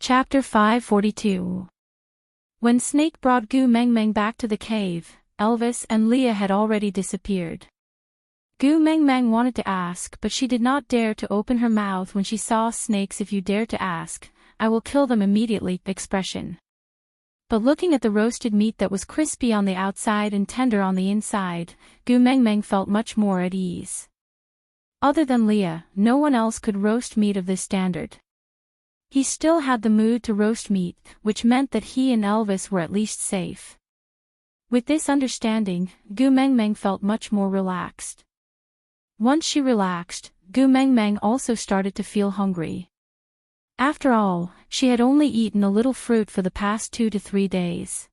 Chapter 542. When Snake brought Gu Meng Meng back to the cave, Elvis and Leah had already disappeared. Gu Meng Meng wanted to ask, but she did not dare to open her mouth when she saw Snake's "if you dare to ask, I will kill them immediately" expression. But looking at the roasted meat that was crispy on the outside and tender on the inside, Gu Meng Meng felt much more at ease. Other than Leah, no one else could roast meat of this standard. He still had the mood to roast meat, which meant that he and Elvis were at least safe. With this understanding, Gu Meng Meng felt much more relaxed. Once she relaxed, Gu Meng Meng also started to feel hungry. After all, she had only eaten a little fruit for the past 2 to 3 days.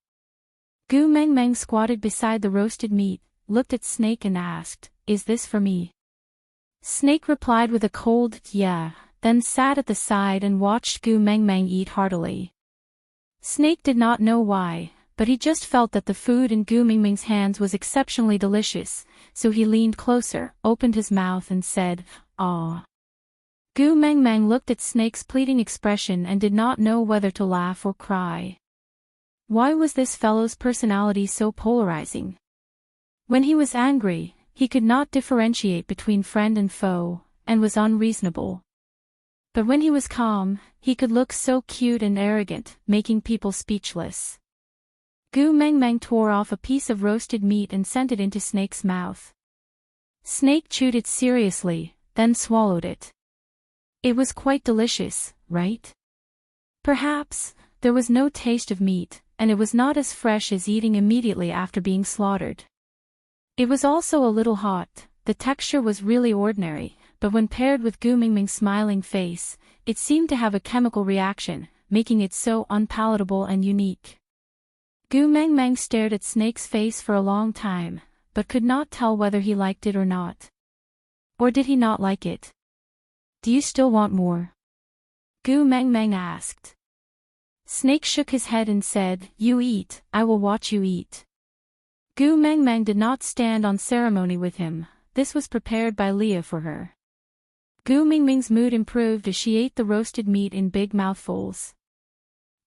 Gu Meng Meng squatted beside the roasted meat, looked at Snake and asked, "Is this for me?" Snake replied with a cold "yeah," then sat at the side and watched Gu Meng Meng eat heartily. Snake did not know why, but he just felt that the food in Gu Meng Meng's hands was exceptionally delicious, so he leaned closer, opened his mouth and said, "Aw." Gu Meng Meng looked at Snake's pleading expression and did not know whether to laugh or cry. Why was this fellow's personality so polarizing? When he was angry, he could not differentiate between friend and foe, and was unreasonable. But when he was calm, he could look so cute and arrogant, making people speechless. Gu Meng Meng tore off a piece of roasted meat and sent it into Snake's mouth. Snake chewed it seriously, then swallowed it. It was quite delicious, right? Perhaps, there was no taste of meat, and it was not as fresh as eating immediately after being slaughtered. It was also a little hot, the texture was really ordinary, but when paired with Gu Meng Meng's smiling face, it seemed to have a chemical reaction, making it so unpalatable and unique. Gu Meng Meng stared at Snake's face for a long time, but could not tell whether he liked it or not. Or did he not like it? "Do you still want more?" Gu Meng Meng asked. Snake shook his head and said, "You eat, I will watch you eat." Gu Meng Meng did not stand on ceremony with him, this was prepared by Leah for her. Gu Meng Meng's mood improved as she ate the roasted meat in big mouthfuls.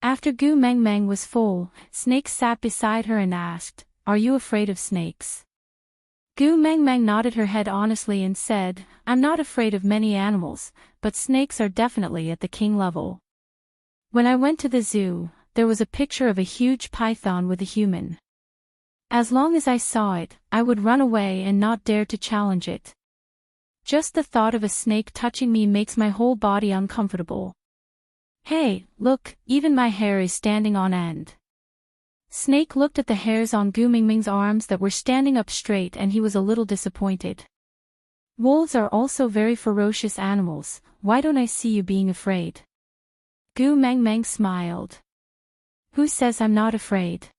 After Gu Meng Meng was full, Snake sat beside her and asked, "Are you afraid of snakes?" Gu Meng Meng nodded her head honestly and said, "I'm not afraid of many animals, but snakes are definitely at the king level. When I went to the zoo, there was a picture of a huge python with a human. As long as I saw it, I would run away and not dare to challenge it. Just the thought of a snake touching me makes my whole body uncomfortable. Hey, look, even my hair is standing on end." Snake looked at the hairs on Gu Meng Meng's arms that were standing up straight and he was a little disappointed. "Wolves are also very ferocious animals, why don't I see you being afraid?" Gu Meng Meng smiled. "Who says I'm not afraid?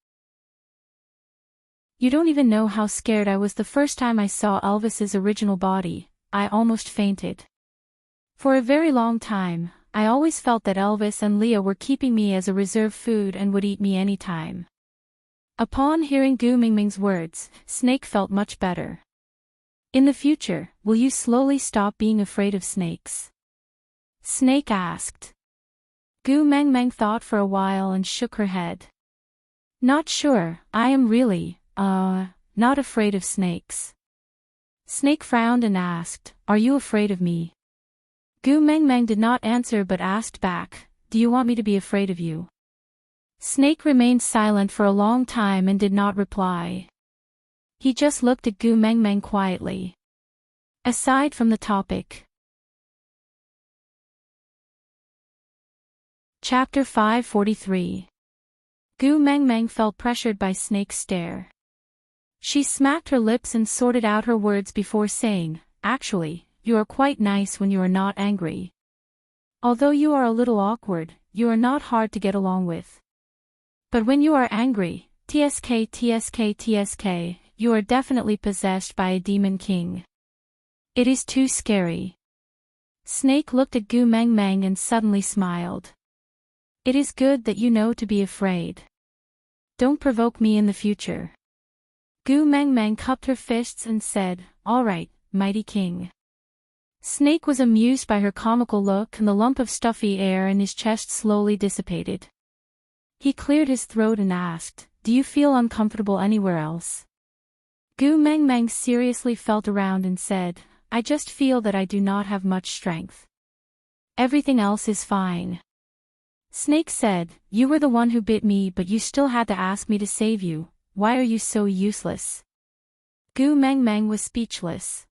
You don't even know how scared I was the first time I saw Elvis's original body. I almost fainted. For a very long time, I always felt that Elvis and Leah were keeping me as a reserve food and would eat me anytime." Upon hearing Gu Meng Meng's words, Snake felt much better. "In the future, will you slowly stop being afraid of snakes?" Snake asked. Gu Meng Meng thought for a while and shook her head. "Not sure, I am really, not afraid of snakes." Snake frowned and asked, "Are you afraid of me?" Gu Meng Meng did not answer but asked back, "Do you want me to be afraid of you?" Snake remained silent for a long time and did not reply. He just looked at Gu Meng Meng quietly. Aside from the topic. Chapter 543. Gu Meng Meng felt pressured by Snake's stare. She smacked her lips and sorted out her words before saying, "Actually, you are quite nice when you are not angry. Although you are a little awkward, you are not hard to get along with. But when you are angry, tsk, you are definitely possessed by a demon king. It is too scary." Snake looked at Gu Meng Meng and suddenly smiled. "It is good that you know to be afraid. Don't provoke me in the future." Gu Meng Meng cupped her fists and said, "All right, mighty king. Snake was amused by her comical look, and the lump of stuffy air in his chest slowly dissipated. He cleared his throat and asked, "Do you feel uncomfortable anywhere else?" Gu Meng Meng seriously felt around and said, "I just feel that I do not have much strength. Everything else is fine." Snake said, "You were the one who bit me, but you still had to ask me to save you. Why are you so useless?" Gu Meng Meng was speechless.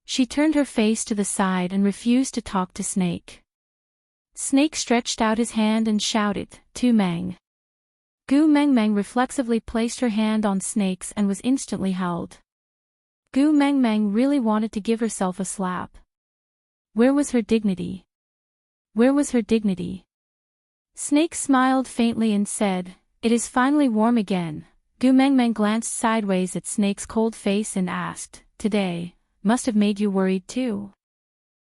She turned her face to the side and refused to talk to Snake. Snake stretched out his hand and shouted, "Tu Meng." Gu Meng Meng reflexively placed her hand on Snake's and was instantly held. Gu Meng Meng really wanted to give herself a slap. Where was her dignity? Where was her dignity? Snake smiled faintly and said, "It is finally warm again." Gu Meng Meng glanced sideways at Snake's cold face and asked, "Today, must have made you worried too?"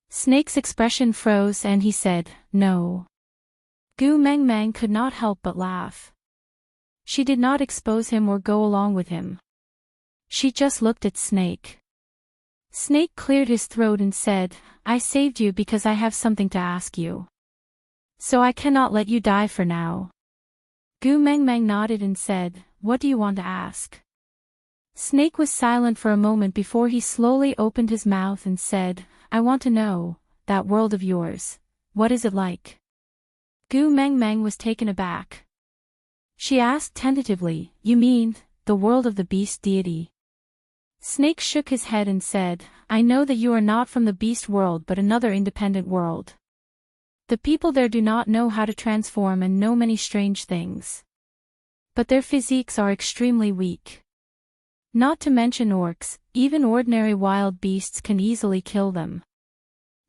Snake's expression froze and he said, "No." Gu Meng Meng could not help but laugh. She did not expose him or go along with him. She just looked at Snake. Snake cleared his throat and said, "I saved you because I have something to ask you. So I cannot let you die for now." Gu Meng Meng nodded and said, "What do you want to ask?" Snake was silent for a moment before he slowly opened his mouth and said, "I want to know, that world of yours, what is it like?" Gu Meng Meng was taken aback. She asked tentatively, "You mean, the world of the beast deity?" Snake shook his head and said, "I know that you are not from the beast world but another independent world. The people there do not know how to transform and know many strange things. But their physiques are extremely weak. Not to mention orcs, even ordinary wild beasts can easily kill them."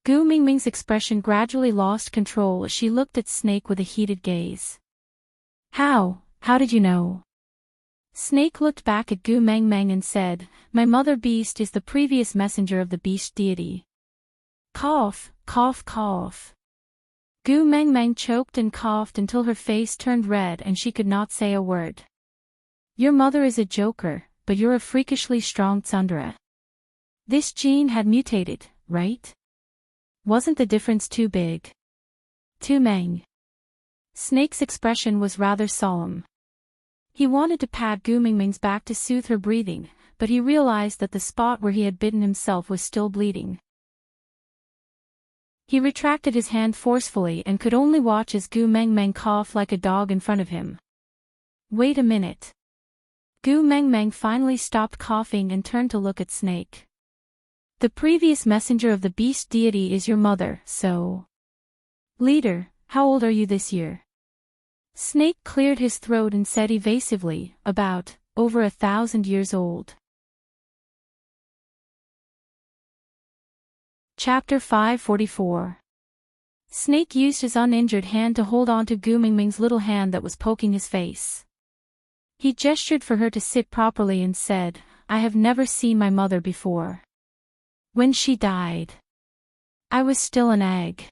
Gu Mingming's expression gradually lost control as she looked at Snake with a heated gaze. How did you know?" Snake looked back at Gu Meng Meng and said, "My mother beast is the previous messenger of the beast deity." Cough, cough, cough. Gu Meng Meng choked and coughed until her face turned red and she could not say a word. "Your mother is a joker, but you're a freakishly strong tsundere. This gene had mutated, right? Wasn't the difference too big?" Tu Meng. Snake's expression was rather solemn. He wanted to pat Gu Mingming's back to soothe her breathing, but he realized that the spot where he had bitten himself was still bleeding. He retracted his hand forcefully and could only watch as Gu Meng Meng coughed like a dog in front of him. "Wait a minute." Gu Meng Meng finally stopped coughing and turned to look at Snake. "The previous messenger of the beast deity is your mother, so... Leader, how old are you this year?" Snake cleared his throat and said evasively, "About, over 1,000 years old." Chapter 544. Snake used his uninjured hand to hold on to Gu Mingming's little hand that was poking his face. He gestured for her to sit properly and said, "I have never seen my mother before. When she died, I was still an egg.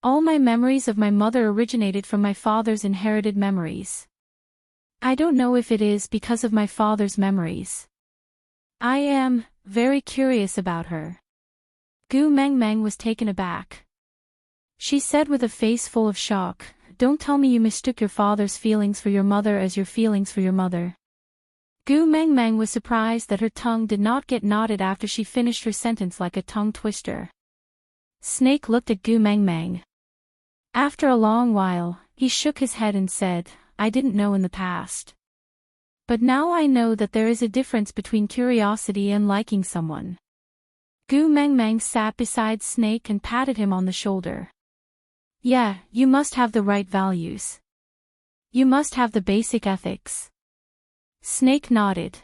All my memories of my mother originated from my father's inherited memories. I don't know if it is because of my father's memories. I am very curious about her." Gu Meng Meng was taken aback. She said with a face full of shock, "Don't tell me you mistook your father's feelings for your mother as your feelings for your mother." Gu Meng Meng was surprised that her tongue did not get knotted after she finished her sentence like a tongue twister. Snake looked at Gu Meng Meng. After a long while, he shook his head and said, "I didn't know in the past. But now I know that there is a difference between curiosity and liking someone." Gu Meng Meng sat beside Snake and patted him on the shoulder. "Yeah, you must have the right values. You must have the basic ethics." Snake nodded.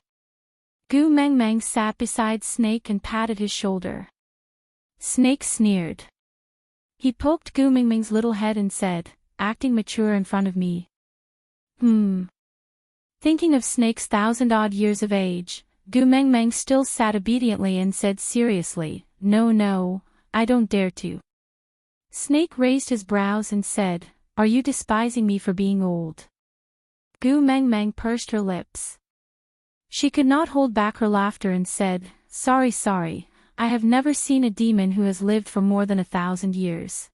Gu Meng Meng sat beside Snake and patted his shoulder. Snake sneered. He poked Gu Mingming's little head and said, "Acting mature in front of me. Thinking of Snake's 1,000-odd years of age, Gu Meng Meng still sat obediently and said seriously, No, I don't dare to." Snake raised his brows and said, "Are you despising me for being old?" Gu Meng Meng pursed her lips. She could not hold back her laughter and said, Sorry, I have never seen a demon who has lived for more than 1,000 years.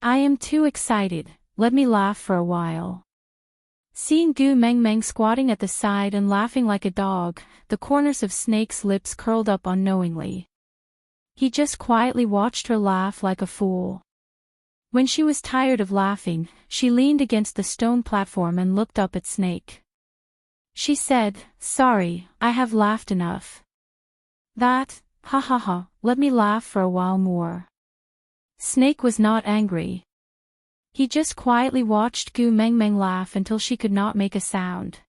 I am too excited, let me laugh for a while. Seeing Gu Meng Meng squatting at the side and laughing like a dog, the corners of Snake's lips curled up unknowingly. He just quietly watched her laugh like a fool. When she was tired of laughing, she leaned against the stone platform and looked up at Snake. She said, "Sorry, I have laughed enough." "That, ha ha ha, let me laugh for a while more." Snake was not angry. He just quietly watched Gu Meng Meng laugh until she could not make a sound.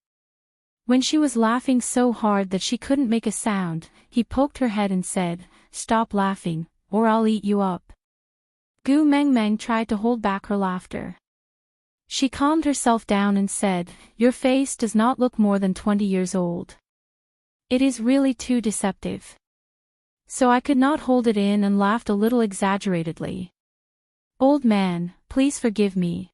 When she was laughing so hard that she couldn't make a sound, he poked her head and said, "Stop laughing, or I'll eat you up." Gu Meng Meng tried to hold back her laughter. She calmed herself down and said, "Your face does not look more than 20 years old. It is really too deceptive." So I could not hold it in and laughed a little exaggeratedly. "Old man, please forgive me."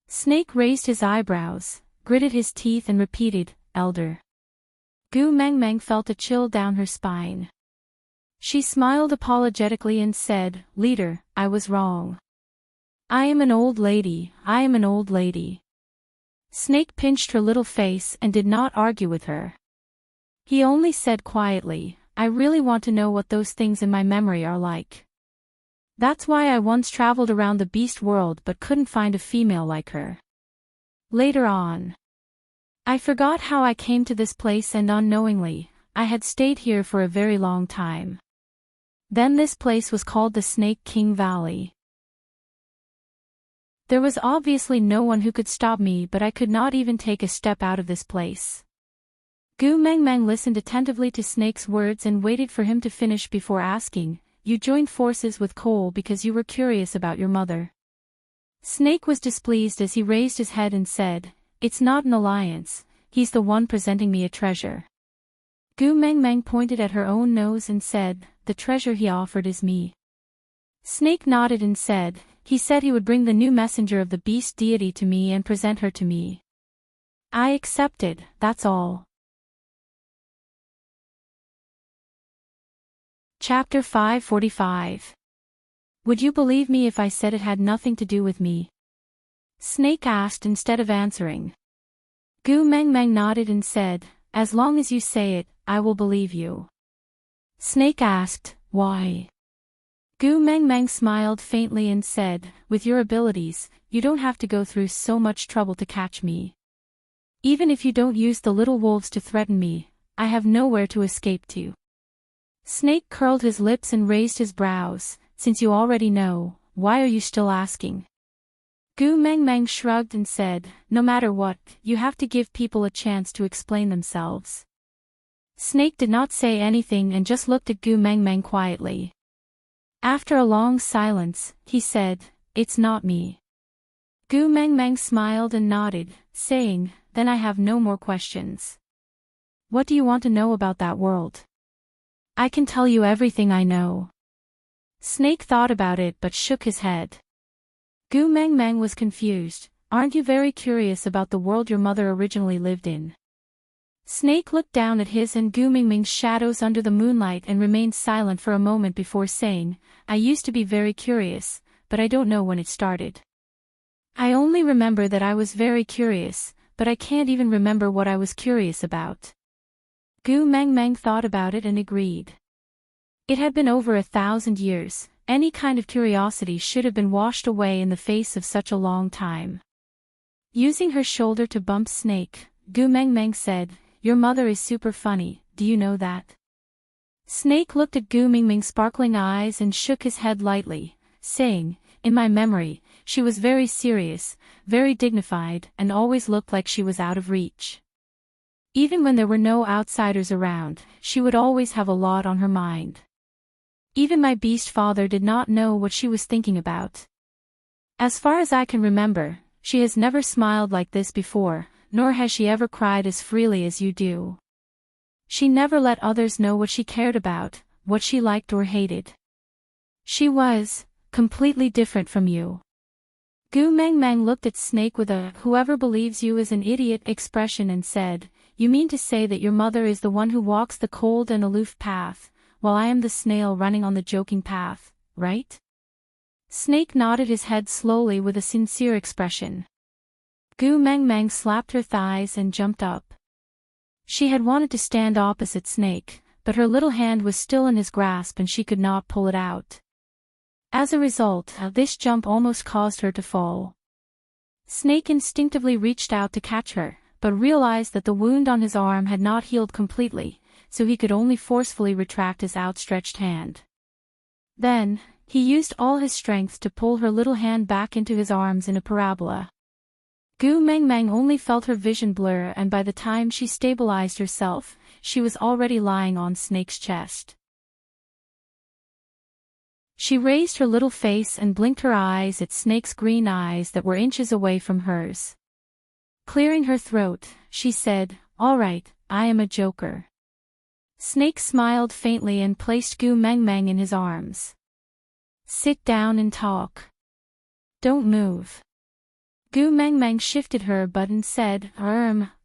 Snake raised his eyebrows, gritted his teeth and repeated, "Elder." Gu Meng Meng felt a chill down her spine. She smiled apologetically and said, "Leader, I was wrong. I am an old lady, I am an old lady." Snake pinched her little face and did not argue with her. He only said quietly, "I really want to know what those things in my memory are like. That's why I once traveled around the beast world but couldn't find a female like her. Later on, I forgot how I came to this place and unknowingly, I had stayed here for a very long time. Then this place was called the Snake King Valley. There was obviously no one who could stop me, but I could not even take a step out of this place." Gu Meng Meng listened attentively to Snake's words and waited for him to finish before asking, "You joined forces with Cole because you were curious about your mother?" Snake was displeased as he raised his head and said, "It's not an alliance, he's the one presenting me a treasure." Gu Meng Meng pointed at her own nose and said, "The treasure he offered is me." Snake nodded and said, "He said he would bring the new messenger of the beast deity to me and present her to me. I accepted, that's all." Chapter 545. Would you believe me if I said it had nothing to do with me? Snake asked instead of answering. Gu Meng Meng nodded and said, "As long as you say it, I will believe you." Snake asked, "Why?" Gu Meng Meng smiled faintly and said, "With your abilities, you don't have to go through so much trouble to catch me. Even if you don't use the little wolves to threaten me, I have nowhere to escape to." Snake curled his lips and raised his brows. "Since you already know, why are you still asking?" Gu Meng Meng shrugged and said, "No matter what, you have to give people a chance to explain themselves." Snake did not say anything and just looked at Gu Meng Meng quietly. After a long silence, he said, "It's not me." Gu Meng Meng smiled and nodded, saying, "Then I have no more questions. What do you want to know about that world?" "I can tell you everything I know." Snake thought about it but shook his head. Gu Meng Meng was confused. "Aren't you very curious about the world your mother originally lived in?" Snake looked down at his and Gu Meng Meng's shadows under the moonlight and remained silent for a moment before saying, "I used to be very curious, but I don't know when it started. I only remember that I was very curious, but I can't even remember what I was curious about." Gu Meng Meng thought about it and agreed. It had been over 1,000 years, any kind of curiosity should have been washed away in the face of such a long time. Using her shoulder to bump Snake, Gu Meng Meng said, "Your mother is super funny, do you know that?" Snake looked at Gu Meng Meng's sparkling eyes and shook his head lightly, saying, "In my memory, she was very serious, very dignified, and always looked like she was out of reach. Even when there were no outsiders around, she would always have a lot on her mind. Even my beast father did not know what she was thinking about. As far as I can remember, she has never smiled like this before, nor has she ever cried as freely as you do. She never let others know what she cared about, what she liked or hated. She was completely different from you." Gu Meng Meng looked at Snake with a "whoever believes you is an idiot" expression and said, "You mean to say that your mother is the one who walks the cold and aloof path, while I am the snail running on the joking path, right? Snake nodded his head slowly with a sincere expression. Gu Meng Meng slapped her thighs and jumped up. She had wanted to stand opposite Snake, but her little hand was still in his grasp and she could not pull it out. As a result, this jump almost caused her to fall. Snake instinctively reached out to catch her, but realized that the wound on his arm had not healed completely, so he could only forcefully retract his outstretched hand. Then, he used all his strength to pull her little hand back into his arms in a parabola. Gu Meng Meng only felt her vision blur, and by the time she stabilized herself, she was already lying on Snake's chest. She raised her little face and blinked her eyes at Snake's green eyes that were inches away from hers. Clearing her throat, she said, "All right, I am a joker." Snake smiled faintly and placed Gu Meng Meng in his arms. "Sit down and talk. Don't move." Gu Meng Meng shifted her butt and said,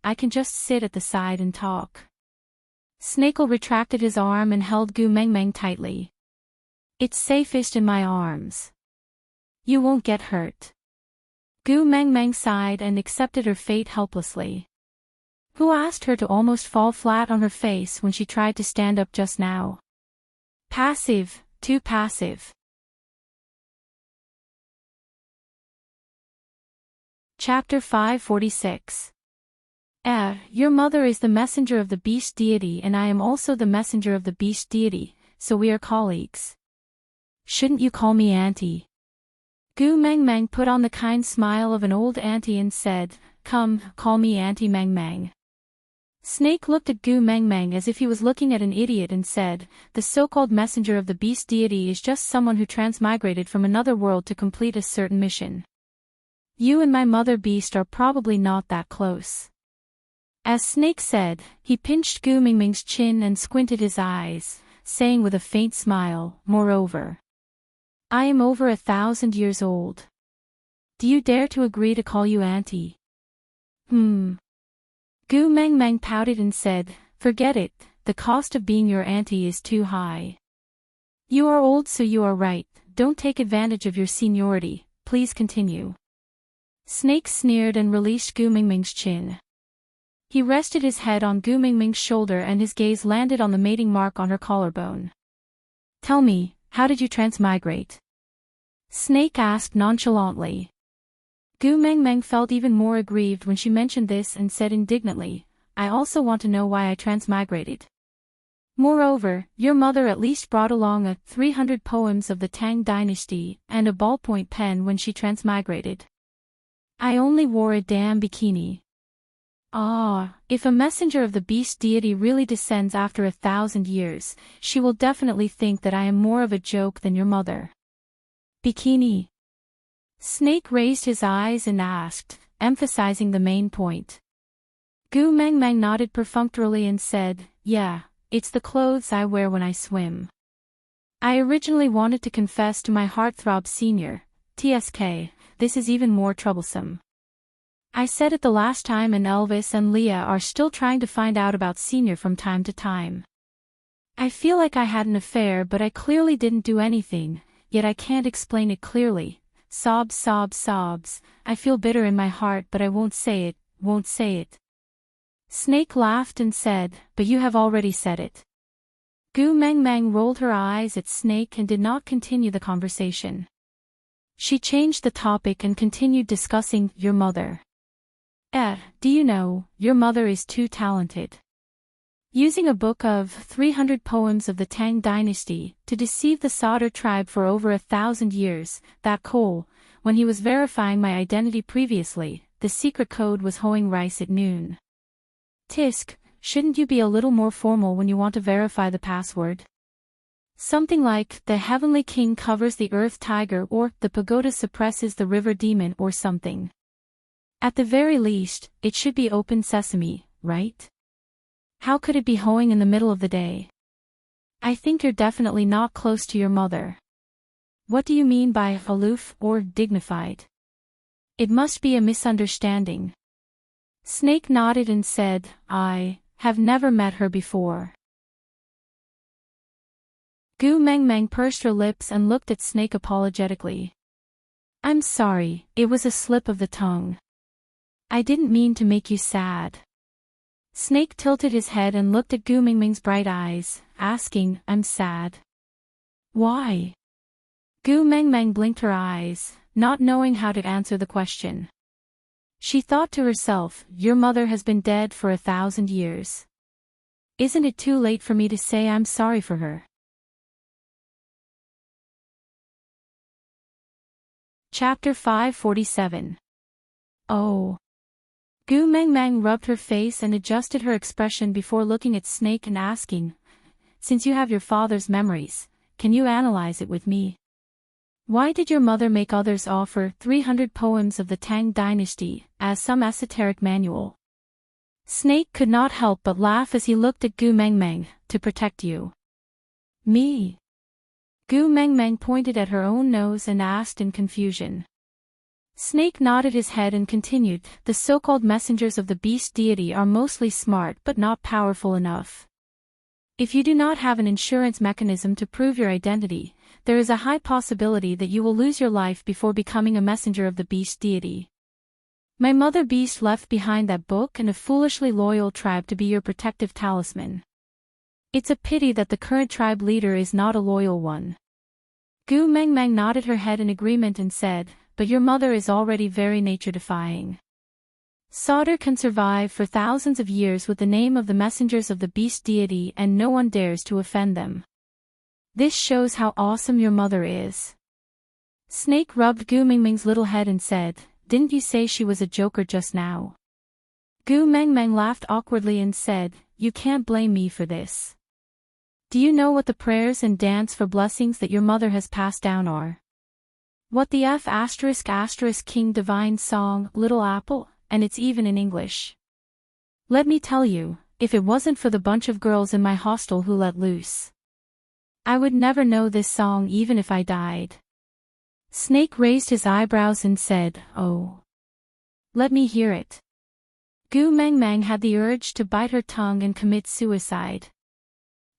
I can just sit at the side and talk." Snakel retracted his arm and held Gu Meng Meng tightly. "It's safest in my arms. You won't get hurt." Gu Meng Meng sighed and accepted her fate helplessly. Who asked her to almost fall flat on her face when she tried to stand up just now? Passive, too passive. Chapter 546. Your mother is the messenger of the beast deity and I am also the messenger of the beast deity, so we are colleagues. Shouldn't you call me auntie? Gu Meng Meng put on the kind smile of an old auntie and said, "Come, call me Auntie Meng Meng." Snake looked at Gu Meng Meng as if he was looking at an idiot and said, "The so-called messenger of the beast deity is just someone who transmigrated from another world to complete a certain mission. You and my mother beast are probably not that close." As Snake said, he pinched Gu Meng Meng's chin and squinted his eyes, saying with a faint smile, "Moreover, I am over 1,000 years old. Do you dare to agree to call you auntie?" Gu Meng Meng pouted and said, "Forget it, the cost of being your auntie is too high. You are old, so you are right, don't take advantage of your seniority, please continue." Snake sneered and released Gu Meng Meng's chin. He rested his head on Gu Meng Meng's shoulder and his gaze landed on the mating mark on her collarbone. "Tell me, how did you transmigrate?" Snake asked nonchalantly. Gu Meng Meng felt even more aggrieved when she mentioned this and said indignantly, "I also want to know why I transmigrated. Moreover, your mother at least brought along 300 poems of the Tang dynasty and a ballpoint pen when she transmigrated. I only wore a damn bikini. If a messenger of the beast deity really descends after 1,000 years, she will definitely think that I am more of a joke than your mother." "Bikini?" Snake raised his eyes and asked, emphasizing the main point. Gu Meng Meng nodded perfunctorily and said, "Yeah, it's the clothes I wear when I swim. I originally wanted to confess to my heartthrob senior, TSK, this is even more troublesome. I said it the last time and Elvis and Leah are still trying to find out about senior from time to time. I feel like I had an affair but I clearly didn't do anything, yet I can't explain it clearly. Sobs, sobs, sobs, I feel bitter in my heart but I won't say it, won't say it." Snake laughed and said, "But you have already said it." Gu Meng Meng rolled her eyes at Snake and did not continue the conversation. She changed the topic and continued discussing your mother. Do you know, your mother is too talented. Using a book of 300 poems of the Tang dynasty to deceive the Sauter tribe for over 1,000 years, that Cole, when he was verifying my identity previously, the secret code was hoeing rice at noon. Tisk, shouldn't you be a little more formal when you want to verify the password? Something like, the heavenly king covers the earth tiger or, the pagoda suppresses the river demon or something. At the very least, it should be open sesame, right? How could it be hoeing in the middle of the day? I think you're definitely not close to your mother. What do you mean by aloof or dignified? It must be a misunderstanding." Snake nodded and said, "I have never met her before." Gu Mengmeng pursed her lips and looked at Snake apologetically. I'm sorry, it was a slip of the tongue. I didn't mean to make you sad. Snake tilted his head and looked at Gu Mengmeng's bright eyes, asking, I'm sad. Why? Gu Mengmeng blinked her eyes, not knowing how to answer the question. She thought to herself, your mother has been dead for 1,000 years. Isn't it too late for me to say I'm sorry for her? Chapter 547. Oh. Gu Mengmeng rubbed her face and adjusted her expression before looking at Snake and asking, since you have your father's memories, can you analyze it with me? Why did your mother make others offer 300 poems of the Tang dynasty, as some esoteric manual? Snake could not help but laugh as he looked at Gu Mengmeng, to protect you. Me? Gu Mengmeng pointed at her own nose and asked in confusion. Snake nodded his head and continued, the so-called messengers of the beast deity are mostly smart but not powerful enough. If you do not have an insurance mechanism to prove your identity, there is a high possibility that you will lose your life before becoming a messenger of the beast deity. My mother beast left behind that book and a foolishly loyal tribe to be your protective talisman. It's a pity that the current tribe leader is not a loyal one. Gu Mengmeng nodded her head in agreement and said, but your mother is already very nature-defying. Solder can survive for thousands of years with the name of the messengers of the beast deity and no one dares to offend them. This shows how awesome your mother is. Snake rubbed Gu Mengmeng's little head and said, didn't you say she was a joker just now? Gu Mengmeng laughed awkwardly and said, you can't blame me for this. Do you know what the prayers and dance for blessings that your mother has passed down are? What the F*** King Divine Song, Little Apple, and it's even in English. Let me tell you, if it wasn't for the bunch of girls in my hostel who let loose, I would never know this song even if I died. Snake raised his eyebrows and said, oh. Let me hear it. Gu Mengmeng had the urge to bite her tongue and commit suicide.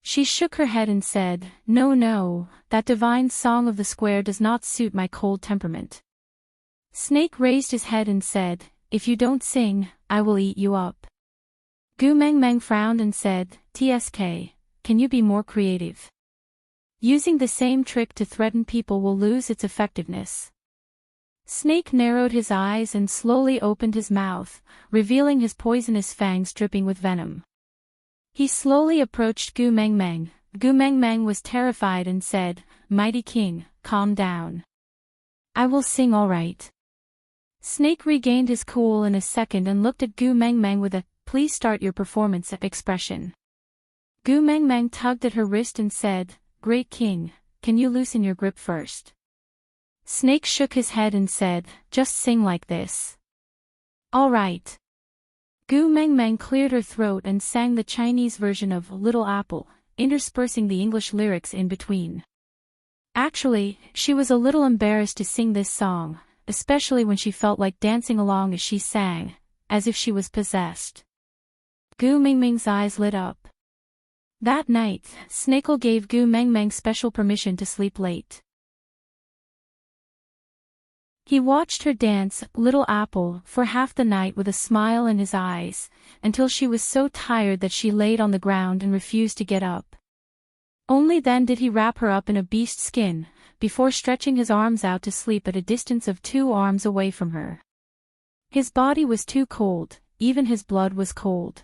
She shook her head and said, no, that divine song of the square does not suit my cold temperament. Snake raised his head and said, if you don't sing, I will eat you up. Gu Mengmeng frowned and said, TSK, can you be more creative? Using the same trick to threaten people will lose its effectiveness. Snake narrowed his eyes and slowly opened his mouth, revealing his poisonous fangs dripping with venom. He slowly approached Gu Mengmeng. Gu Mengmeng was terrified and said, mighty king, calm down. I will sing all right. Snake regained his cool in a second and looked at Gu Mengmeng with a, please start your performance expression. Gu Mengmeng tugged at her wrist and said, great king, can you loosen your grip first? Snake shook his head and said, just sing like this. All right. Gu Mengmeng cleared her throat and sang the Chinese version of Little Apple, interspersing the English lyrics in between. Actually, she was a little embarrassed to sing this song, especially when she felt like dancing along as she sang, as if she was possessed. Gu Mengmeng's eyes lit up. That night, Snakel gave Gu Mengmeng special permission to sleep late. He watched her dance, Little Apple, for half the night with a smile in his eyes, until she was so tired that she laid on the ground and refused to get up. Only then did he wrap her up in a beast skin, before stretching his arms out to sleep at a distance of 2 arms away from her. His body was too cold, even his blood was cold.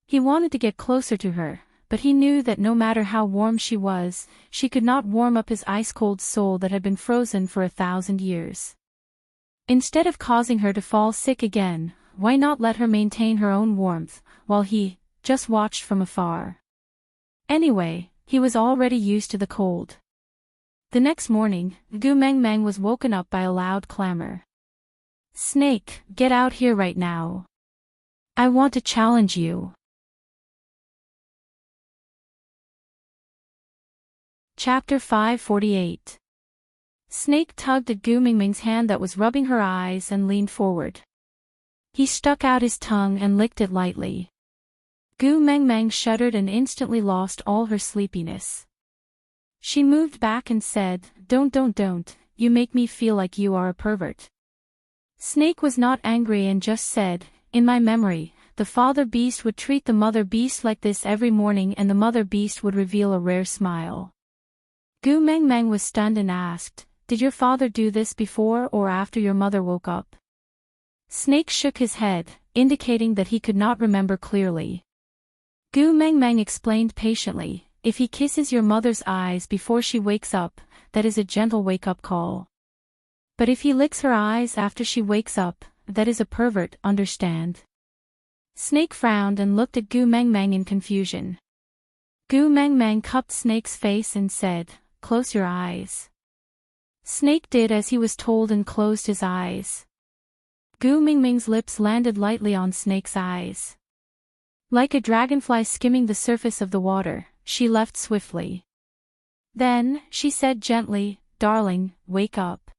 He wanted to get closer to her, but he knew that no matter how warm she was, she could not warm up his ice-cold soul that had been frozen for 1,000 years. Instead of causing her to fall sick again, why not let her maintain her own warmth, while he just watched from afar? Anyway, he was already used to the cold. The next morning, Gu Mengmeng was woken up by a loud clamor. Snake, get out here right now. I want to challenge you. Chapter 548. Snake tugged at Gu Mengmeng's hand that was rubbing her eyes and leaned forward. He stuck out his tongue and licked it lightly. Gu Mengmeng shuddered and instantly lost all her sleepiness. She moved back and said, don't, you make me feel like you are a pervert. Snake was not angry and just said, in my memory, the father beast would treat the mother beast like this every morning and the mother beast would reveal a rare smile. Gu Meng Meng was stunned and asked, did your father do this before or after your mother woke up? Snake shook his head, indicating that he could not remember clearly. Gu Meng Meng explained patiently, if he kisses your mother's eyes before she wakes up, that is a gentle wake-up call. But if he licks her eyes after she wakes up, that is a pervert, understand? Snake frowned and looked at Gu Meng Meng in confusion. Gu Meng Meng cupped Snake's face and said, close your eyes. Snake did as he was told and closed his eyes. Gu Meng Meng's lips landed lightly on Snake's eyes. Like a dragonfly skimming the surface of the water, she left swiftly. Then, she said gently, darling, wake up.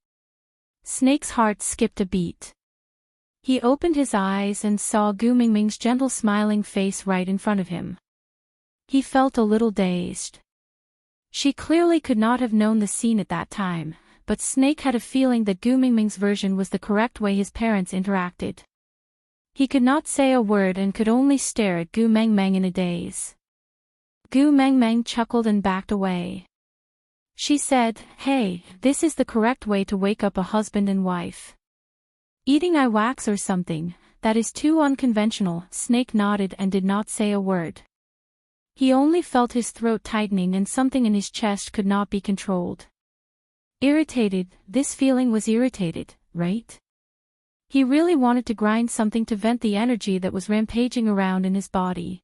Snake's heart skipped a beat. He opened his eyes and saw Gu Meng Meng's gentle smiling face right in front of him. He felt a little dazed. She clearly could not have known the scene at that time, but Snake had a feeling that Gu Meng Meng's version was the correct way his parents interacted. He could not say a word and could only stare at Gu Meng Meng in a daze. Gu Meng Meng chuckled and backed away. She said, hey, this is the correct way to wake up a husband and wife. Eating eye wax or something, that is too unconventional. Snake nodded and did not say a word. He only felt his throat tightening and something in his chest could not be controlled. Irritated, this feeling was irritated, right? He really wanted to grind something to vent the energy that was rampaging around in his body.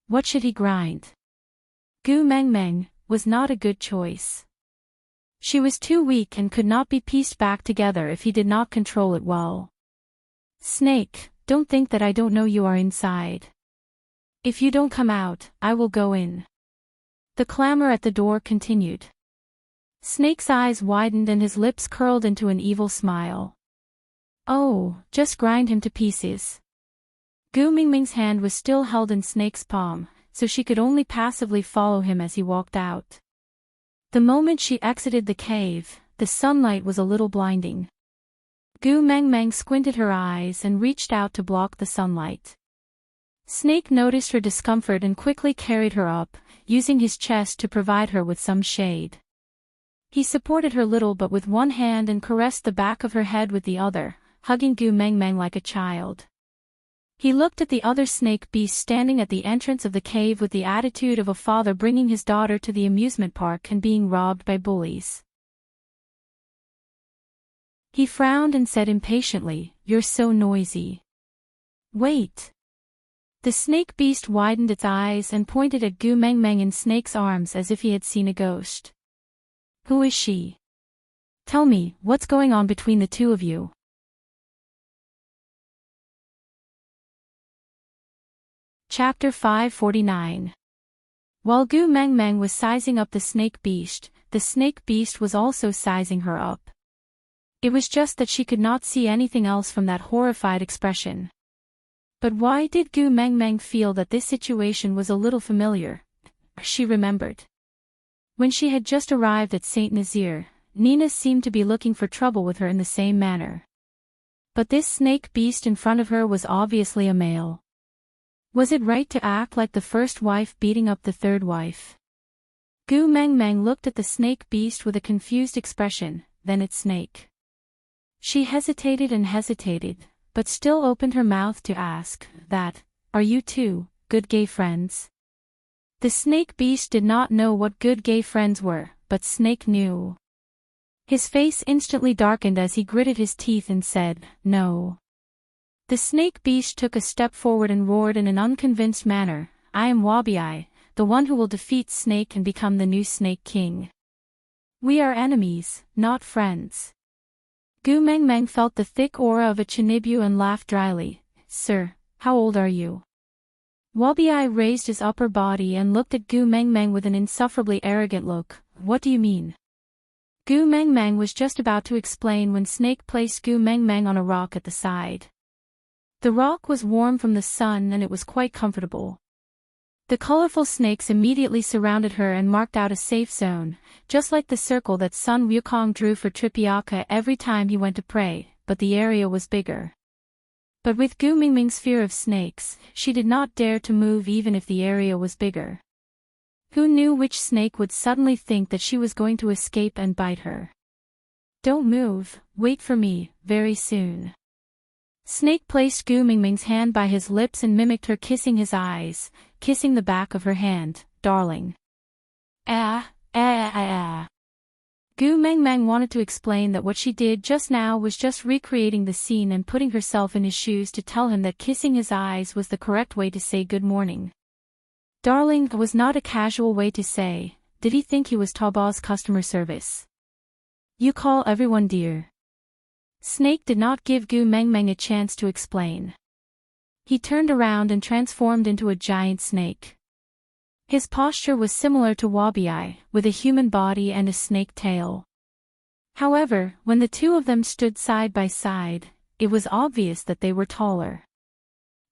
What should he grind? Gu Meng Meng was not a good choice. She was too weak and could not be pieced back together if he did not control it well. Snake, don't think that I don't know you are inside. If you don't come out, I will go in. The clamor at the door continued. Snake's eyes widened and his lips curled into an evil smile. Oh, just grind him to pieces. Gu Meng Meng's hand was still held in Snake's palm, so she could only passively follow him as he walked out. The moment she exited the cave, the sunlight was a little blinding. Gu Meng Meng squinted her eyes and reached out to block the sunlight. Snake noticed her discomfort and quickly carried her up, using his chest to provide her with some shade. He supported her little but with one hand and caressed the back of her head with the other, hugging Gu Meng Meng like a child. He looked at the other snake beast standing at the entrance of the cave with the attitude of a father bringing his daughter to the amusement park and being robbed by bullies. He frowned and said impatiently, "You're so noisy." "Wait." The snake beast widened its eyes and pointed at Gu Meng Meng in Snake's arms as if he had seen a ghost. "Who is she? Tell me, what's going on between the two of you?" Chapter 549. While Gu Meng Meng was sizing up the snake beast was also sizing her up. It was just that she could not see anything else from that horrified expression. But why did Gu Meng Meng feel that this situation was a little familiar? She remembered. When she had just arrived at Saint Nazaire, Nina seemed to be looking for trouble with her in the same manner. But this snake beast in front of her was obviously a male. Was it right to act like the first wife beating up the third wife? Gu Meng Meng looked at the snake beast with a confused expression, then at Snake. She hesitated and hesitated, but still opened her mouth to ask, "Are you two good gay friends?" The snake beast did not know what good gay friends were, but Snake knew. His face instantly darkened as he gritted his teeth and said, "No." The snake beast took a step forward and roared in an unconvinced manner, "I am Wabi, the one who will defeat Snake and become the new Snake King. We are enemies, not friends." Gu Meng Meng felt the thick aura of a Chinibu and laughed dryly. "Sir, how old are you?" Wabi raised his upper body and looked at Gu Meng Meng with an insufferably arrogant look. "What do you mean?" Gu Meng Meng was just about to explain when Snake placed Gu Meng Meng on a rock at the side. The rock was warm from the sun and it was quite comfortable. The colorful snakes immediately surrounded her and marked out a safe zone, just like the circle that Sun Wukong drew for Tripiaka every time he went to pray, but the area was bigger. But with Gu Mingming's fear of snakes, she did not dare to move even if the area was bigger. Who knew which snake would suddenly think that she was going to escape and bite her? Don't move, wait for me, very soon. Snake placed Gu Mingming's hand by his lips and mimicked her kissing his eyes, kissing the back of her hand, darling. Gu Mengmeng wanted to explain that what she did just now was just recreating the scene and putting herself in his shoes to tell him that kissing his eyes was the correct way to say good morning. Darling was not a casual way to say. Did he think he was Taobao customer service? You call everyone dear. Snake did not give Gu Mengmeng a chance to explain. He turned around and transformed into a giant snake. His posture was similar to Wabi, with a human body and a snake tail. However, when the two of them stood side by side, it was obvious that they were taller.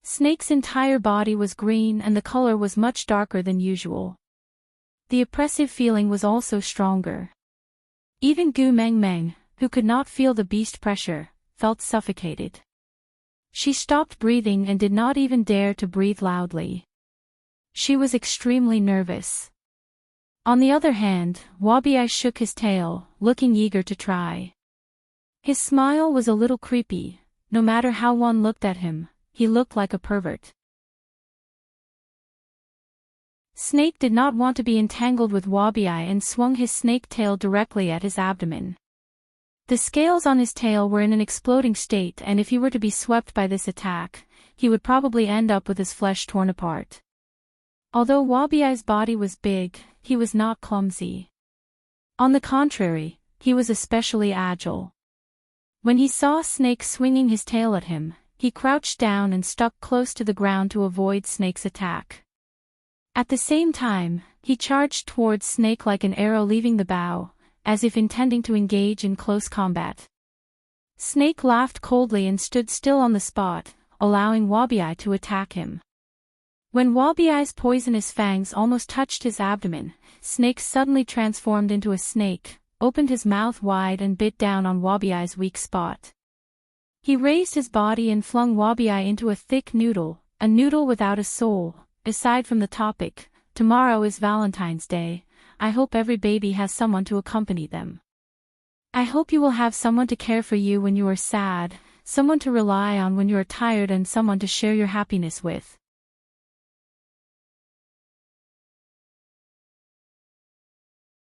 Snake's entire body was green and the color was much darker than usual. The oppressive feeling was also stronger. Even Gu Mengmeng, who could not feel the beast pressure, felt suffocated. She stopped breathing and did not even dare to breathe loudly. She was extremely nervous. On the other hand, Wabi shook his tail, looking eager to try. His smile was a little creepy. No matter how one looked at him, he looked like a pervert. Snake did not want to be entangled with Wabi and swung his snake tail directly at his abdomen. The scales on his tail were in an exploding state, and if he were to be swept by this attack, he would probably end up with his flesh torn apart. Although Wabi's body was big, he was not clumsy. On the contrary, he was especially agile. When he saw Snake swinging his tail at him, he crouched down and stuck close to the ground to avoid Snake's attack. At the same time, he charged towards Snake like an arrow leaving the bow, as if intending to engage in close combat. Snake laughed coldly and stood still on the spot, allowing Wabi to attack him. When Wabi's poisonous fangs almost touched his abdomen, Snake suddenly transformed into a snake, opened his mouth wide and bit down on Wabi's weak spot. He raised his body and flung Wabi into a thick noodle, a noodle without a soul. Aside from the topic, tomorrow is Valentine's Day. I hope every baby has someone to accompany them. I hope you will have someone to care for you when you are sad, someone to rely on when you are tired, and someone to share your happiness with.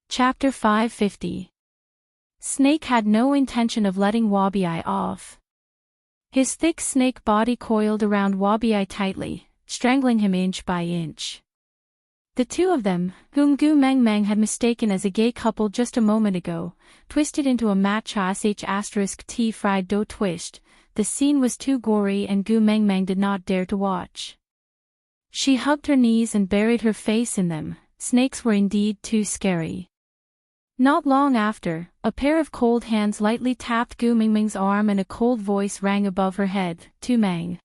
Chapter 550. Snake had no intention of letting Wabi off. His thick snake body coiled around Wabi tightly, strangling him inch by inch. The two of them, whom Gu Mengmeng had mistaken as a gay couple just a moment ago, twisted into a matcha *T fried dough twist. The scene was too gory and Gu Mengmeng did not dare to watch. She hugged her knees and buried her face in them. Snakes were indeed too scary. Not long after, a pair of cold hands lightly tapped Gu Mengmeng's arm and a cold voice rang above her head, "Tu Meng."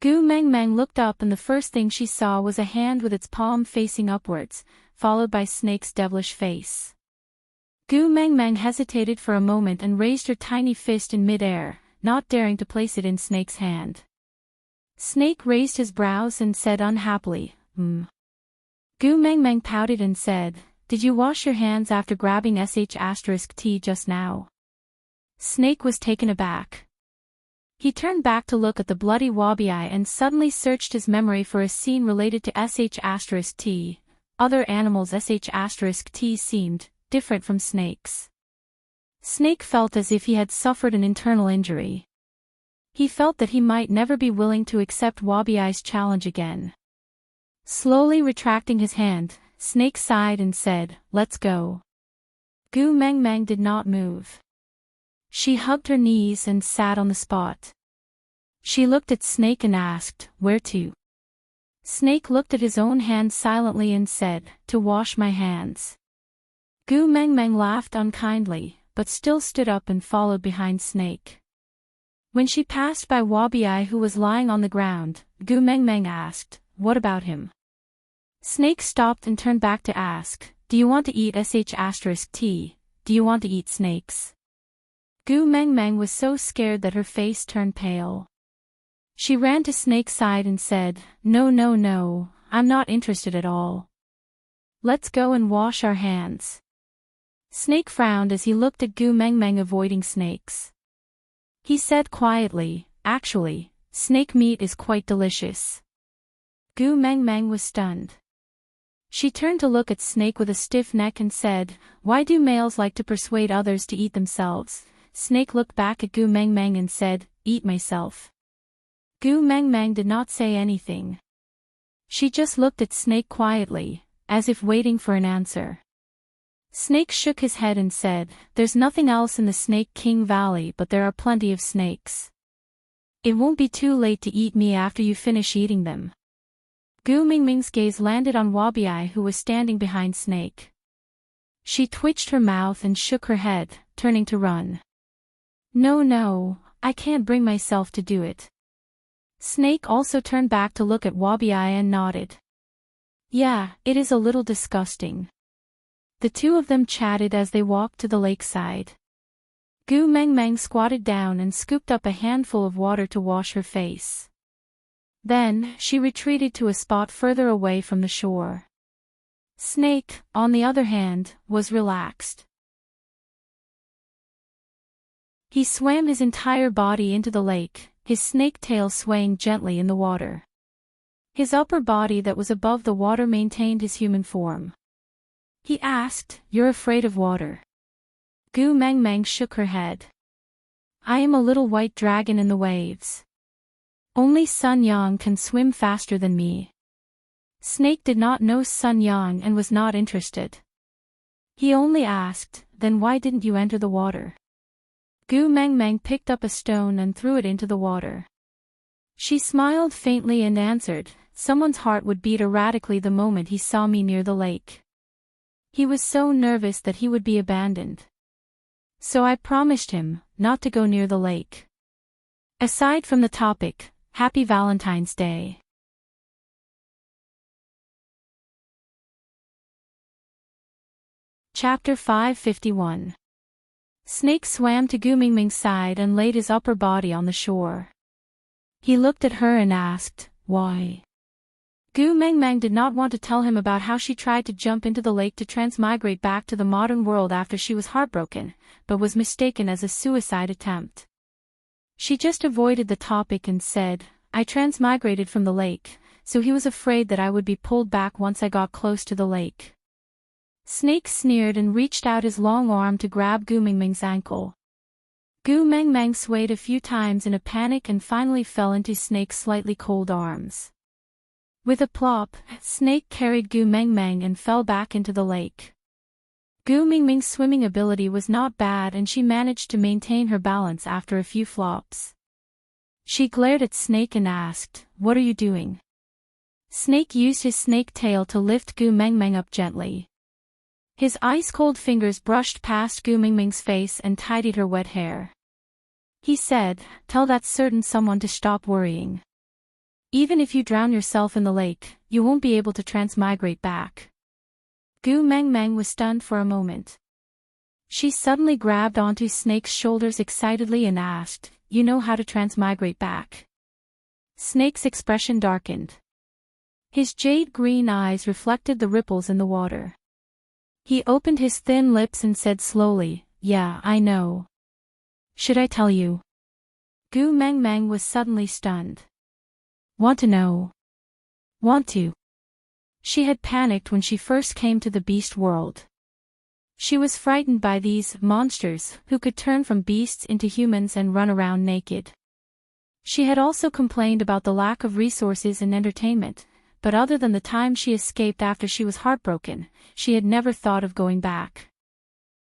Gu Mengmeng looked up and the first thing she saw was a hand with its palm facing upwards, followed by Snake's devilish face. Gu Mengmeng hesitated for a moment and raised her tiny fist in mid-air, not daring to place it in Snake's hand. Snake raised his brows and said unhappily, Gu Mengmeng pouted and said, "Did you wash your hands after grabbing *T just now?" Snake was taken aback. He turned back to look at the bloody Wabi and suddenly searched his memory for a scene related to *T. Other animals *T seemed different from snakes. Snake felt as if he had suffered an internal injury. He felt that he might never be willing to accept Wabi's challenge again. Slowly retracting his hand, Snake sighed and said, "Let's go." Gu Mengmeng did not move. She hugged her knees and sat on the spot. She looked at Snake and asked, "Where to?" Snake looked at his own hands silently and said, "To wash my hands." Gu Mengmeng laughed unkindly, but still stood up and followed behind Snake. When she passed by Wabi who was lying on the ground, Gu Mengmeng asked, "What about him?" Snake stopped and turned back to ask, do you want to eat sh*t? Do you want to eat snakes? Gu Meng Meng was so scared that her face turned pale. She ran to Snake's side and said, no, no, no, I'm not interested at all. Let's go and wash our hands. Snake frowned as he looked at Gu Meng Meng avoiding snakes. He said quietly, actually, snake meat is quite delicious. Gu Meng Meng was stunned. She turned to look at Snake with a stiff neck and said, why do males like to persuade others to eat themselves? Snake looked back at Gu Meng Meng and said, eat myself. Gu Meng Meng did not say anything. She just looked at Snake quietly, as if waiting for an answer. Snake shook his head and said, there's nothing else in the Snake King Valley but there are plenty of snakes. It won't be too late to eat me after you finish eating them. Gu Mingming's gaze landed on Wabiai who was standing behind Snake. She twitched her mouth and shook her head, turning to run. No, no, I can't bring myself to do it. Snake also turned back to look at Wabiai and nodded. Yeah, it is a little disgusting. The two of them chatted as they walked to the lakeside. Gu Meng Meng squatted down and scooped up a handful of water to wash her face. Then, she retreated to a spot further away from the shore. Snake, on the other hand, was relaxed. He swam his entire body into the lake, his snake tail swaying gently in the water. His upper body that was above the water maintained his human form. He asked, you're afraid of water? Gu Meng Meng shook her head. I am a little white dragon in the waves. Only Sun Yang can swim faster than me. Snake did not know Sun Yang and was not interested. He only asked, then why didn't you enter the water? Gu Meng Meng picked up a stone and threw it into the water. She smiled faintly and answered, someone's heart would beat erratically the moment he saw me near the lake. He was so nervous that he would be abandoned. So I promised him, not to go near the lake. Aside from the topic, Happy Valentine's Day. Chapter 551. Snake swam to Gu Mingming's side and laid his upper body on the shore. He looked at her and asked, why? Gu Meng Meng did not want to tell him about how she tried to jump into the lake to transmigrate back to the modern world after she was heartbroken, but was mistaken as a suicide attempt. She just avoided the topic and said, I transmigrated from the lake, so he was afraid that I would be pulled back once I got close to the lake. Snake sneered and reached out his long arm to grab Gu Mingming's ankle. Gu Meng Meng swayed a few times in a panic and finally fell into Snake's slightly cold arms. With a plop, Snake carried Gu Meng Meng and fell back into the lake. Gu Mingming's swimming ability was not bad and she managed to maintain her balance after a few flops. She glared at Snake and asked, what are you doing? Snake used his snake tail to lift Gu Meng Meng up gently. His ice-cold fingers brushed past Gu Mingming's face and tidied her wet hair. He said, tell that certain someone to stop worrying. Even if you drown yourself in the lake, you won't be able to transmigrate back. Gu Meng Meng was stunned for a moment. She suddenly grabbed onto Snake's shoulders excitedly and asked, you know how to transmigrate back? Snake's expression darkened. His jade-green eyes reflected the ripples in the water. He opened his thin lips and said slowly, yeah, I know. Should I tell you? Gu Meng Meng was suddenly stunned. Want to know? Want to? She had panicked when she first came to the beast world. She was frightened by these monsters who could turn from beasts into humans and run around naked. She had also complained about the lack of resources and entertainment, but other than the time she escaped after she was heartbroken, she had never thought of going back.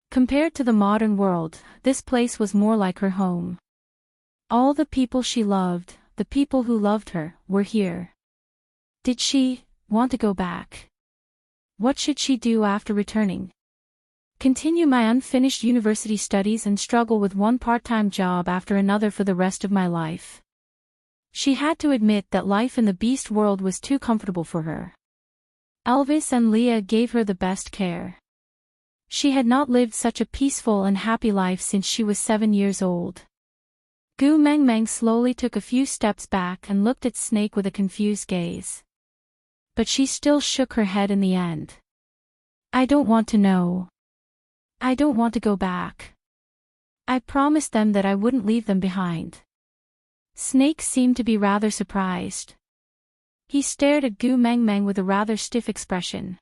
Compared to the modern world, this place was more like her home. All the people she loved, the people who loved her, were here. Did she want to go back? What should she do after returning? Continue my unfinished university studies and struggle with one part-time job after another for the rest of my life? She had to admit that life in the beast world was too comfortable for her. Elvis and Leah gave her the best care. She had not lived such a peaceful and happy life since she was 7 years old. Gu Meng Meng slowly took a few steps back and looked at Snake with a confused gaze. But she still shook her head in the end. I don't want to know. I don't want to go back. I promised them that I wouldn't leave them behind. Snake seemed to be rather surprised. He stared at Gu Meng Meng with a rather stiff expression.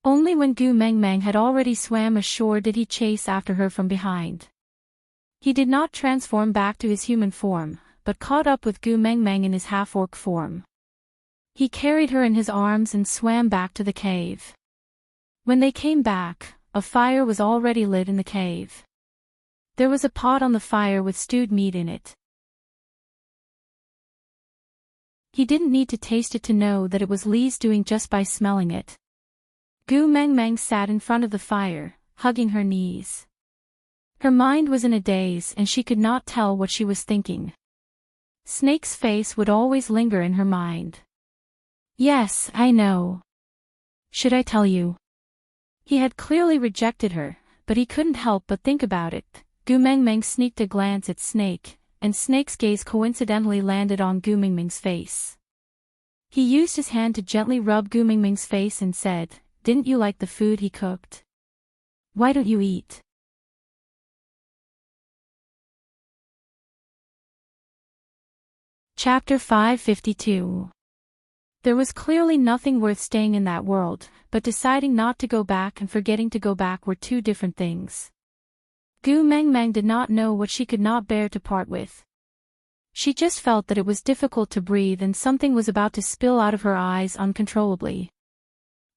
Only when Gu Meng Meng had already swam ashore did he chase after her from behind. He did not transform back to his human form, but caught up with Gu Meng Meng in his half-orc form. He carried her in his arms and swam back to the cave. When they came back, a fire was already lit in the cave. There was a pot on the fire with stewed meat in it. He didn't need to taste it to know that it was Li's doing just by smelling it. Gu Meng Meng sat in front of the fire, hugging her knees. Her mind was in a daze and she could not tell what she was thinking. Snake's face would always linger in her mind. Yes, I know. Should I tell you? He had clearly rejected her, but he couldn't help but think about it. Gu Meng Meng sneaked a glance at Snake, and Snake's gaze coincidentally landed on Gu Meng Meng's face. He used his hand to gently rub Gu Meng Meng's face and said, "Didn't you like the food he cooked? Why don't you eat?" Chapter 552. There was clearly nothing worth staying in that world, but deciding not to go back and forgetting to go back were two different things. Gu Meng Meng did not know what she could not bear to part with. She just felt that it was difficult to breathe and something was about to spill out of her eyes uncontrollably.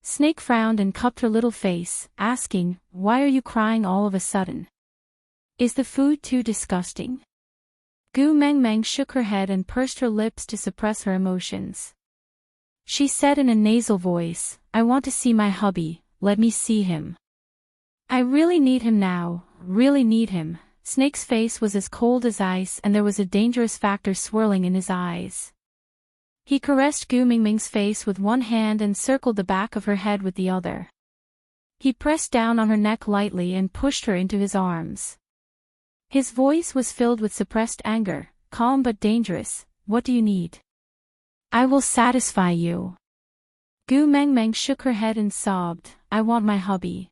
Snake frowned and cupped her little face, asking, "Why are you crying all of a sudden? Is the food too disgusting?" Gu Meng Meng shook her head and pursed her lips to suppress her emotions. She said in a nasal voice, "I want to see my hubby, let me see him. I really need him now, really need him." Snake's face was as cold as ice and there was a dangerous factor swirling in his eyes. He caressed Gu Meng Meng's face with one hand and circled the back of her head with the other. He pressed down on her neck lightly and pushed her into his arms. His voice was filled with suppressed anger, calm but dangerous. "What do you need? I will satisfy you." Gu Meng Meng shook her head and sobbed, "I want my hubby.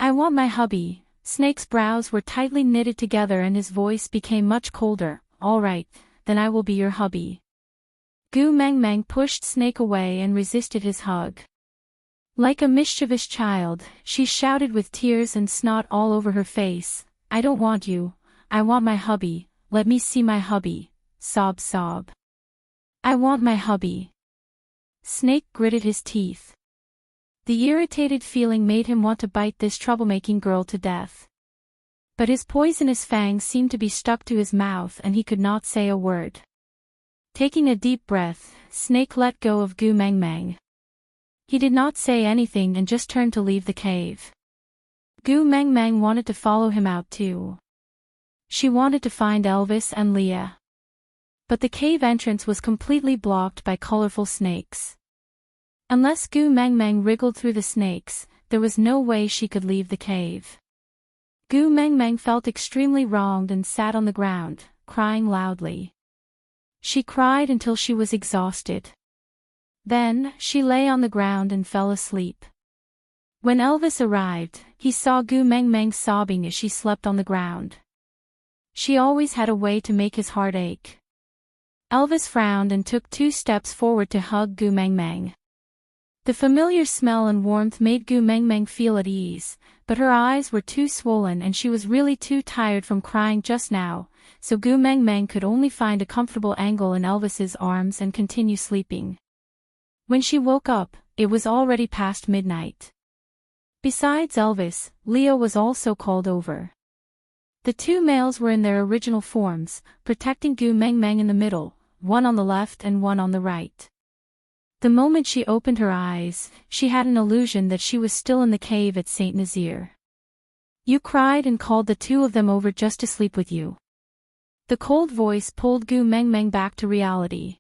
I want my hubby." Snake's brows were tightly knitted together and his voice became much colder. "All right, then I will be your hubby." Gu Meng Meng pushed Snake away and resisted his hug. Like a mischievous child, she shouted with tears and snot all over her face, "I don't want you, I want my hubby, let me see my hubby." Sob sob. "I want my hubby." Snake gritted his teeth. The irritated feeling made him want to bite this troublemaking girl to death. But his poisonous fangs seemed to be stuck to his mouth and he could not say a word. Taking a deep breath, Snake let go of Gu Meng Meng. He did not say anything and just turned to leave the cave. Gu Meng Meng wanted to follow him out too. She wanted to find Elvis and Leah. But the cave entrance was completely blocked by colorful snakes. Unless Gu Meng Meng wriggled through the snakes, there was no way she could leave the cave. Gu Meng Meng felt extremely wronged and sat on the ground, crying loudly. She cried until she was exhausted. Then, she lay on the ground and fell asleep. When Elvis arrived, he saw Gu Meng Meng sobbing as she slept on the ground. She always had a way to make his heart ache. Elvis frowned and took 2 steps forward to hug Gu Meng Meng. The familiar smell and warmth made Gu Meng Meng feel at ease, but her eyes were too swollen and she was really too tired from crying just now, so Gu Meng Meng could only find a comfortable angle in Elvis's arms and continue sleeping. When she woke up, it was already past midnight. Besides Elvis, Leo was also called over. The 2 males were in their original forms, protecting Gu Meng Meng in the middle, one on the left and one on the right. The moment she opened her eyes, she had an illusion that she was still in the cave at Saint Nazaire. "You cried and called the 2 of them over just to sleep with you." The cold voice pulled Gu Meng Meng back to reality.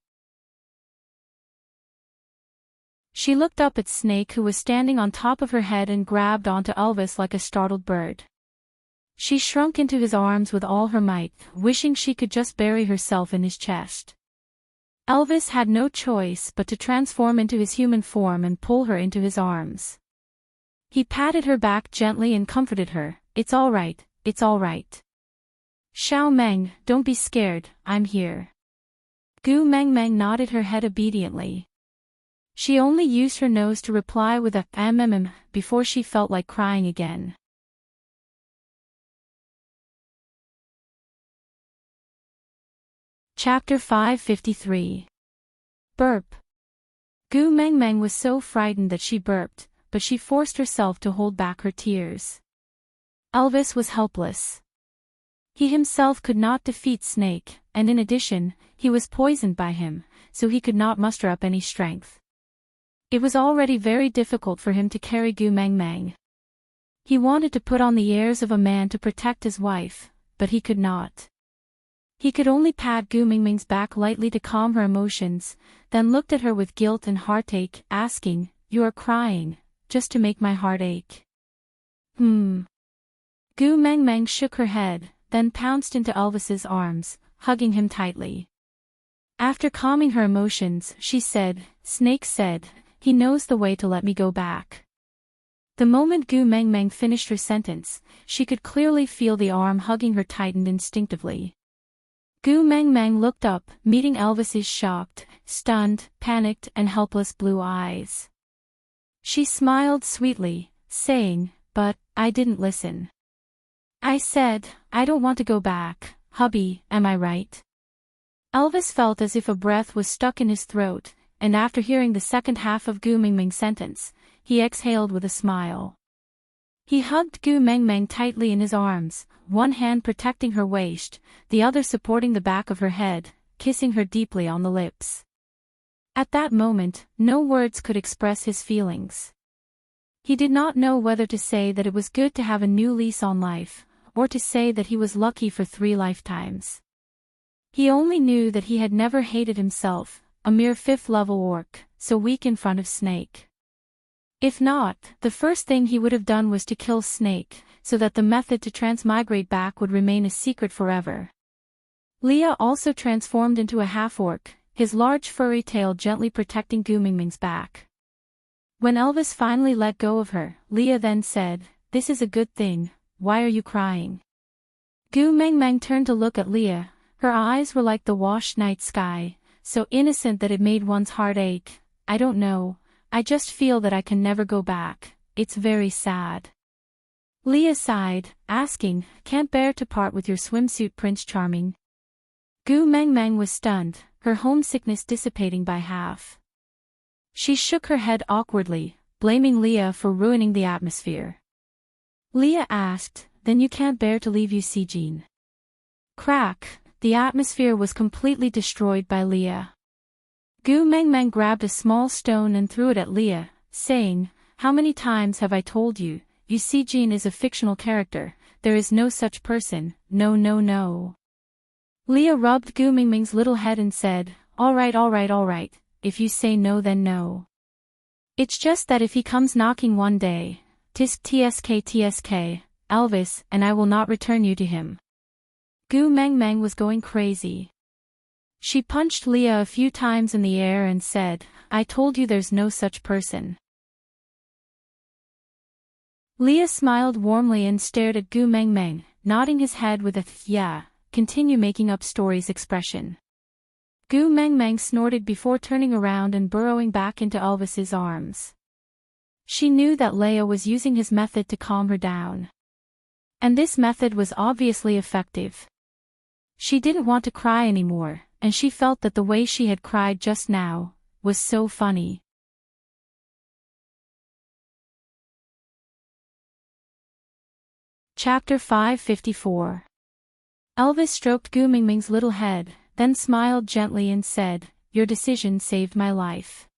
She looked up at Snake, who was standing on top of her head, and grabbed onto Elvis like a startled bird. She shrunk into his arms with all her might, wishing she could just bury herself in his chest. Elvis had no choice but to transform into his human form and pull her into his arms. He patted her back gently and comforted her. "It's all right, it's all right. Xiao Meng, don't be scared, I'm here." Gu Meng Meng nodded her head obediently. She only used her nose to reply with a before she felt like crying again. Chapter 553. Burp. Gu Meng Meng was so frightened that she burped, but she forced herself to hold back her tears. Elvis was helpless. He himself could not defeat Snake, and in addition, he was poisoned by him, so he could not muster up any strength. It was already very difficult for him to carry Gu Meng Meng. He wanted to put on the airs of a man to protect his wife, but he could not. He could only pat Gu Meng Meng's back lightly to calm her emotions, then looked at her with guilt and heartache, asking, "You are crying, just to make my heart ache." Gu Meng Meng shook her head, then pounced into Elvis's arms, hugging him tightly. After calming her emotions, she said, "Snake said, he knows the way to let me go back." The moment Gu Meng Meng finished her sentence, she could clearly feel the arm hugging her tightened instinctively. Gu Meng Meng looked up, meeting Elvis's shocked, stunned, panicked and helpless blue eyes. She smiled sweetly, saying, "But, I didn't listen. I said, I don't want to go back, hubby, am I right?" Elvis felt as if a breath was stuck in his throat, and after hearing the second half of Gu Meng Meng's sentence, he exhaled with a smile. He hugged Gu Meng Meng tightly in his arms, one hand protecting her waist, the other supporting the back of her head, kissing her deeply on the lips. At that moment, no words could express his feelings. He did not know whether to say that it was good to have a new lease on life, or to say that he was lucky for 3 lifetimes. He only knew that he had never hated himself, a mere 5th-level orc, so weak in front of Snake. If not, the first thing he would have done was to kill Snake, so that the method to transmigrate back would remain a secret forever. Leah also transformed into a half-orc, his large furry tail gently protecting Gu Meng Meng's back. When Elvis finally let go of her, Leah then said, "This is a good thing, why are you crying?" Gu Meng Meng turned to look at Leah. Her eyes were like the washed night sky, so innocent that it made one's heart ache. "I don't know, I just feel that I can never go back, it's very sad." Leah sighed, asking, "Can't bear to part with your swimsuit, Prince Charming?" Gu Meng Meng was stunned, her homesickness dissipating by half. She shook her head awkwardly, blaming Leah for ruining the atmosphere. Leah asked, "Then you can't bear to leave Jean?" Crack, the atmosphere was completely destroyed by Leah. Gu Meng Meng grabbed a small stone and threw it at Leah, saying, "How many times have I told you, Jean is a fictional character, there is no such person, no no no." Leah rubbed Gu Meng Meng's little head and said, all right, if you say no then no. It's just that if he comes knocking one day, tsk, Elvis, and I will not return you to him." Gu Meng Meng was going crazy. She punched Leah a few times in the air and said, "I told you there's no such person." Leah smiled warmly and stared at Gu Meng Meng, nodding his head with a "yeah, continue making up stories" expression. Gu Meng Meng snorted before turning around and burrowing back into Elvis's arms. She knew that Leah was using his method to calm her down. And this method was obviously effective. She didn't want to cry anymore, and she felt that the way she had cried just now was so funny. Chapter 554. Elvis stroked Gu Meng Meng's little head, then smiled gently and said, "Your decision saved my life."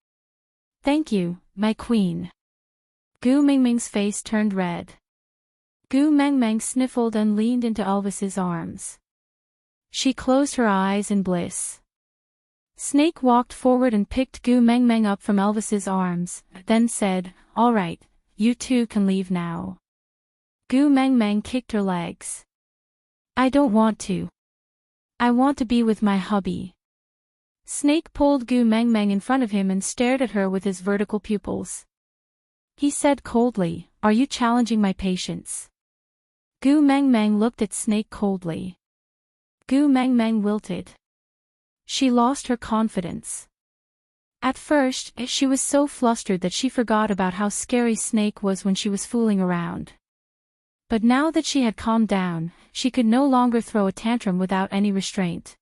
"Thank you, my queen." Gu Meng Meng's face turned red. Gu Meng Meng sniffled and leaned into Elvis's arms. She closed her eyes in bliss. Snake walked forward and picked Gu Meng Meng up from Elvis's arms, then said, "All right, you two can leave now." Gu Meng Meng kicked her legs. "I don't want to. I want to be with my hubby." Snake pulled Gu Meng Meng in front of him and stared at her with his vertical pupils. He said coldly, "Are you challenging my patience?" Gu Meng Meng looked at Snake coldly. Gu Meng Meng wilted. She lost her confidence. At first, she was so flustered that she forgot about how scary Snake was when she was fooling around. But now that she had calmed down, she could no longer throw a tantrum without any restraint.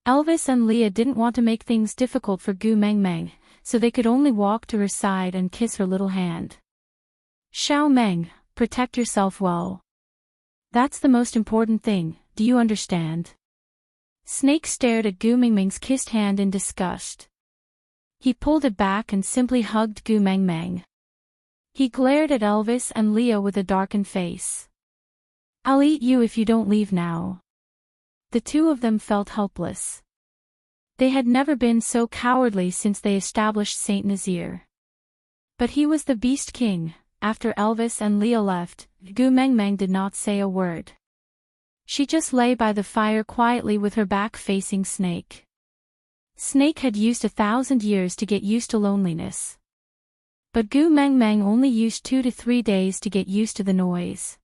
Elvis and Leah didn't want to make things difficult for Gu Meng Meng, so they could only walk to her side and kiss her little hand. "Xiao Meng, protect yourself well. That's the most important thing, do you understand?" Snake stared at Gu Meng Meng's kissed hand in disgust. He pulled it back and simply hugged Gu Meng Meng. He glared at Elvis and Leah with a darkened face. "I'll eat you if you don't leave now." The two of them felt helpless. They had never been so cowardly since they established Saint Nazir. But he was the Beast King. After Elvis and Leah left, Gu Meng Meng did not say a word. She just lay by the fire quietly with her back facing Snake. Snake had used 1,000 years to get used to loneliness. But Gu Meng Meng only used 2 to 3 days to get used to the noise.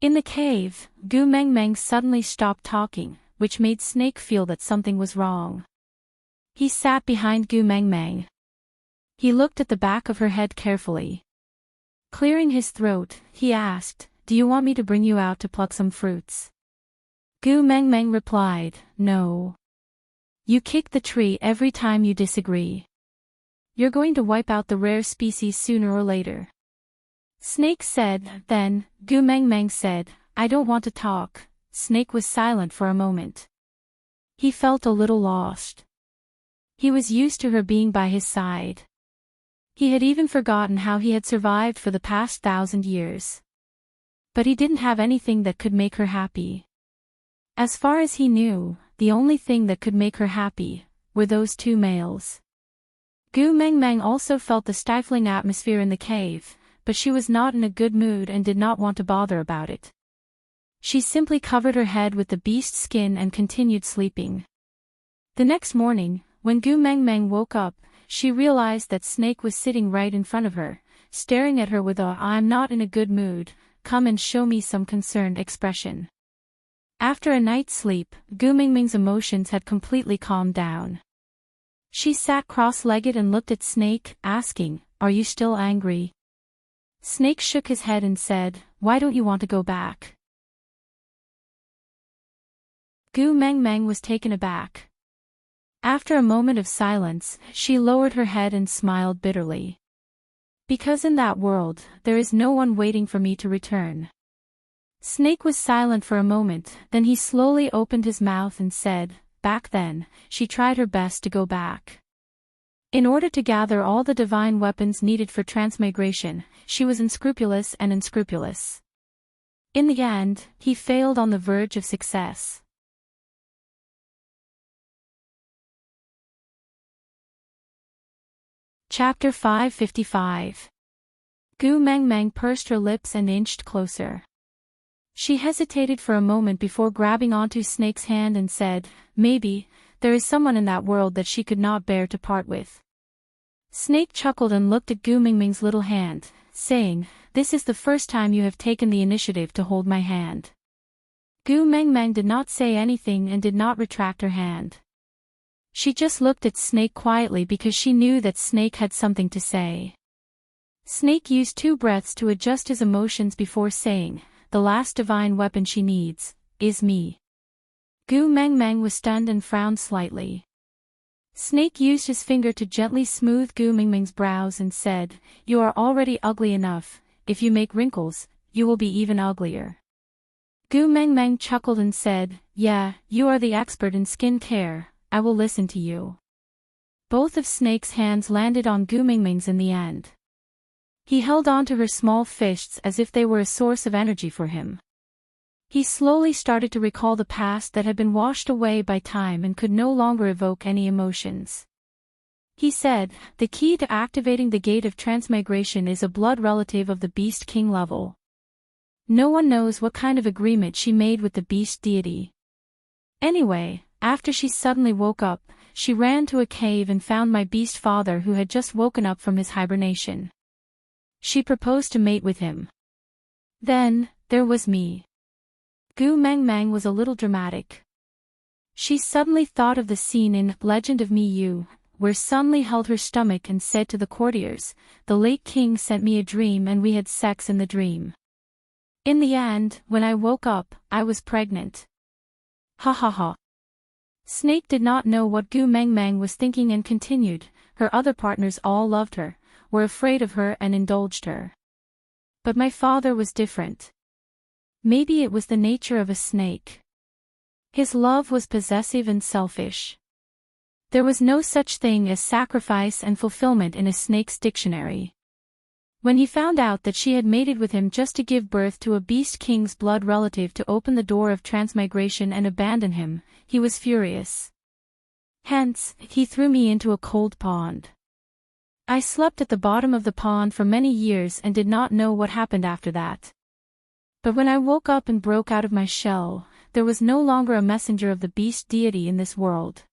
In the cave, Gu Meng Meng suddenly stopped talking, which made Snake feel that something was wrong. He sat behind Gu Meng Meng. He looked at the back of her head carefully. Clearing his throat, he asked, "Do you want me to bring you out to pluck some fruits?" Gu Meng Meng replied, "No. You kick the tree every time you disagree. You're going to wipe out the rare species sooner or later." Snake said, then. Gu Meng Meng said, "I don't want to talk." Snake was silent for a moment. He felt a little lost. He was used to her being by his side. He had even forgotten how he had survived for the past 1,000 years. But he didn't have anything that could make her happy. As far as he knew, the only thing that could make her happy were those two males. Gu Meng Meng also felt the stifling atmosphere in the cave, but she was not in a good mood and did not want to bother about it. She simply covered her head with the beast skin and continued sleeping. The next morning, when Gu Meng Meng woke up, she realized that Snake was sitting right in front of her, staring at her with a "I'm not in a good mood, come and show me some" concerned expression. After a night's sleep, Gu Meng Meng's emotions had completely calmed down. She sat cross-legged and looked at Snake, asking, "Are you still angry?" Snake shook his head and said, "Why don't you want to go back?" Gu Meng Meng was taken aback. After a moment of silence, she lowered her head and smiled bitterly. "Because in that world, there is no one waiting for me to return." Snake was silent for a moment, then he slowly opened his mouth and said, "Back then, she tried her best to go back. In order to gather all the divine weapons needed for transmigration, she was unscrupulous and unscrupulous. In the end, he failed on the verge of success." Chapter 555. Gu Meng Meng pursed her lips and inched closer. She hesitated for a moment before grabbing onto Snake's hand and said, "Maybe, there is someone in that world that she could not bear to part with." Snake chuckled and looked at Gu Meng Meng's little hand, saying, "This is the first time you have taken the initiative to hold my hand." Gu Meng Meng did not say anything and did not retract her hand. She just looked at Snake quietly because she knew that Snake had something to say. Snake used 2 breaths to adjust his emotions before saying, "The last divine weapon she needs is me." Gu Meng Meng was stunned and frowned slightly. Snake used his finger to gently smooth Gu Meng Meng's brows and said, "You are already ugly enough. If you make wrinkles, you will be even uglier." Gu Meng Meng chuckled and said, "Yeah, you are the expert in skin care. I will listen to you." Both of Snake's hands landed on Gu Meng Meng's in the end. He held on to her small fists as if they were a source of energy for him. He slowly started to recall the past that had been washed away by time and could no longer evoke any emotions. He said, the key to activating the gate of transmigration is a blood relative of the Beast King level. No one knows what kind of agreement she made with the beast deity. Anyway, after she suddenly woke up, she ran to a cave and found my beast father who had just woken up from his hibernation. She proposed to mate with him. Then, there was me. Gu Meng Meng was a little dramatic. She suddenly thought of the scene in Legend of Mi Yu, where Sun Li held her stomach and said to the courtiers, the late king sent me a dream and we had sex in the dream. In the end, when I woke up, I was pregnant. Ha ha ha. Snake did not know what Gu Meng Meng was thinking and continued, her other partners all loved her, were afraid of her and indulged her. But my father was different. Maybe it was the nature of a snake. His love was possessive and selfish. There was no such thing as sacrifice and fulfillment in a snake's dictionary. When he found out that she had mated with him just to give birth to a beast king's blood relative to open the door of transmigration and abandon him, he was furious. Hence, he threw me into a cold pond. I slept at the bottom of the pond for many years and did not know what happened after that. But when I woke up and broke out of my shell, there was no longer a messenger of the beast deity in this world.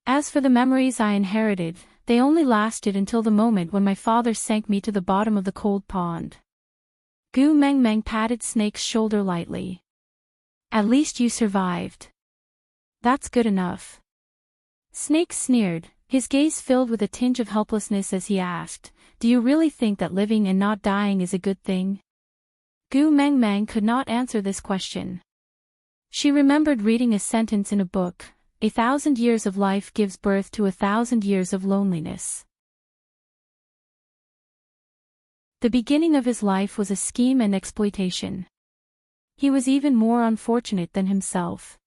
As for the memories I inherited, they only lasted until the moment when my father sank me to the bottom of the cold pond. Gu Meng Meng patted Snake's shoulder lightly. At least you survived. That's good enough. Snake sneered, his gaze filled with a tinge of helplessness as he asked, do you really think that living and not dying is a good thing? Gu Meng Meng could not answer this question. She remembered reading a sentence in a book, 1,000 years of life gives birth to 1,000 years of loneliness. The beginning of his life was a scheme and exploitation. He was even more unfortunate than himself.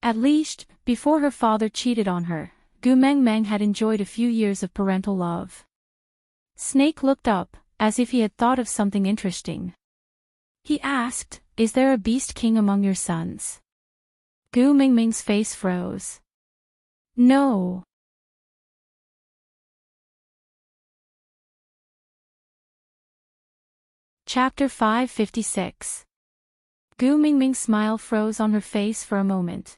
At least, before her father cheated on her, Gu Meng Meng had enjoyed a few years of parental love. Snake looked up, as if he had thought of something interesting. He asked, is there a beast king among your sons? Gu Meng Meng's face froze. No. Chapter 556. Gu Meng Meng's smile froze on her face for a moment.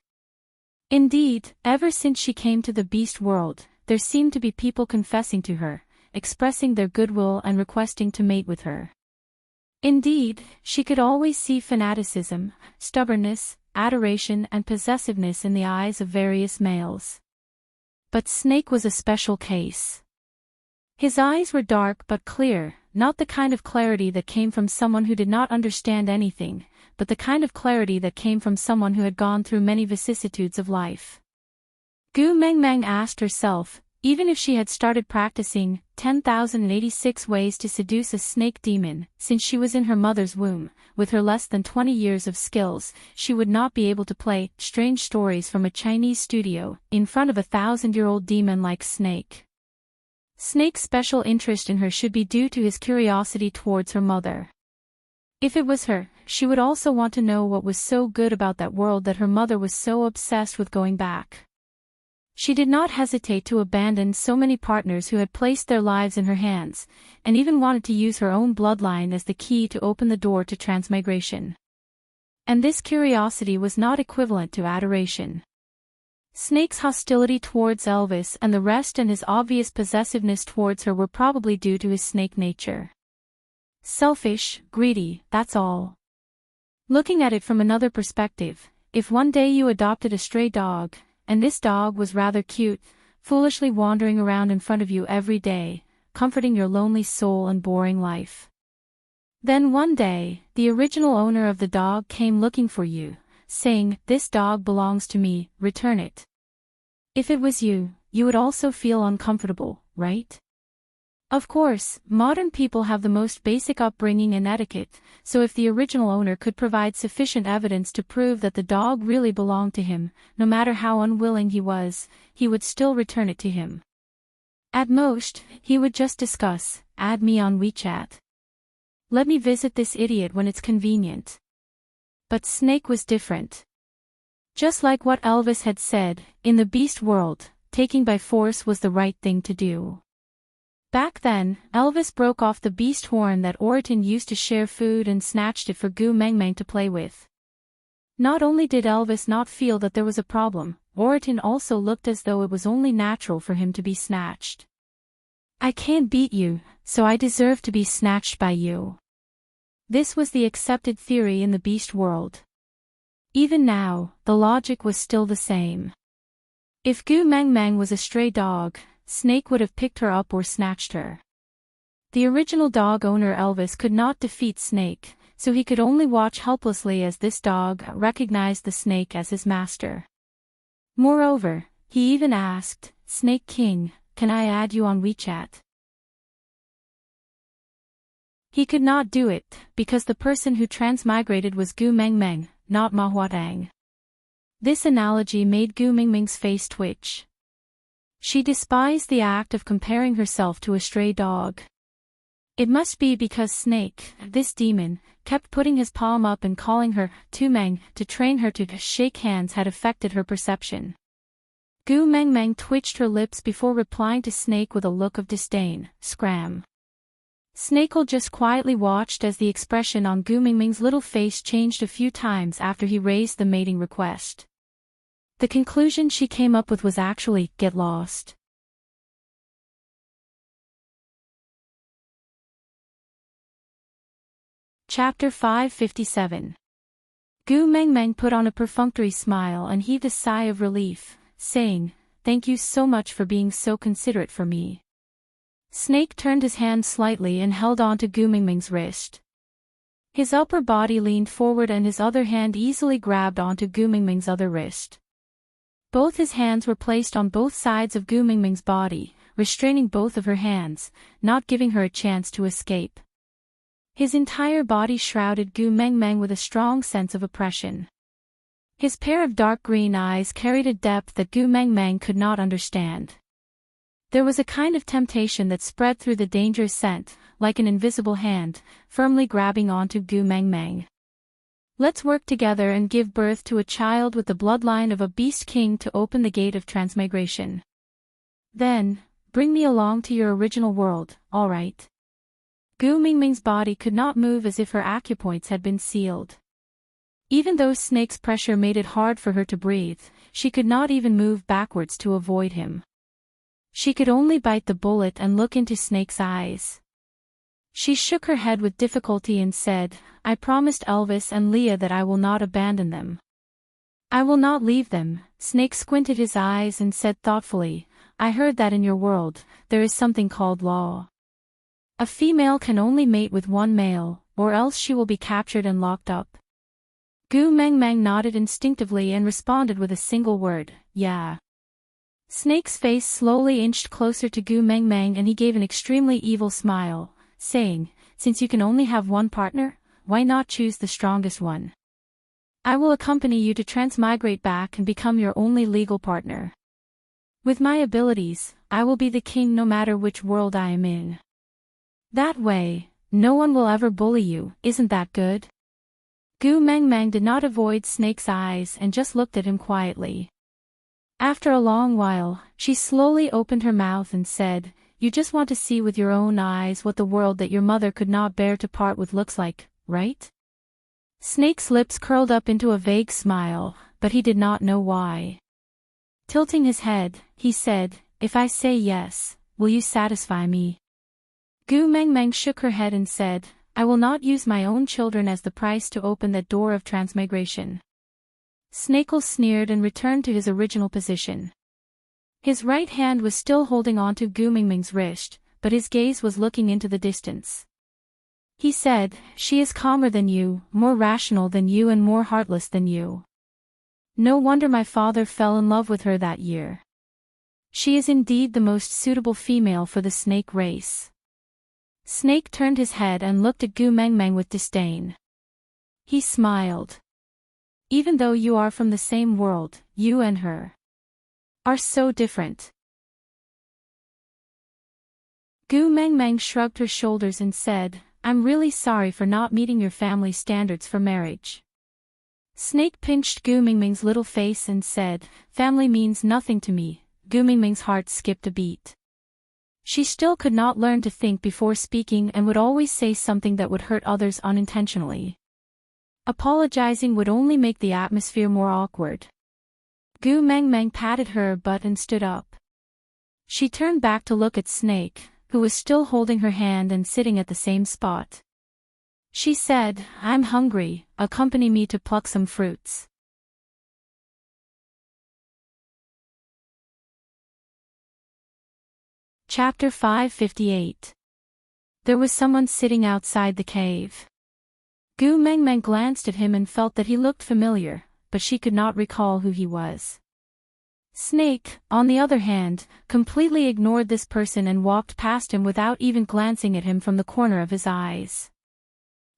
Indeed, ever since she came to the beast world, there seemed to be people confessing to her, expressing their goodwill and requesting to mate with her. Indeed, she could always see fanaticism, stubbornness, adoration and possessiveness in the eyes of various males. But Snake was a special case. His eyes were dark but clear, not the kind of clarity that came from someone who did not understand anything, but the kind of clarity that came from someone who had gone through many vicissitudes of life. Gu Meng Meng asked herself, even if she had started practicing 10,086 ways to seduce a snake demon, since she was in her mother's womb, with her less than 20 years of skills, she would not be able to play strange stories from a Chinese studio in front of a 1,000-year-old demon like Snake. Snake's special interest in her should be due to his curiosity towards her mother. If it was her, she would also want to know what was so good about that world that her mother was so obsessed with going back. She did not hesitate to abandon so many partners who had placed their lives in her hands, and even wanted to use her own bloodline as the key to open the door to transmigration. And this curiosity was not equivalent to adoration. Snake's hostility towards Elvis and the rest and his obvious possessiveness towards her were probably due to his snake nature. Selfish, greedy, that's all. Looking at it from another perspective, if one day you adopted a stray dog, and this dog was rather cute, foolishly wandering around in front of you every day, comforting your lonely soul and boring life. Then one day, the original owner of the dog came looking for you, saying, "This dog belongs to me, return it." If it was you, you would also feel uncomfortable, right? Of course, modern people have the most basic upbringing and etiquette, so if the original owner could provide sufficient evidence to prove that the dog really belonged to him, no matter how unwilling he was, he would still return it to him. At most, he would just discuss, "Add me on WeChat. Let me visit this idiot when it's convenient." But Snake was different. Just like what Elvis had said, in the beast world, taking by force was the right thing to do. Back then, Elvis broke off the beast horn that Oriton used to share food and snatched it for Gu Meng Meng to play with. Not only did Elvis not feel that there was a problem, Oriton also looked as though it was only natural for him to be snatched. I can't beat you, so I deserve to be snatched by you. This was the accepted theory in the beast world. Even now, the logic was still the same. If Gu Meng Meng was a stray dog, Snake would have picked her up or snatched her. The original dog owner Elvis could not defeat Snake, so he could only watch helplessly as this dog recognized the snake as his master. Moreover, he even asked, "Snake King, can I add you on WeChat?" He could not do it, because the person who transmigrated was Gu Meng Meng, not Ma Huatang. This analogy made Gu Meng Meng's face twitch. She despised the act of comparing herself to a stray dog. It must be because Snake, this demon, kept putting his palm up and calling her Tu Meng to train her to shake hands had affected her perception. Gu Meng Meng twitched her lips before replying to Snake with a look of disdain. Scram. Snakel just quietly watched as the expression on Gu Meng Meng's little face changed a few times after he raised the mating request. The conclusion she came up with was actually, get lost. Chapter 557. Gu Meng Meng put on a perfunctory smile and heaved a sigh of relief, saying, "Thank you so much for being so considerate for me." Snake turned his hand slightly and held on to Gu Meng Meng's wrist. His upper body leaned forward and his other hand easily grabbed onto Gu Meng Meng's other wrist. Both his hands were placed on both sides of Gu Meng Meng's body, restraining both of her hands, not giving her a chance to escape. His entire body shrouded Gu Meng Meng with a strong sense of oppression. His pair of dark green eyes carried a depth that Gu Meng Meng could not understand. There was a kind of temptation that spread through the dangerous scent, like an invisible hand, firmly grabbing onto Gu Meng Meng. Let's work together and give birth to a child with the bloodline of a beast king to open the gate of transmigration. Then, bring me along to your original world, alright? Gu Meng Meng's body could not move as if her acupoints had been sealed. Even though Snake's pressure made it hard for her to breathe, she could not even move backwards to avoid him. She could only bite the bullet and look into Snake's eyes. She shook her head with difficulty and said, "I promised Elvis and Leah that I will not abandon them. I will not leave them." Snake squinted his eyes and said thoughtfully, "I heard that in your world, there is something called law. A female can only mate with one male, or else she will be captured and locked up." Gu Meng Meng nodded instinctively and responded with a single word, "Yeah." Snake's face slowly inched closer to Gu Meng Meng and he gave an extremely evil smile, saying, "Since you can only have one partner, why not choose the strongest one? I will accompany you to transmigrate back and become your only legal partner. With my abilities, I will be the king no matter which world I am in. That way, no one will ever bully you, isn't that good?" Gu Meng Meng did not avoid Snake's eyes and just looked at him quietly. After a long while, she slowly opened her mouth and said, "You just want to see with your own eyes what the world that your mother could not bear to part with looks like, right?" Snake's lips curled up into a vague smile, but he did not know why. Tilting his head, he said, "If I say yes, will you satisfy me?" Gu Meng Meng shook her head and said, "I will not use my own children as the price to open that door of transmigration." Snakel sneered and returned to his original position. His right hand was still holding onto Gu Meng Meng's wrist, but his gaze was looking into the distance. He said, "She is calmer than you, more rational than you and more heartless than you. No wonder my father fell in love with her that year. She is indeed the most suitable female for the snake race." Snake turned his head and looked at Gu Meng Meng with disdain. He smiled. "Even though you are from the same world, you and her are so different." Gu Meng Meng shrugged her shoulders and said, "I'm really sorry for not meeting your family standards for marriage. Snake pinched Gu Mingming's little face and said, "Family means nothing to me." Gu Mingming's heart skipped a beat. She still could not learn to think before speaking and would always say something that would hurt others unintentionally. Apologizing would only make the atmosphere more awkward. Gu Mengmeng patted her butt and stood up. She turned back to look at Snake, who was still holding her hand and sitting at the same spot. She said, "I'm hungry, accompany me to pluck some fruits." Chapter 558. There was someone sitting outside the cave. Gu Mengmeng glanced at him and felt that he looked familiar, but she could not recall who he was. Snake, on the other hand, completely ignored this person and walked past him without even glancing at him from the corner of his eyes.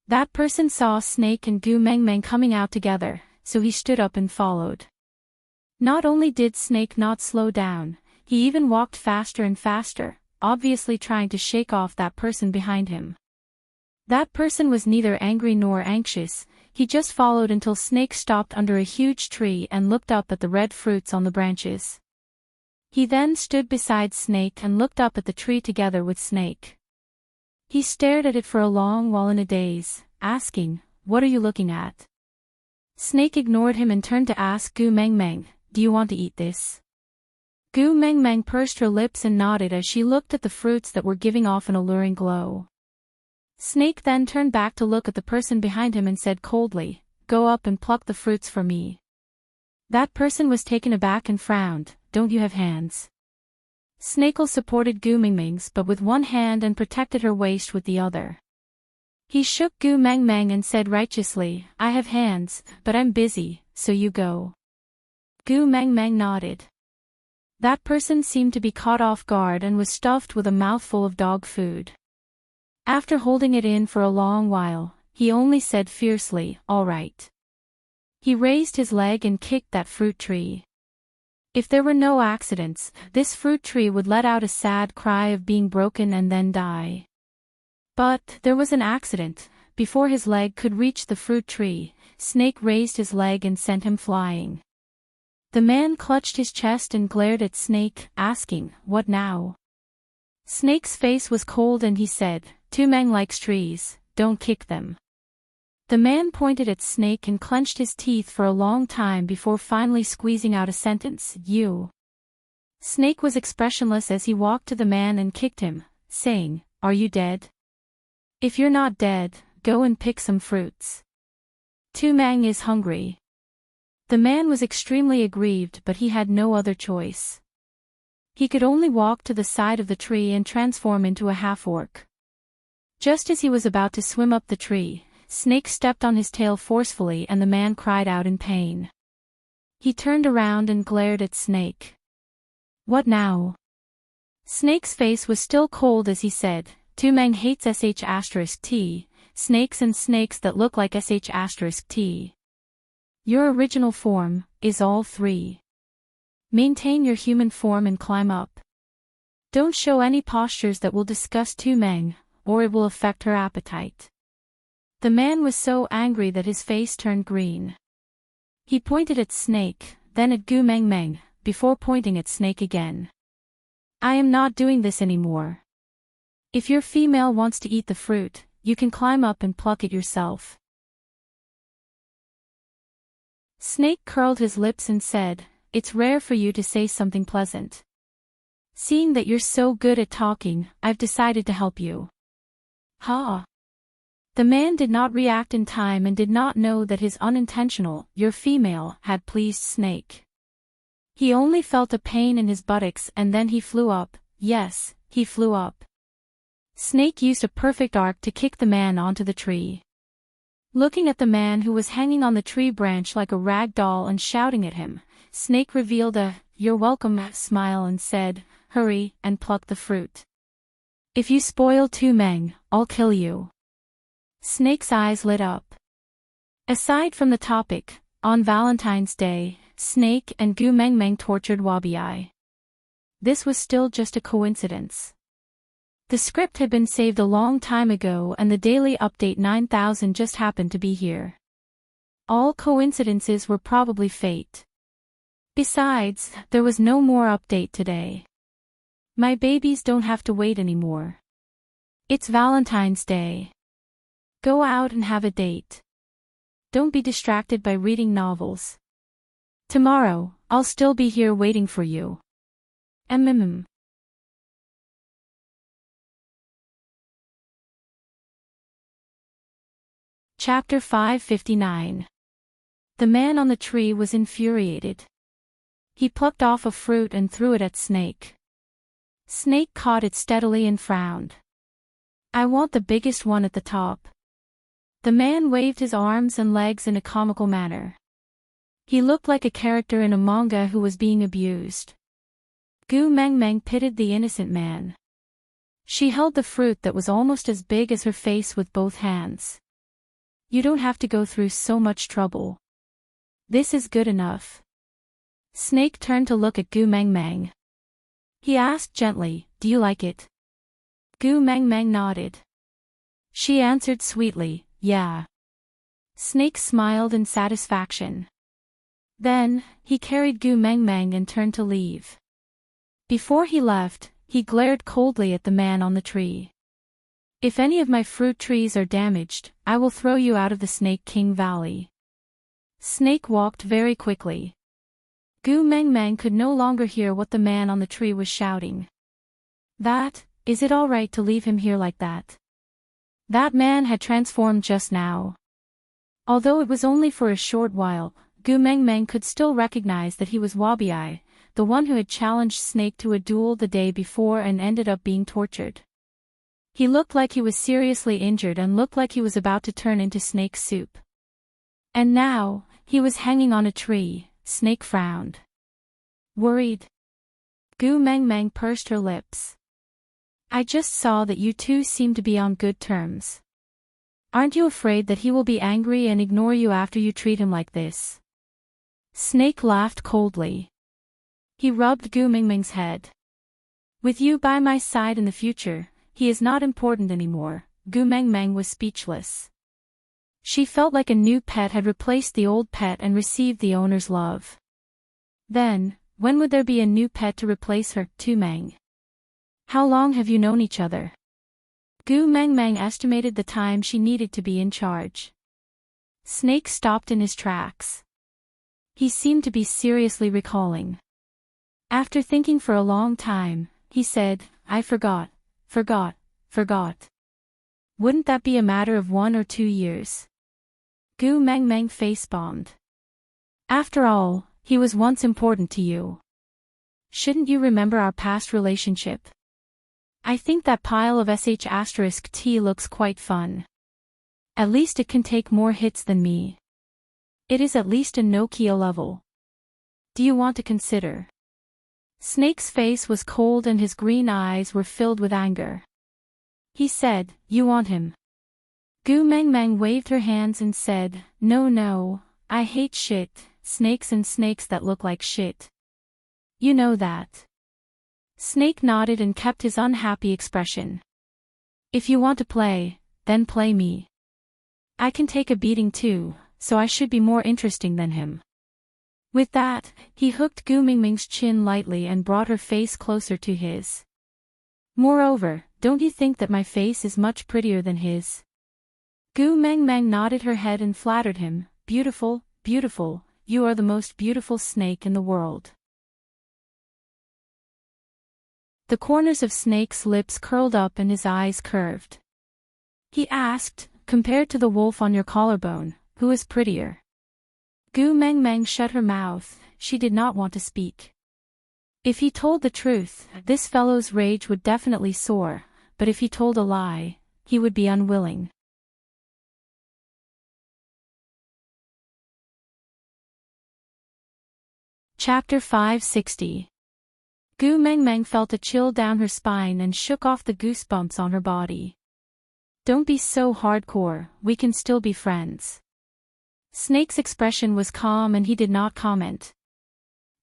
That person saw Snake and Gu Mengmeng coming out together, so he stood up and followed. Not only did Snake not slow down, he even walked faster and faster, obviously trying to shake off that person behind him. That person was neither angry nor anxious, he just followed until Snake stopped under a huge tree and looked up at the red fruits on the branches. He then stood beside Snake and looked up at the tree together with Snake. He stared at it for a long while in a daze, asking, "What are you looking at?" Snake ignored him and turned to ask Gu Mengmeng, "Do you want to eat this?" Gu Mengmeng pursed her lips and nodded as she looked at the fruits that were giving off an alluring glow. Snake then turned back to look at the person behind him and said coldly, "Go up and pluck the fruits for me." That person was taken aback and frowned, "Don't you have hands?" Snake supported Gu Mengmeng's but with one hand and protected her waist with the other. He shook Gu Mengmeng and said righteously, "I have hands, but I'm busy, so you go." Gu Mengmeng nodded. That person seemed to be caught off guard and was stuffed with a mouthful of dog food. After holding it in for a long while, he only said fiercely, "All right." He raised his leg and kicked that fruit tree. If there were no accidents, this fruit tree would let out a sad cry of being broken and then die. But there was an accident. Before his leg could reach the fruit tree, Snake raised his leg and sent him flying. The man clutched his chest and glared at Snake, asking, "What now?" Snake's face was cold and he said, "Tumeng likes trees, don't kick them." The man pointed at Snake and clenched his teeth for a long time before finally squeezing out a sentence, "You." Snake was expressionless as he walked to the man and kicked him, saying, "Are you dead? If you're not dead, go and pick some fruits. Tumeng is hungry." The man was extremely aggrieved but he had no other choice. He could only walk to the side of the tree and transform into a half-orc. Just as he was about to swim up the tree, Snake stepped on his tail forcefully and the man cried out in pain. He turned around and glared at Snake. "What now?" Snake's face was still cold as he said, "Tumeng hates sh*t, snakes and snakes that look like sh*t. Your original form is all three. Maintain your human form and climb up. Don't show any postures that will disgust Tumeng, or it will affect her appetite." The man was so angry that his face turned green. He pointed at Snake, then at Gu Mengmeng, before pointing at Snake again. "I am not doing this anymore. If your female wants to eat the fruit, you can climb up and pluck it yourself." Snake curled his lips and said, "It's rare for you to say something pleasant. Seeing that you're so good at talking, I've decided to help you." "Ha!" The man did not react in time and did not know that his unintentional, "You're female," had pleased Snake. He only felt a pain in his buttocks and then he flew up. Yes, he flew up. Snake used a perfect arc to kick the man onto the tree. Looking at the man who was hanging on the tree branch like a rag doll and shouting at him, Snake revealed a "You're welcome" smile and said, "Hurry and pluck the fruit. If you spoil Tumeng, I'll kill you." Snake's eyes lit up. Aside from the topic, on Valentine's Day, Snake and Gu Mengmeng tortured Wabi. This was still just a coincidence. The script had been saved a long time ago and the daily update 9000 just happened to be here. All coincidences were probably fate. Besides, there was no more update today. My babies don't have to wait anymore. It's Valentine's Day. Go out and have a date. Don't be distracted by reading novels. Tomorrow, I'll still be here waiting for you. Mm. Chapter 559. The man on the tree was infuriated. He plucked off a fruit and threw it at Snake. Snake caught it steadily and frowned. I want the biggest one at the top. The man waved his arms and legs in a comical manner. He looked like a character in a manga who was being abused. Gu Mengmeng pitied the innocent man. She held the fruit that was almost as big as her face with both hands. You don't have to go through so much trouble. This is good enough. Snake turned to look at Gu Mengmeng. He asked gently, do you like it? Gu Mengmeng nodded. She answered sweetly, yeah. Snake smiled in satisfaction. Then, he carried Gu Mengmeng and turned to leave. Before he left, he glared coldly at the man on the tree. If any of my fruit trees are damaged, I will throw you out of the Snake King Valley. Snake walked very quickly. Gu Mengmeng could no longer hear what the man on the tree was shouting. Is it all right to leave him here like that? That man had transformed just now. Although it was only for a short while, Gu Mengmeng could still recognize that he was Wabi, the one who had challenged Snake to a duel the day before and ended up being tortured. He looked like he was seriously injured and looked like he was about to turn into snake soup. And now, he was hanging on a tree. Snake frowned. Worried? Gu Mengmeng pursed her lips. I just saw that you two seem to be on good terms. Aren't you afraid that he will be angry and ignore you after you treat him like this? Snake laughed coldly. He rubbed Gu Mengmeng's head. With you by my side in the future, he is not important anymore. Gu Mengmeng was speechless. She felt like a new pet had replaced the old pet and received the owner's love. Then, when would there be a new pet to replace her, Tu Meng? How long have you known each other? Gu Mengmeng estimated the time she needed to be in charge. Snake stopped in his tracks. He seemed to be seriously recalling. After thinking for a long time, he said, I forgot. Wouldn't that be a matter of 1 or 2 years? Gu Mengmeng face-bombed. After all, he was once important to you. Shouldn't you remember our past relationship? I think that pile of *T looks quite fun. At least it can take more hits than me. It is at least a Nokia level. Do you want to consider? Snake's face was cold and his green eyes were filled with anger. He said, you want him. Gu Mengmeng waved her hands and said, no, I hate shit, snakes and snakes that look like shit. You know that. Snake nodded and kept his unhappy expression. If you want to play, then play me. I can take a beating too, so I should be more interesting than him. With that, he hooked Gu Mengmeng's chin lightly and brought her face closer to his. Moreover, don't you think that my face is much prettier than his? Gu Mengmeng nodded her head and flattered him. Beautiful, you are the most beautiful snake in the world. The corners of Snake's lips curled up and his eyes curved. He asked, compared to the wolf on your collarbone, who is prettier? Gu Mengmeng shut her mouth. She did not want to speak. If he told the truth, this fellow's rage would definitely soar, but if he told a lie, he would be unwilling. Chapter 560. Gu Mengmeng felt a chill down her spine and shook off the goosebumps on her body. Don't be so hardcore, we can still be friends. Snake's expression was calm and he did not comment.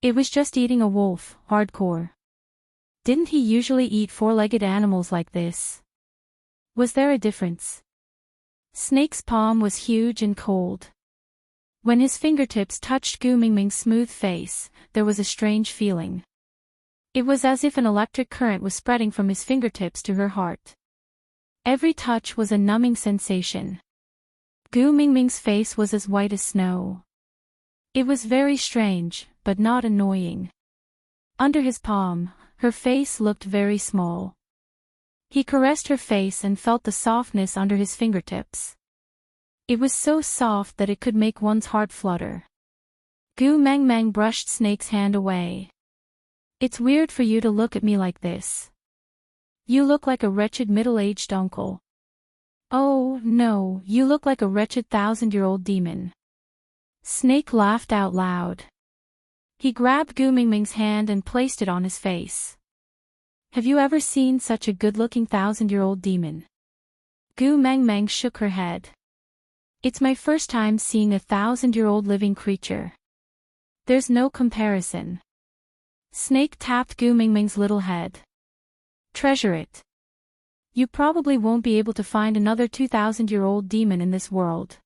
It was just eating a wolf, hardcore. Didn't he usually eat four-legged animals like this? Was there a difference? Snake's palm was huge and cold. When his fingertips touched Gu Mingming's smooth face, there was a strange feeling. It was as if an electric current was spreading from his fingertips to her heart. Every touch was a numbing sensation. Gu Mingming's face was as white as snow. It was very strange, but not annoying. Under his palm, her face looked very small. He caressed her face and felt the softness under his fingertips. It was so soft that it could make one's heart flutter. Gu Mengmeng brushed Snake's hand away. It's weird for you to look at me like this. You look like a wretched middle-aged uncle. Oh, no, you look like a wretched 1,000-year-old demon. Snake laughed out loud. He grabbed Gu Mingming's hand and placed it on his face. Have you ever seen such a good-looking 1,000-year-old demon? Gu Mengmeng shook her head. It's my first time seeing a 1,000-year-old living creature. There's no comparison. Snake tapped Gu Mingming's little head. Treasure it. You probably won't be able to find another 2,000-year-old demon in this world.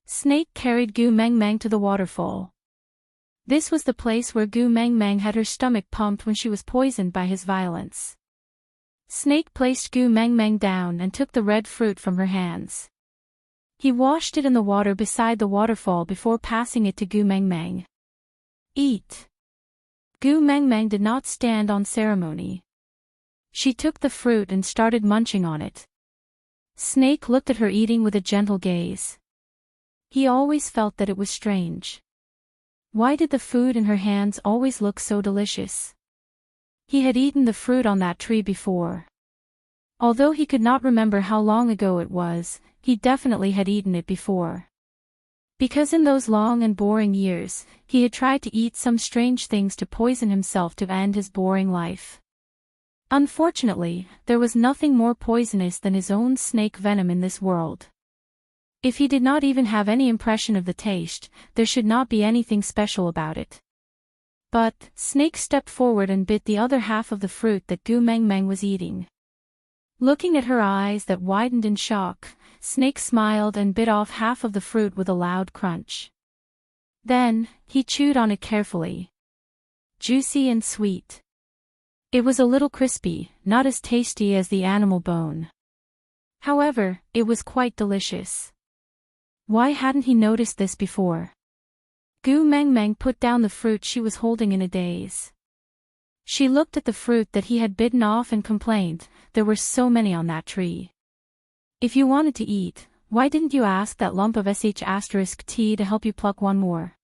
Snake carried Gu Mengmeng to the waterfall. This was the place where Gu Mengmeng had her stomach pumped when she was poisoned by his violence. Snake placed Gu Mengmeng down and took the red fruit from her hands. He washed it in the water beside the waterfall before passing it to Gu Mengmeng. Eat. Gu Mengmeng did not stand on ceremony. She took the fruit and started munching on it. Snake looked at her eating with a gentle gaze. He always felt that it was strange. Why did the food in her hands always look so delicious? He had eaten the fruit on that tree before. Although he could not remember how long ago it was, he definitely had eaten it before. Because in those long and boring years, he had tried to eat some strange things to poison himself to end his boring life. Unfortunately, there was nothing more poisonous than his own snake venom in this world. If he did not even have any impression of the taste, there should not be anything special about it. But, Snake stepped forward and bit the other half of the fruit that Gu Mengmeng was eating. Looking at her eyes that widened in shock, Snake smiled and bit off half of the fruit with a loud crunch. Then, he chewed on it carefully. Juicy and sweet. It was a little crispy, not as tasty as the animal bone. However, it was quite delicious. Why hadn't he noticed this before? Gu Mengmeng put down the fruit she was holding in a daze. She looked at the fruit that he had bitten off and complained, there were so many on that tree. If you wanted to eat, why didn't you ask that lump of sh*t to help you pluck one more?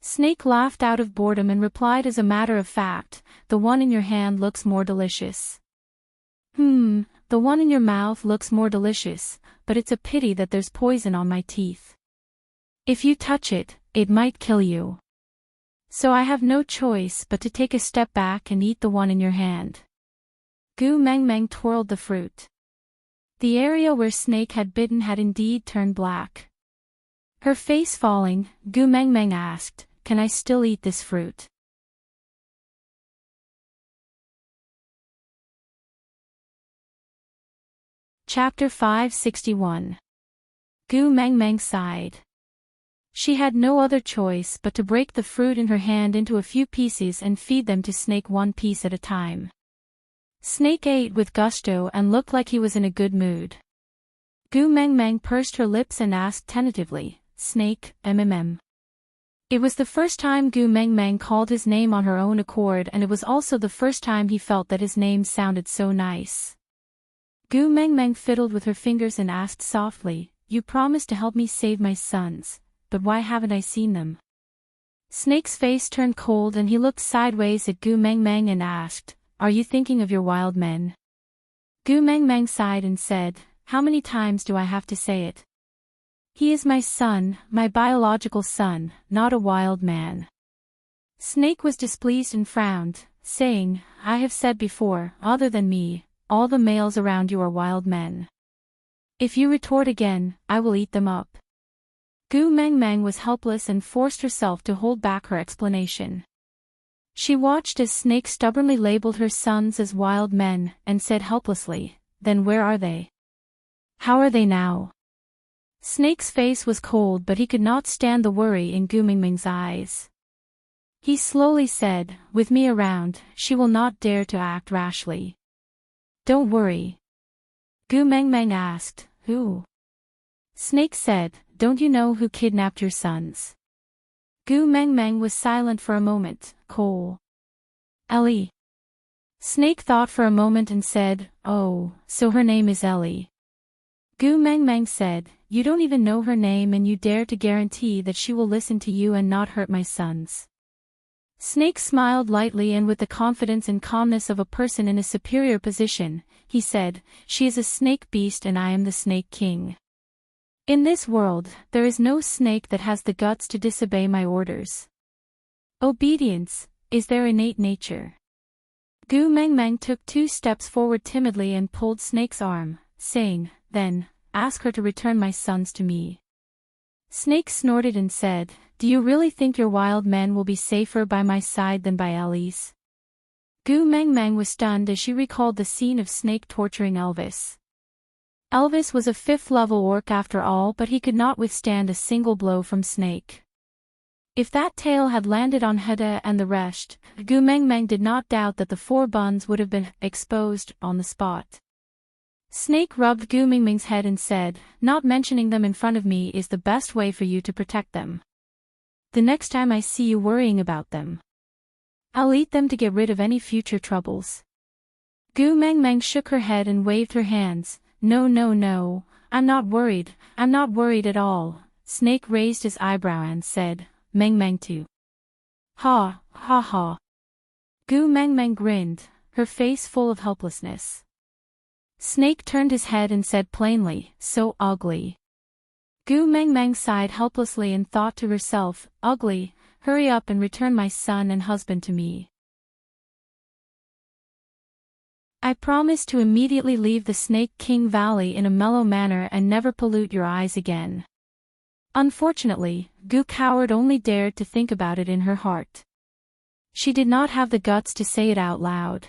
Snake laughed out of boredom and replied as a matter of fact, the one in your hand looks more delicious. The one in your mouth looks more delicious, but it's a pity that there's poison on my teeth. If you touch it, it might kill you. So I have no choice but to take a step back and eat the one in your hand. Gu Mengmeng twirled the fruit. The area where Snake had bitten had indeed turned black. Her face falling, Gu Mengmeng asked, "Can I still eat this fruit?" Chapter 561. Gu Mengmeng sighed. She had no other choice but to break the fruit in her hand into a few pieces and feed them to Snake one piece at a time. Snake ate with gusto and looked like he was in a good mood. Gu Mengmeng pursed her lips and asked tentatively, "Snake, mmm." It was the first time Gu Mengmeng called his name on her own accord, and it was also the first time he felt that his name sounded so nice. Gu Mengmeng fiddled with her fingers and asked softly, "You promised to help me save my sons, but why haven't I seen them?" Snake's face turned cold and he looked sideways at Gu Mengmeng and asked, "Are you thinking of your wild men?" Gu Mengmeng sighed and said, "How many times do I have to say it? He is my son, my biological son, not a wild man." Snake was displeased and frowned, saying, "I have said before, other than me, all the males around you are wild men. If you retort again, I will eat them up." Gu Mengmeng was helpless and forced herself to hold back her explanation. She watched as Snake stubbornly labeled her sons as wild men, and said helplessly, "Then where are they? How are they now?" Snake's face was cold, but he could not stand the worry in Gu Mingming's eyes. He slowly said, "With me around, she will not dare to act rashly." "Don't worry." Gu Mingming asked, "Who?" Snake said, "Don't you know who kidnapped your sons?" Gu Mingming was silent for a moment. "Cole." "Ellie." Snake thought for a moment and said, "Oh, so her name is Ellie." Gu Mingming said, "You don't even know her name and you dare to guarantee that she will listen to you and not hurt my sons." Snake smiled lightly and with the confidence and calmness of a person in a superior position, he said, "She is a snake beast and I am the Snake King. In this world, there is no snake that has the guts to disobey my orders. Obedience is their innate nature." Gu Mingming took 2 steps forward timidly and pulled Snake's arm, saying, "Then, ask her to return my sons to me." Snake snorted and said, "Do you really think your wild men will be safer by my side than by Ellie's?" Gu Mingming was stunned as she recalled the scene of Snake torturing Elvis. Elvis was a 5th-level orc after all, but he could not withstand a single blow from Snake. If that tail had landed on Heda and the rest, Gu Mingming did not doubt that the 4 buns would have been exposed on the spot. Snake rubbed Gu Mingming's head and said, "Not mentioning them in front of me is the best way for you to protect them. The next time I see you worrying about them, I'll eat them to get rid of any future troubles." Gu Mingming shook her head and waved her hands. "No, no, no, I'm not worried at all." Snake raised his eyebrow and said, "Mingming too." "Ha, ha ha." Gu Mingming grinned, her face full of helplessness. Snake turned his head and said plainly, "So ugly." Gu Mingming sighed helplessly and thought to herself, "Ugly, hurry up and return my son and husband to me. I promise to immediately leave the Snake King Valley in a mellow manner and never pollute your eyes again." Unfortunately, Gu Coward only dared to think about it in her heart. She did not have the guts to say it out loud.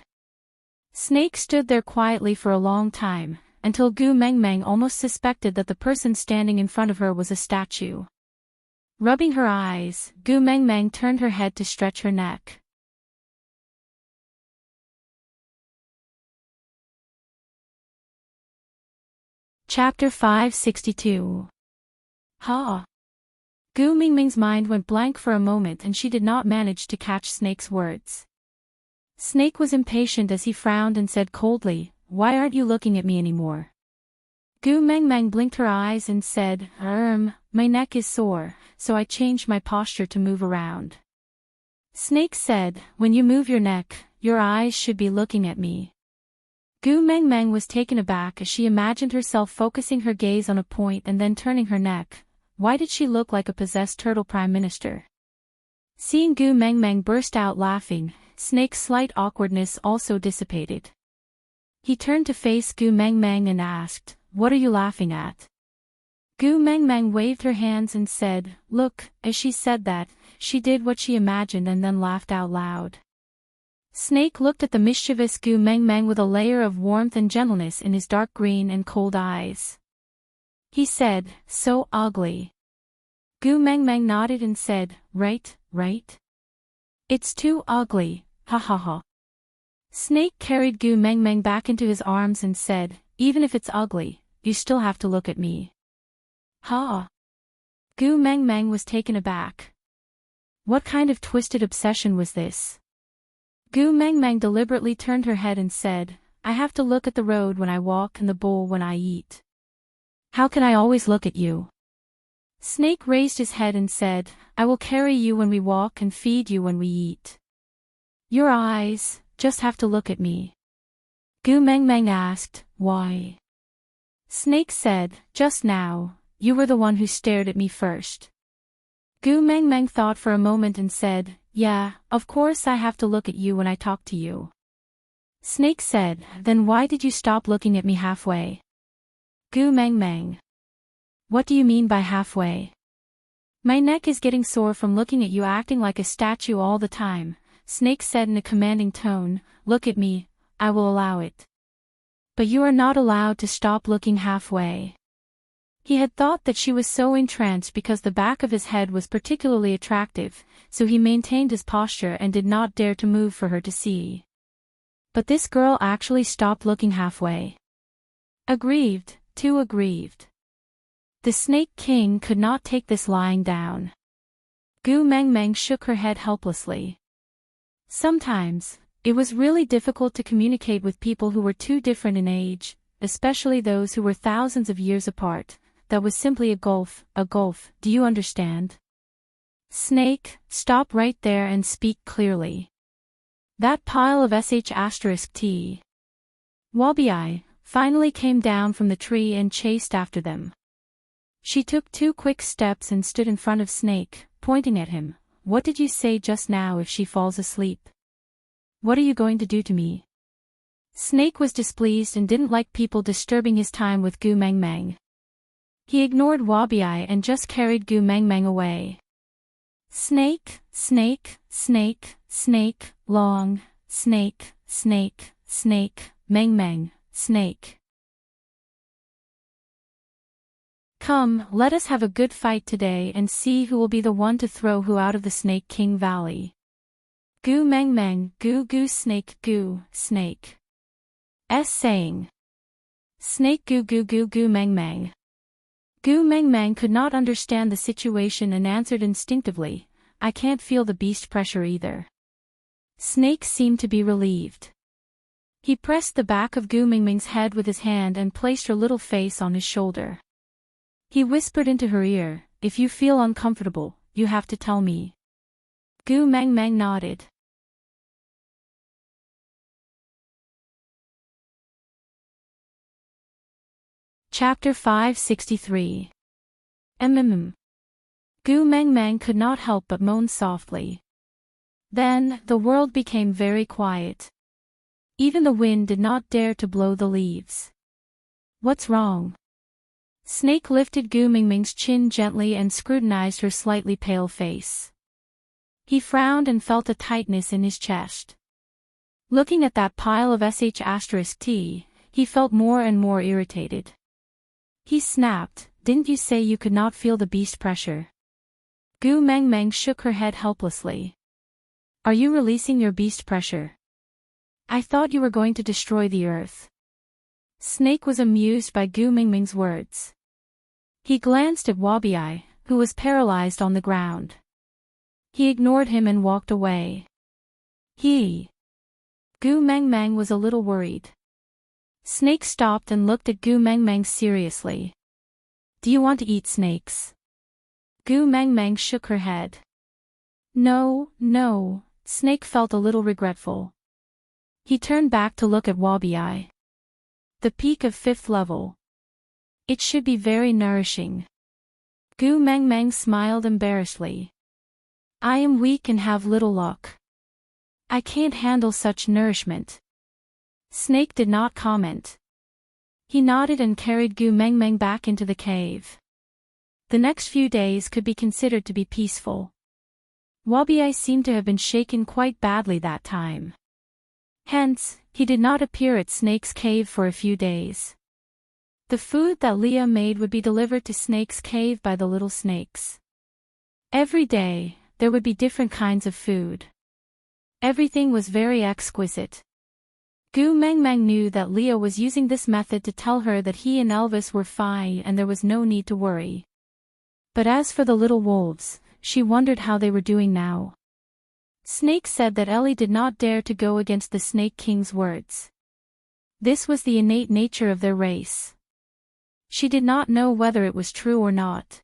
Snake stood there quietly for a long time, until Gu Mingming almost suspected that the person standing in front of her was a statue. Rubbing her eyes, Gu Mingming turned her head to stretch her neck. Chapter 562. Ha! Gu Mingming's mind went blank for a moment and she did not manage to catch Snake's words. Snake was impatient as he frowned and said coldly, "Why aren't you looking at me anymore?" Gu Mingming blinked her eyes and said, My neck is sore, so I changed my posture to move around." Snake said, "When you move your neck, your eyes should be looking at me." Gu Mingming was taken aback as she imagined herself focusing her gaze on a point and then turning her neck. Why did she look like a possessed turtle prime minister? Seeing Gu Mingming burst out laughing, Snake's slight awkwardness also dissipated. He turned to face Gu Mingming and asked, "What are you laughing at?" Gu Mingming waved her hands and said, "Look." As she said that, she did what she imagined and then laughed out loud. Snake looked at the mischievous Gu Mingming with a layer of warmth and gentleness in his dark green and cold eyes. He said, "So ugly." Gu Mingming nodded and said, Right. It's too ugly, ha ha ha." Snake carried Gu Mingming back into his arms and said, "Even if it's ugly, you still have to look at me." Ha! Gu Mingming was taken aback. What kind of twisted obsession was this? Gu Mingming deliberately turned her head and said, "I have to look at the road when I walk and the bowl when I eat. How can I always look at you?" Snake raised his head and said, "I will carry you when we walk and feed you when we eat. Your eyes just have to look at me." Gu Mingming asked, "Why?" Snake said, "Just now, you were the one who stared at me first." Gu Mingming thought for a moment and said, "Yeah, of course I have to look at you when I talk to you." Snake said, "Then why did you stop looking at me halfway?" Gu Mingming. "What do you mean by halfway?" "My neck is getting sore from looking at you acting like a statue all the time," Snake said in a commanding tone. "Look at me, I will allow it. But you are not allowed to stop looking halfway." He had thought that she was so entranced because the back of his head was particularly attractive, so he maintained his posture and did not dare to move for her to see. But this girl actually stopped looking halfway. Aggrieved, too aggrieved. The Snake King could not take this lying down. Gu Mengmeng shook her head helplessly. Sometimes, it was really difficult to communicate with people who were too different in age, especially those who were thousands of years apart. That was simply a gulf, do you understand? Snake, stop right there and speak clearly. That pile of **T. Wabi finally came down from the tree and chased after them. She took 2 quick steps and stood in front of Snake, pointing at him. What did you say just now if she falls asleep? What are you going to do to me? Snake was displeased and didn't like people disturbing his time with Gu Mengmeng. He ignored Wabi and just carried Gu Mengmeng away. Snake, snake, snake, snake, long, snake, snake, snake, Mengmeng, snake. Come, let us have a good fight today and see who will be the one to throw who out of the Snake King Valley. Gu Mengmeng, gu snake gu, snake. Saying. Snake gu Mengmeng. Gu Mengmeng could not understand the situation and answered instinctively, I can't feel the beast pressure either. Snake seemed to be relieved. He pressed the back of Gu Mengmeng's head with his hand and placed her little face on his shoulder. He whispered into her ear, if you feel uncomfortable, you have to tell me. Gu Mengmeng nodded. Chapter 563. Gu Mengmeng could not help but moan softly. Then, the world became very quiet. Even the wind did not dare to blow the leaves. What's wrong? Snake lifted Gu Mengmeng's chin gently and scrutinized her slightly pale face. He frowned and felt a tightness in his chest. Looking at that pile of **T, he felt more and more irritated. He snapped, didn't you say you could not feel the beast pressure? Gu Mengmeng shook her head helplessly. Are you releasing your beast pressure? I thought you were going to destroy the earth. Snake was amused by Gu Mengmeng's words. He glanced at Wabi, who was paralyzed on the ground. He ignored him and walked away. Gu Mengmeng was a little worried. Snake stopped and looked at Gu Mengmeng seriously. Do you want to eat snakes? Gu Mengmeng shook her head. No. Snake felt a little regretful. He turned back to look at Wabi. The peak of 5th level. It should be very nourishing. Gu Mengmeng smiled embarrassedly. I am weak and have little luck. I can't handle such nourishment. Snake did not comment. He nodded and carried Gu Mengmeng back into the cave. The next few days could be considered to be peaceful. Wabi seemed to have been shaken quite badly that time. Hence, he did not appear at Snake's cave for a few days. The food that Leah made would be delivered to Snake's cave by the little snakes. Every day, there would be different kinds of food. Everything was very exquisite. Gu Mengmeng knew that Leah was using this method to tell her that he and Elvis were fine and there was no need to worry. But as for the little wolves, she wondered how they were doing now. Snake said that Ellie did not dare to go against the Snake King's words. This was the innate nature of their race. She did not know whether it was true or not.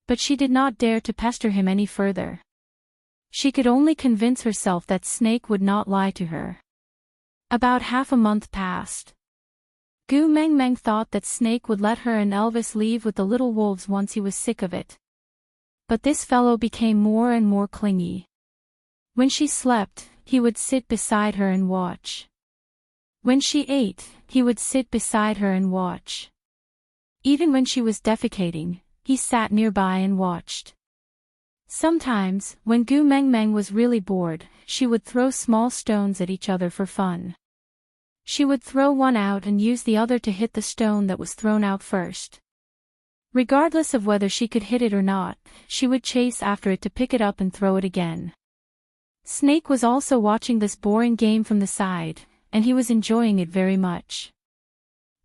But she did not dare to pester him any further. She could only convince herself that Snake would not lie to her. About half a month passed. Gu Mengmeng thought that Snake would let her and Elvis leave with the little wolves once he was sick of it. But this fellow became more and more clingy. When she slept, he would sit beside her and watch. When she ate, he would sit beside her and watch. Even when she was defecating, he sat nearby and watched. Sometimes, when Gu Mengmeng was really bored, she would throw small stones at each other for fun. She would throw one out and use the other to hit the stone that was thrown out first. Regardless of whether she could hit it or not, she would chase after it to pick it up and throw it again. Snake was also watching this boring game from the side, and he was enjoying it very much.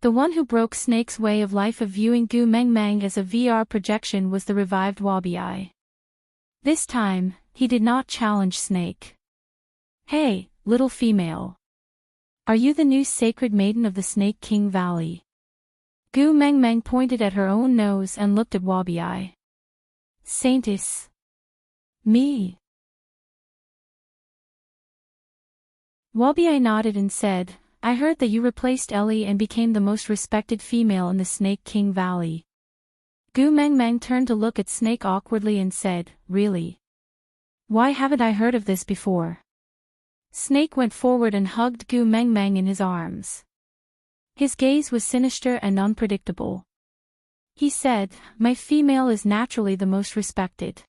The one who broke Snake's way of life of viewing Gu Meng Meng as a VR projection was the revived Wabi. This time, he did not challenge Snake. "Hey, little female. Are you the new sacred maiden of the Snake King Valley?" Gu Meng Meng pointed at her own nose and looked at Wabi. "Saintess. Me?" Wabi nodded and said, "I heard that you replaced Ellie and became the most respected female in the Snake King Valley." Gu Meng Meng turned to look at Snake awkwardly and said, "Really? Why haven't I heard of this before?" Snake went forward and hugged Gu Meng Meng in his arms. His gaze was sinister and unpredictable. He said, "My female is naturally the most respected.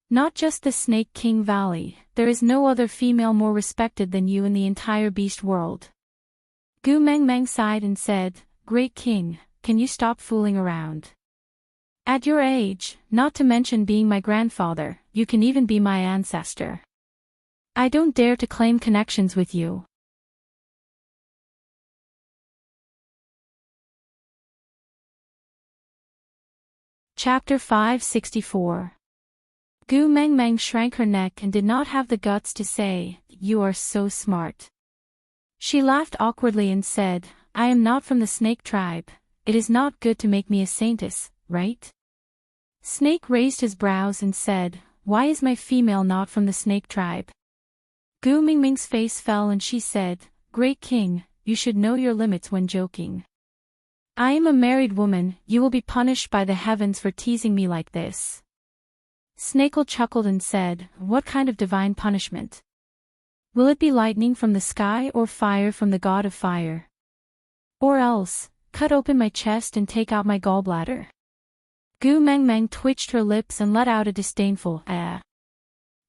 Not just the Snake King Valley, there is no other female more respected than you in the entire beast world." Gu Meng Meng sighed and said, "Great King, can you stop fooling around? At your age, not to mention being my grandfather, you can even be my ancestor. I don't dare to claim connections with you." Chapter 564. Gu Meng Meng shrank her neck and did not have the guts to say, "You are so smart." She laughed awkwardly and said, "I am not from the snake tribe. It is not good to make me a saintess, right?" Snake raised his brows and said, "Why is my female not from the snake tribe?" Gu Meng Meng's face fell and she said, "Great King, you should know your limits when joking. I am a married woman, you will be punished by the heavens for teasing me like this." Snakel chuckled and said, "What kind of divine punishment? Will it be lightning from the sky or fire from the god of fire? Or else, cut open my chest and take out my gallbladder?" Gu Meng Meng twitched her lips and let out a disdainful "ah."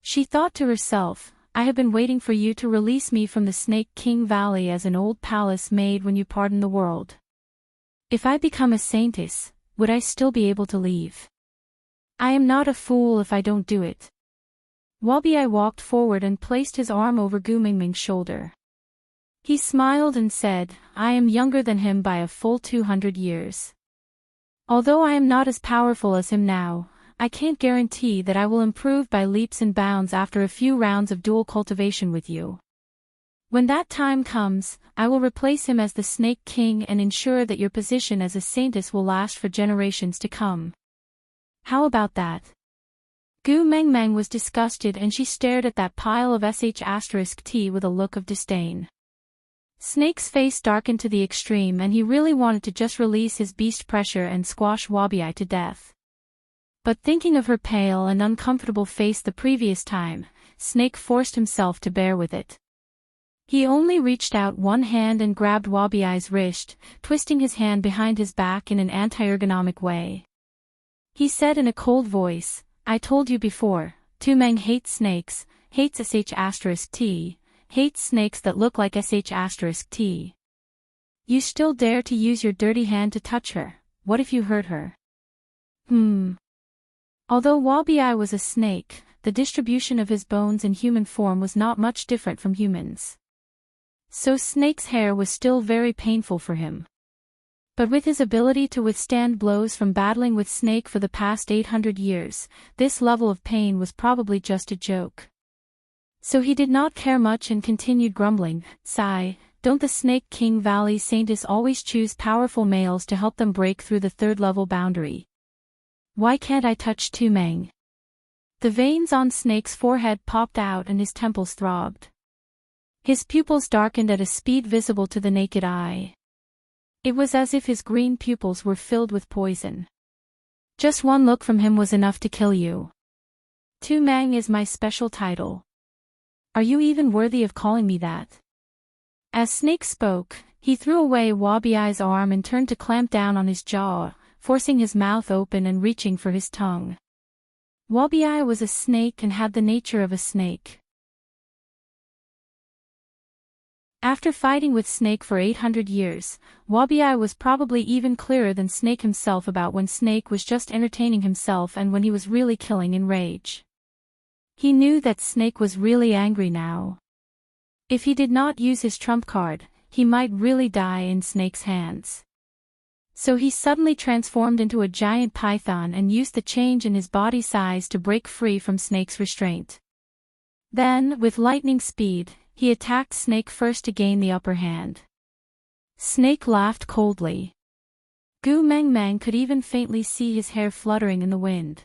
She thought to herself, "I have been waiting for you to release me from the Snake King Valley as an old palace maid when you pardon the world. If I become a saintess, would I still be able to leave? I am not a fool if I don't do it." Wabi walked forward and placed his arm over Gu Meng Meng's shoulder. He smiled and said, "I am younger than him by a full 200 years. Although I am not as powerful as him now, I can't guarantee that I will improve by leaps and bounds after a few rounds of dual cultivation with you. When that time comes, I will replace him as the Snake King and ensure that your position as a saintess will last for generations to come. How about that?" Gu Meng Meng was disgusted and she stared at that pile of sh*t with a look of disdain. Snake's face darkened to the extreme and he really wanted to just release his beast pressure and squash Wabi to death. But thinking of her pale and uncomfortable face the previous time, Snake forced himself to bear with it. He only reached out one hand and grabbed Wabi's wrist, twisting his hand behind his back in an anti-ergonomic way. He said in a cold voice, "I told you before, Tu Meng hates snakes, hates sh*t, hates snakes that look like sh*t. You still dare to use your dirty hand to touch her, what if you hurt her?" Although Wabi was a snake, the distribution of his bones in human form was not much different from humans. So Snake's hair was still very painful for him. But with his ability to withstand blows from battling with Snake for the past 800 years, this level of pain was probably just a joke. So he did not care much and continued grumbling, "Sigh, don't the Snake King Valley saintess always choose powerful males to help them break through the third-level boundary? Why can't I touch Tu Meng?" The veins on Snake's forehead popped out and his temples throbbed. His pupils darkened at a speed visible to the naked eye. It was as if his green pupils were filled with poison. Just one look from him was enough to kill you. Tu Meng is my special title. Are you even worthy of calling me that? As Snake spoke, he threw away Wabi's arm and turned to clamp down on his jaw, forcing his mouth open and reaching for his tongue. Wabi was a snake and had the nature of a snake. After fighting with Snake for 800 years, Wabi was probably even clearer than Snake himself about when Snake was just entertaining himself and when he was really killing in rage. He knew that Snake was really angry now. If he did not use his trump card, he might really die in Snake's hands. So he suddenly transformed into a giant python and used the change in his body size to break free from Snake's restraint. Then, with lightning speed, he attacked Snake first to gain the upper hand. Snake laughed coldly. Gu Meng Meng could even faintly see his hair fluttering in the wind.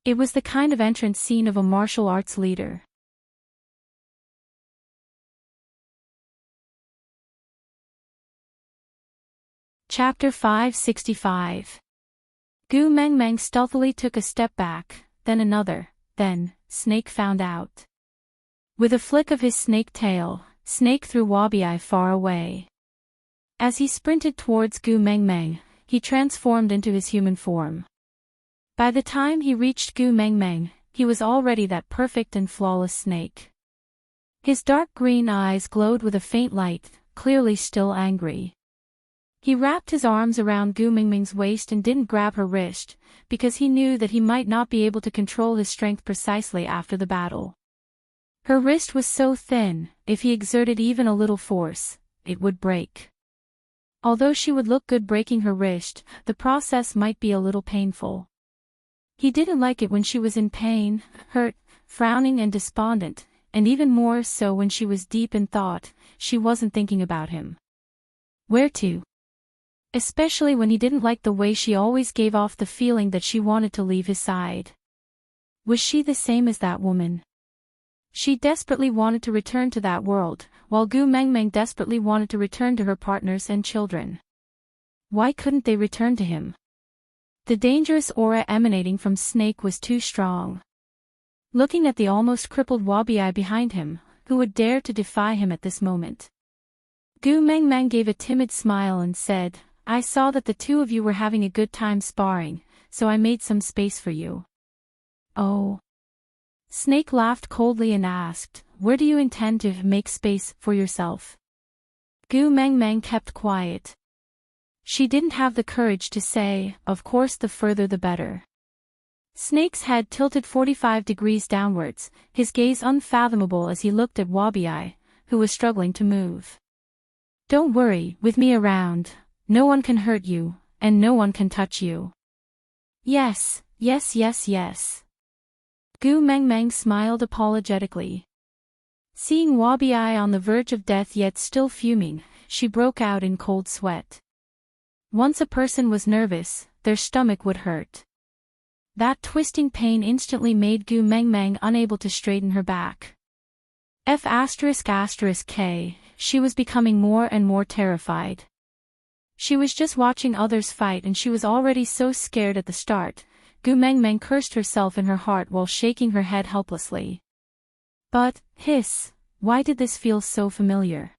It was the kind of entrance scene of a martial arts leader. Chapter 565. Gu Meng Meng stealthily took a step back, then another, then, Snake found out. With a flick of his snake tail, Snake threw Wabi far away. As he sprinted towards Gu Meng Meng, he transformed into his human form. By the time he reached Gu Meng Meng, he was already that perfect and flawless snake. His dark green eyes glowed with a faint light, clearly still angry. He wrapped his arms around Gu Meng Meng's waist and didn't grab her wrist, because he knew that he might not be able to control his strength precisely after the battle. Her wrist was so thin, if he exerted even a little force, it would break. Although she would look good breaking her wrist, the process might be a little painful. He didn't like it when she was in pain, hurt, frowning and despondent, and even more so when she was deep in thought, she wasn't thinking about him. Where to? Especially when he didn't like the way she always gave off the feeling that she wanted to leave his side. Was she the same as that woman? She desperately wanted to return to that world, while Gu Meng Meng desperately wanted to return to her partners and children. Why couldn't they return to him? The dangerous aura emanating from Snake was too strong. Looking at the almost crippled Wabi behind him, who would dare to defy him at this moment? Gu Meng Meng gave a timid smile and said, "I saw that the two of you were having a good time sparring, so I made some space for you." Oh. Snake laughed coldly and asked, "Where do you intend to make space for yourself?" Gu Meng Meng kept quiet. She didn't have the courage to say, "Of course the further the better." Snake's head tilted 45 degrees downwards, his gaze unfathomable as he looked at Wabi, who was struggling to move. "Don't worry, with me around, no one can hurt you, and no one can touch you." Yes, yes, yes, yes. Gu Meng Meng smiled apologetically. Seeing Wabi on the verge of death yet still fuming, she broke out in cold sweat. Once a person was nervous, their stomach would hurt. That twisting pain instantly made Gu Meng Meng unable to straighten her back. F***K, she was becoming more and more terrified. She was just watching others fight and she was already so scared at the start. Gu Meng Meng cursed herself in her heart while shaking her head helplessly. But, why did this feel so familiar?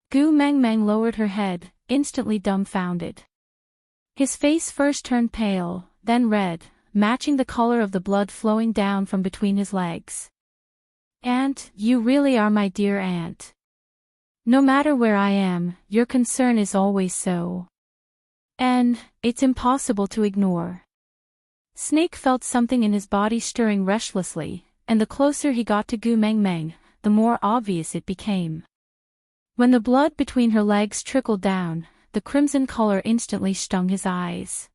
Gu Meng Meng lowered her head, instantly dumbfounded. His face first turned pale, then red, matching the color of the blood flowing down from between his legs. "Aunt, you really are my dear aunt. No matter where I am, your concern is always so. And, it's impossible to ignore." Snake felt something in his body stirring restlessly, and the closer he got to Gu Meng Meng, the more obvious it became. When the blood between her legs trickled down, the crimson color instantly stung his eyes.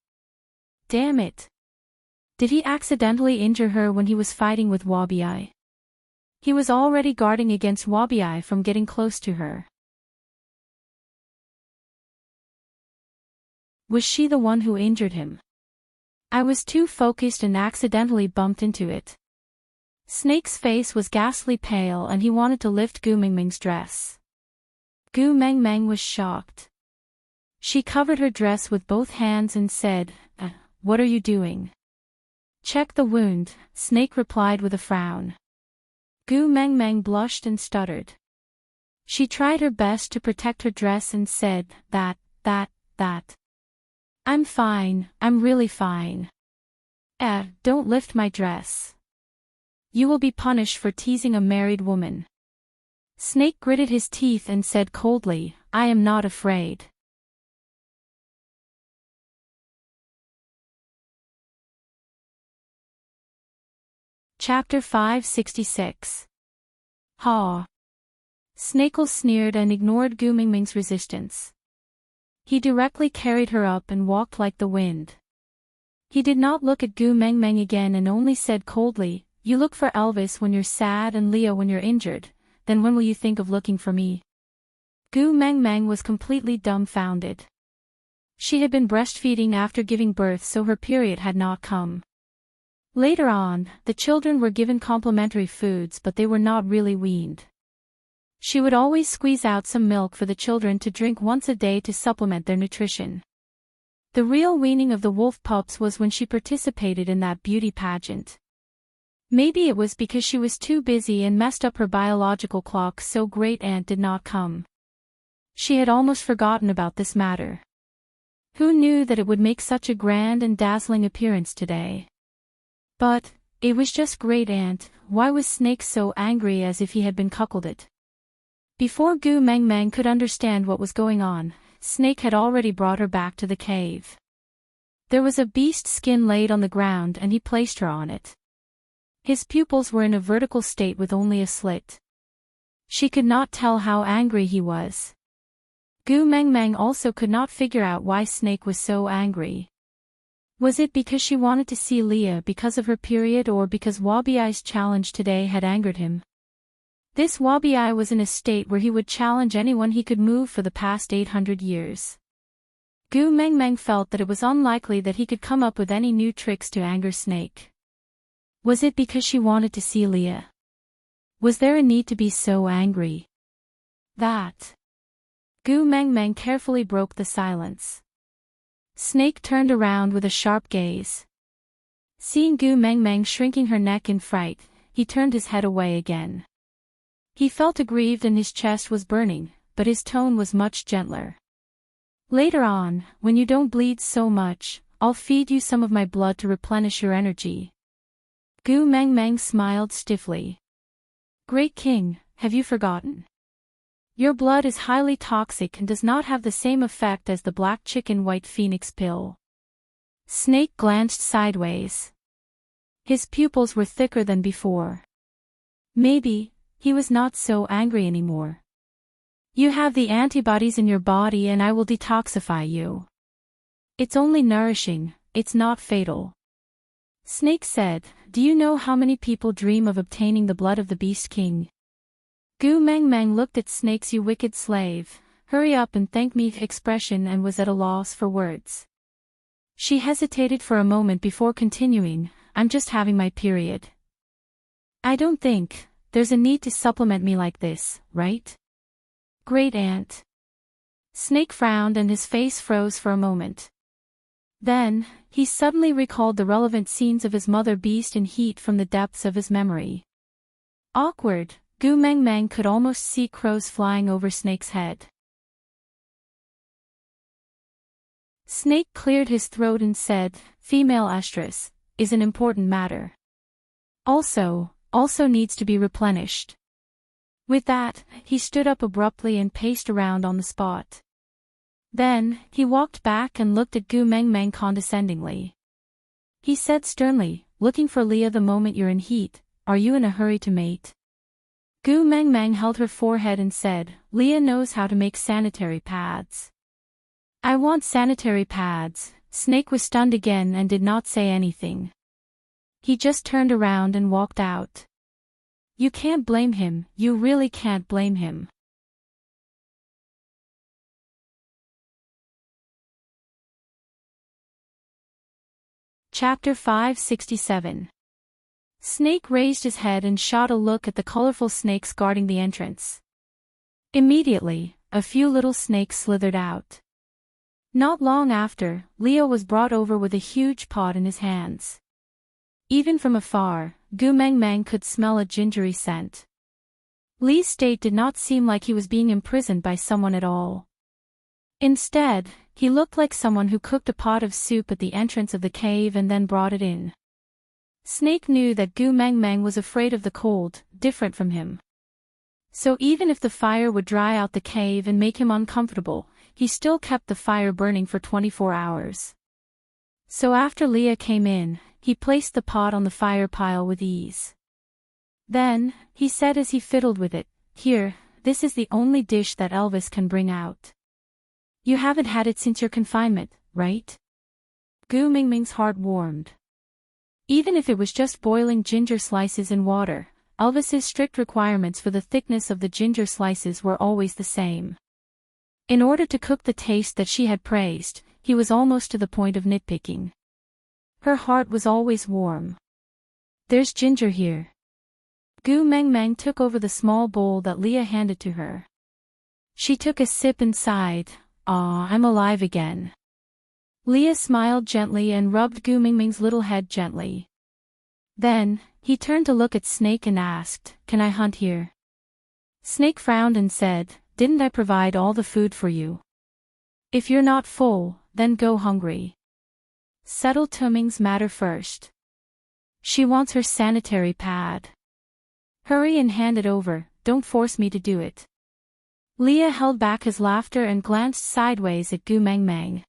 Damn it! Did he accidentally injure her when he was fighting with Wabi? He was already guarding against Wabi from getting close to her. Was she the one who injured him? I was too focused and accidentally bumped into it. Snake's face was ghastly pale and he wanted to lift Gu Meng Meng's dress. Gu Meng Meng was shocked. She covered her dress with both hands and said, "What are you doing?" "Check the wound," Snake replied with a frown. Gu Meng Meng blushed and stuttered. She tried her best to protect her dress and said, that. "I'm fine, I'm really fine." Don't lift my dress. You will be punished for teasing a married woman." Snake gritted his teeth and said coldly, "I am not afraid." Chapter 566. Ha! Snakel sneered and ignored Gu Mingming's resistance. He directly carried her up and walked like the wind. He did not look at Gu Mengmeng again and only said coldly, "You look for Elvis when you're sad and Leah when you're injured, then when will you think of looking for me?" Gu Mengmeng was completely dumbfounded. She had been breastfeeding after giving birth, so her period had not come. Later on, the children were given complementary foods, but they were not really weaned. She would always squeeze out some milk for the children to drink once a day to supplement their nutrition. The real weaning of the wolf pups was when she participated in that beauty pageant. Maybe it was because she was too busy and messed up her biological clock, so Great Aunt did not come. She had almost forgotten about this matter. Who knew that it would make such a grand and dazzling appearance today? But it was just Great Aunt. Why was Snake so angry, as if he had been cuckolded? Before Gu Mengmeng could understand what was going on, Snake had already brought her back to the cave. There was a beast skin laid on the ground and he placed her on it. His pupils were in a vertical state with only a slit. She could not tell how angry he was. Gu Mengmeng also could not figure out why Snake was so angry. Was it because she wanted to see Leah because of her period, or because Wabiai's challenge today had angered him? This Wabiai was in a state where he would challenge anyone he could move for the past 800 years. Gu Mengmeng felt that it was unlikely that he could come up with any new tricks to anger Snake. Was it because she wanted to see Leah? Was there a need to be so angry? That. Gu Mengmeng carefully broke the silence. Snake turned around with a sharp gaze. Seeing Gu Mengmeng shrinking her neck in fright, he turned his head away again. He felt aggrieved and his chest was burning, but his tone was much gentler. "Later on, when you don't bleed so much, I'll feed you some of my blood to replenish your energy." Gu Mengmeng smiled stiffly. "Great King, have you forgotten? Your blood is highly toxic and does not have the same effect as the black chicken white phoenix pill." Snake glanced sideways. His pupils were thicker than before. Maybe he was not so angry anymore. "You have the antibodies in your body and I will detoxify you. It's only nourishing, it's not fatal." Snake said, "Do you know how many people dream of obtaining the blood of the Beast King?" Gu Mengmeng looked at Snake's "you wicked slave, hurry up and thank me" expression and was at a loss for words. She hesitated for a moment before continuing, "I'm just having my period. I don't think there's a need to supplement me like this, right? Great Aunt." Snake frowned and his face froze for a moment. Then, he suddenly recalled the relevant scenes of his mother beast in heat from the depths of his memory. Awkward. Gu Mengmeng could almost see crows flying over Snake's head. Snake cleared his throat and said, "Female estrus is an important matter. Also needs to be replenished." With that, he stood up abruptly and paced around on the spot. Then, he walked back and looked at Gu Mengmeng condescendingly. He said sternly, "Looking for Leah the moment you're in heat, are you in a hurry to mate?" Gu Mengmeng held her forehead and said, "Leah knows how to make sanitary pads." "I want sanitary pads." Snake was stunned again and did not say anything. He just turned around and walked out. You can't blame him, you really can't blame him. Chapter 567. Snake raised his head and shot a look at the colorful snakes guarding the entrance. Immediately, a few little snakes slithered out. Not long after, Leo was brought over with a huge pot in his hands. Even from afar, Gu Mengmeng could smell a gingery scent. Li's state did not seem like he was being imprisoned by someone at all. Instead, he looked like someone who cooked a pot of soup at the entrance of the cave and then brought it in. Snake knew that Gu Mengmeng was afraid of the cold, different from him. So even if the fire would dry out the cave and make him uncomfortable, he still kept the fire burning for 24 hours. So after Leah came in, he placed the pot on the fire pile with ease. Then, he said as he fiddled with it, "Here, this is the only dish that Elvis can bring out. You haven't had it since your confinement, right?" Gu Mingming's heart warmed. Even if it was just boiling ginger slices in water, Elvis's strict requirements for the thickness of the ginger slices were always the same. In order to cook the taste that she had praised, he was almost to the point of nitpicking. Her heart was always warm. "There's ginger here." Gu Mengmeng took over the small bowl that Leah handed to her. She took a sip and sighed, "Ah, I'm alive again." Leah smiled gently and rubbed Gu Mingming's little head gently. Then, he turned to look at Snake and asked, "Can I hunt here?" Snake frowned and said, "Didn't I provide all the food for you? If you're not full, then go hungry. Settle Tuming's matter first. She wants her sanitary pad. Hurry and hand it over, don't force me to do it." Leah held back his laughter and glanced sideways at Gu Mengmeng.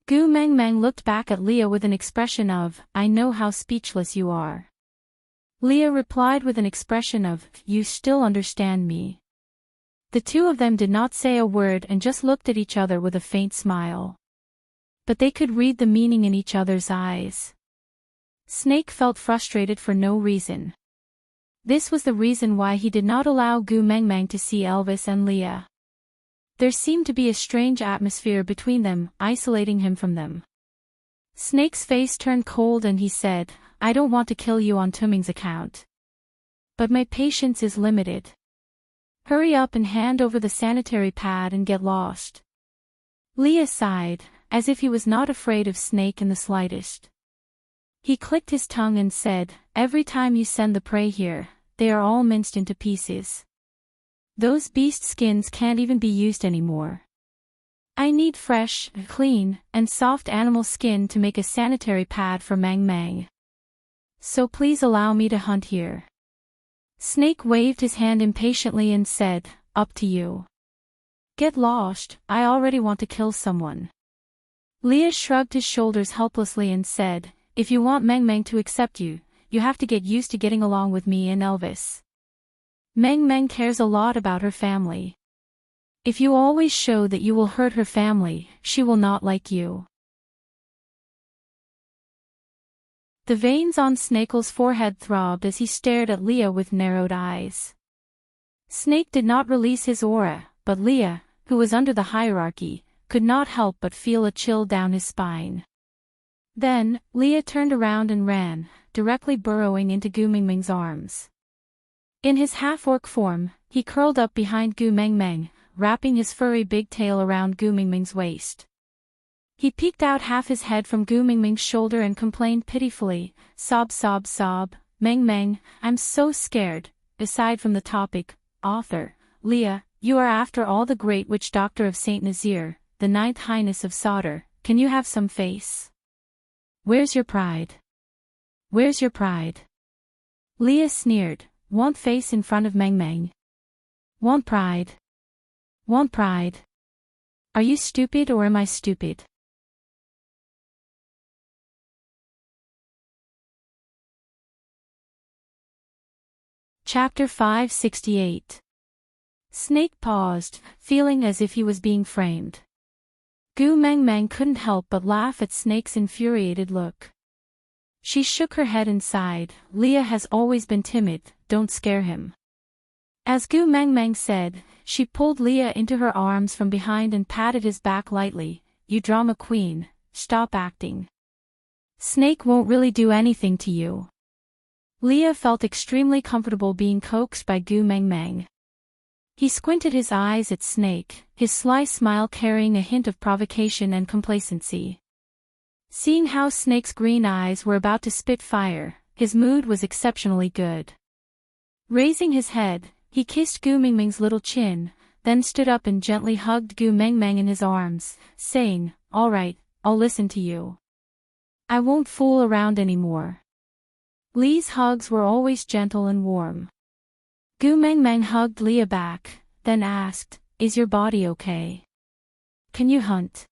Gu Mengmeng looked back at Leah with an expression of, "I know how speechless you are." Leah replied with an expression of, "You still understand me." The two of them did not say a word and just looked at each other with a faint smile. But they could read the meaning in each other's eyes. Snake felt frustrated for no reason. This was the reason why he did not allow Gu Mengmeng to see Elvis and Leah. There seemed to be a strange atmosphere between them, isolating him from them. Snake's face turned cold and he said, "I don't want to kill you on Tuming's account. But my patience is limited. Hurry up and hand over the sanitary pad and get lost." Leah sighed, as if he was not afraid of Snake in the slightest. He clicked his tongue and said, "Every time you send the prey here, they are all minced into pieces. Those beast skins can't even be used anymore. I need fresh, clean, and soft animal skin to make a sanitary pad for Mang Mang. So please allow me to hunt here." Snake waved his hand impatiently and said, "Up to you. Get lost, I already want to kill someone." Leah shrugged his shoulders helplessly and said, "If you want Mang Mang to accept you, you have to get used to getting along with me and Elvis. Mang Mang cares a lot about her family. If you always show that you will hurt her family, she will not like you." The veins on Snakel's forehead throbbed as he stared at Leah with narrowed eyes. Snake did not release his aura, but Leah, who was under the hierarchy, could not help but feel a chill down his spine. Then, Leah turned around and ran, directly burrowing into Gu Mingming's arms. In his half-orc form, he curled up behind Gu Mengmeng, wrapping his furry big tail around Gu Mingming's waist. He peeked out half his head from Gu Mingming's shoulder and complained pitifully, "Sob sob sob, Meng Meng, I'm so scared." Aside from the topic, author, Leah, you are after all the great witch doctor of Saint Nazir, the ninth highness of Sauter, can you have some face? Where's your pride? Where's your pride? Leah sneered, "Want face in front of Meng Meng? Want pride? Want pride? Are you stupid or am I stupid?" Chapter 568. Snake paused, feeling as if he was being framed. Gu Mengmeng couldn't help but laugh at Snake's infuriated look. She shook her head and sighed, "Leah has always been timid, don't scare him." As Gu Mengmeng said, she pulled Leah into her arms from behind and patted his back lightly, "You drama queen, stop acting. Snake won't really do anything to you." Leah felt extremely comfortable being coaxed by Gu Mengmeng. He squinted his eyes at Snake, his sly smile carrying a hint of provocation and complacency. Seeing how Snake's green eyes were about to spit fire, his mood was exceptionally good. Raising his head, he kissed Gu Mingming's little chin, then stood up and gently hugged Gu Mengmeng in his arms, saying, "All right, I'll listen to you. I won't fool around anymore." Lee's hugs were always gentle and warm. Gu Mengmeng hugged Leah back, then asked, "Is your body okay? Can you hunt?"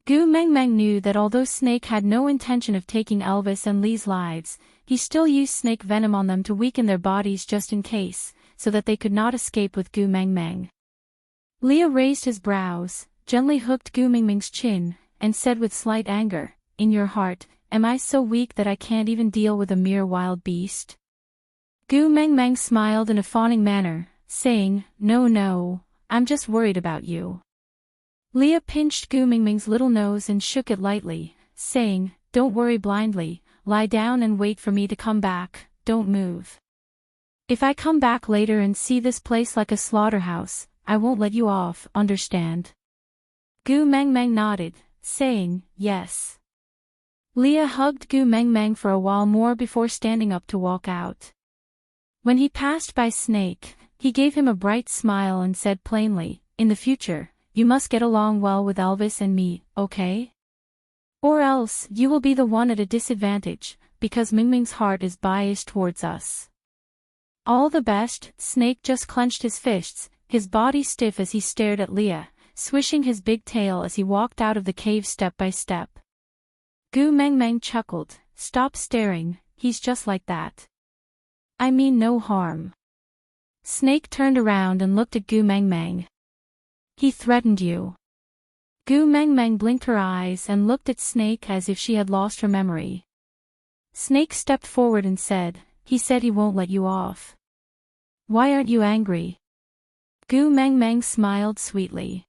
Gu Mengmeng knew that although Snake had no intention of taking Elvis and Lee's lives, he still used snake venom on them to weaken their bodies just in case, so that they could not escape with Gu Mengmeng. Leah raised his brows, gently hooked Gu Mengmeng's chin, and said with slight anger, "In your heart, am I so weak that I can't even deal with a mere wild beast?" Gu Mengmeng smiled in a fawning manner, saying, No, I'm just worried about you." Leah pinched Gu Mengmeng's little nose and shook it lightly, saying, "Don't worry blindly, lie down and wait for me to come back, don't move. If I come back later and see this place like a slaughterhouse, I won't let you off, understand?" Gu Mengmeng nodded, saying, "Yes." Leah hugged Gu Mengmeng for a while more before standing up to walk out. When he passed by Snake, he gave him a bright smile and said plainly, "In the future, you must get along well with Elvis and me, okay? Or else, you will be the one at a disadvantage, because Mingming's heart is biased towards us." "All the best." Snake just clenched his fists, his body stiff as he stared at Leah, swishing his big tail as he walked out of the cave step by step. Gu Mengmeng chuckled, "Stop staring, he's just like that. I mean no harm." Snake turned around and looked at Gu Mengmeng. "He threatened you." Gu Mengmeng blinked her eyes and looked at Snake as if she had lost her memory. Snake stepped forward and said, "He said he won't let you off. Why aren't you angry?" Gu Mengmeng smiled sweetly.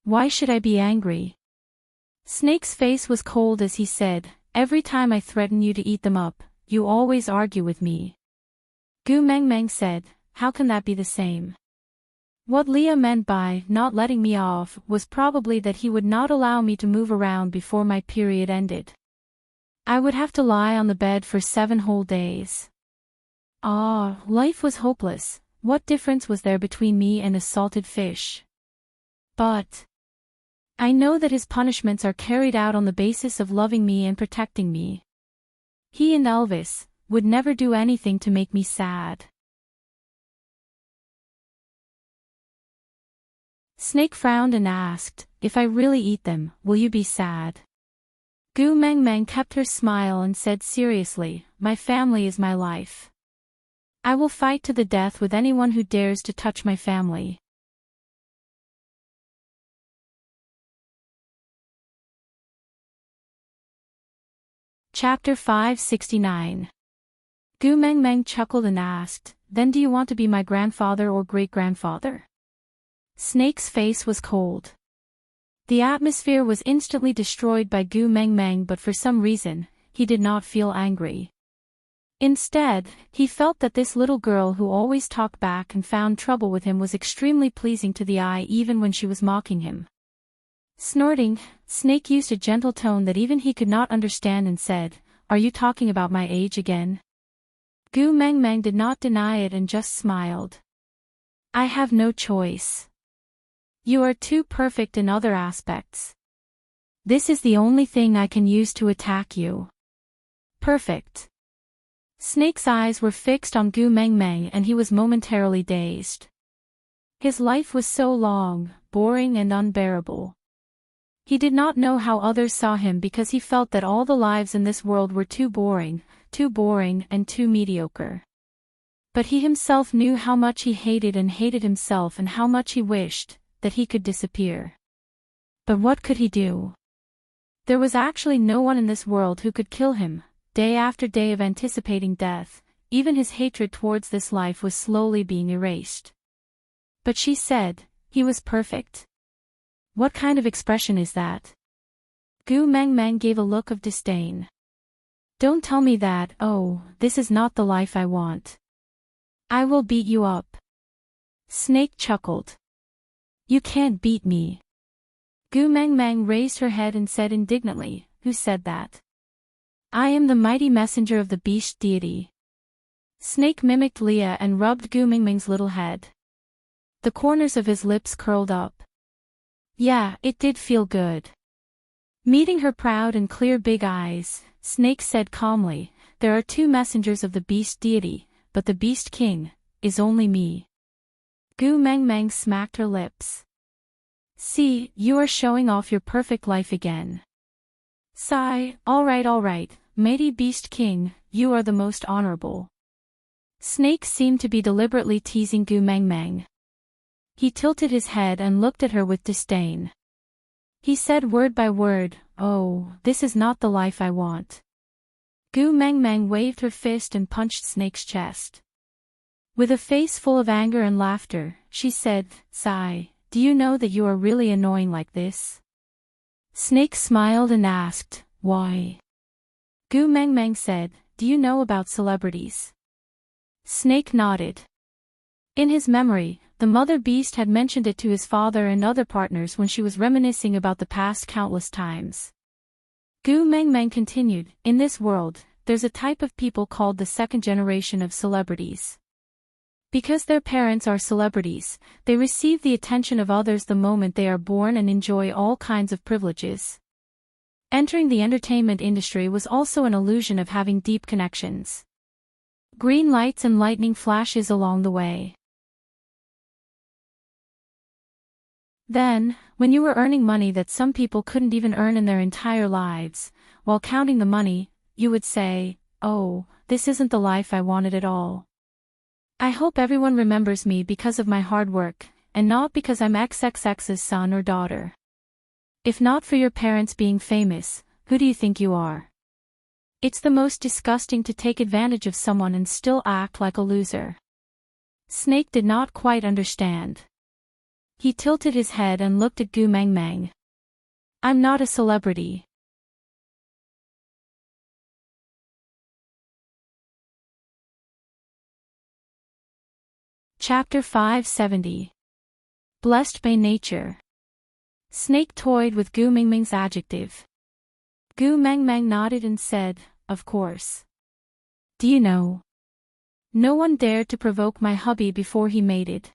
"Why should I be angry?" Snake's face was cold as he said, "Every time I threaten you to eat them up, you always argue with me." Gu Mengmeng said, "How can that be the same?" What Leah meant by "not letting me off" was probably that he would not allow me to move around before my period ended. I would have to lie on the bed for 7 whole days. Life was hopeless. What difference was there between me and a salted fish? But I know that his punishments are carried out on the basis of loving me and protecting me. He and Elvis would never do anything to make me sad. Snake frowned and asked, "If I really eat them, will you be sad?" Gu Mengmeng kept her smile and said seriously, "My family is my life. I will fight to the death with anyone who dares to touch my family." Chapter 569. Gu Mengmeng chuckled and asked, "Then do you want to be my grandfather or great-grandfather?" Snake's face was cold. The atmosphere was instantly destroyed by Gu Mengmeng, but for some reason, he did not feel angry. Instead, he felt that this little girl who always talked back and found trouble with him was extremely pleasing to the eye even when she was mocking him. Snorting, Snake used a gentle tone that even he could not understand and said, "Are you talking about my age again?" Gu Mengmeng did not deny it and just smiled. "I have no choice. You are too perfect in other aspects. This is the only thing I can use to attack you. Perfect." Snake's eyes were fixed on Gu Mengmeng and he was momentarily dazed. His life was so long, boring and unbearable. He did not know how others saw him because he felt that all the lives in this world were too boring and too mediocre. But he himself knew how much he hated himself and how much he wished that he could disappear. But what could he do? There was actually no one in this world who could kill him. Day after day of anticipating death, even his hatred towards this life was slowly being erased. But she said, "He was perfect." What kind of expression is that? Gu Mengmeng gave a look of disdain. "Don't tell me that. This is not the life I want. I will beat you up." Snake chuckled. "You can't beat me." Gu Mengmeng raised her head and said indignantly, "Who said that? I am the mighty messenger of the beast deity." Snake mimicked Leah and rubbed Gu Mengmeng's little head. The corners of his lips curled up. Yeah, it did feel good. Meeting her proud and clear big eyes, Snake said calmly, "There are 2 messengers of the beast deity, but the beast king is only me. Gu Mengmeng smacked her lips. See, you are showing off your perfect life again. Sigh, alright, mighty Beast King, you are the most honorable. Snake seemed to be deliberately teasing Gu Mengmeng. He tilted his head and looked at her with disdain. He said word by word, oh, this is not the life I want. Gu Mengmeng waved her fist and punched Snake's chest. With a face full of anger and laughter, she said, Sigh, do you know that you are really annoying like this? Snake smiled and asked, why? Gu Mengmeng said, do you know about celebrities? Snake nodded. In his memory, the mother beast had mentioned it to his father and other partners when she was reminiscing about the past countless times. Gu Mengmeng continued, in this world, there's a type of people called the second generation of celebrities. Because their parents are celebrities, they receive the attention of others the moment they are born and enjoy all kinds of privileges. Entering the entertainment industry was also an illusion of having deep connections. Green lights and lightning flashes along the way. Then, when you were earning money that some people couldn't even earn in their entire lives, while counting the money, you would say, oh, this isn't the life I wanted at all. I hope everyone remembers me because of my hard work, and not because I'm XXX's son or daughter. If not for your parents being famous, who do you think you are? It's the most disgusting to take advantage of someone and still act like a loser. Snake did not quite understand. He tilted his head and looked at Gu Mengmeng. I'm not a celebrity. Chapter 570. Blessed by Nature. Snake toyed with Gu Mengmeng's adjective. Gu Mengmeng nodded and said, of course. Do you know? No one dared to provoke my hubby before he mated.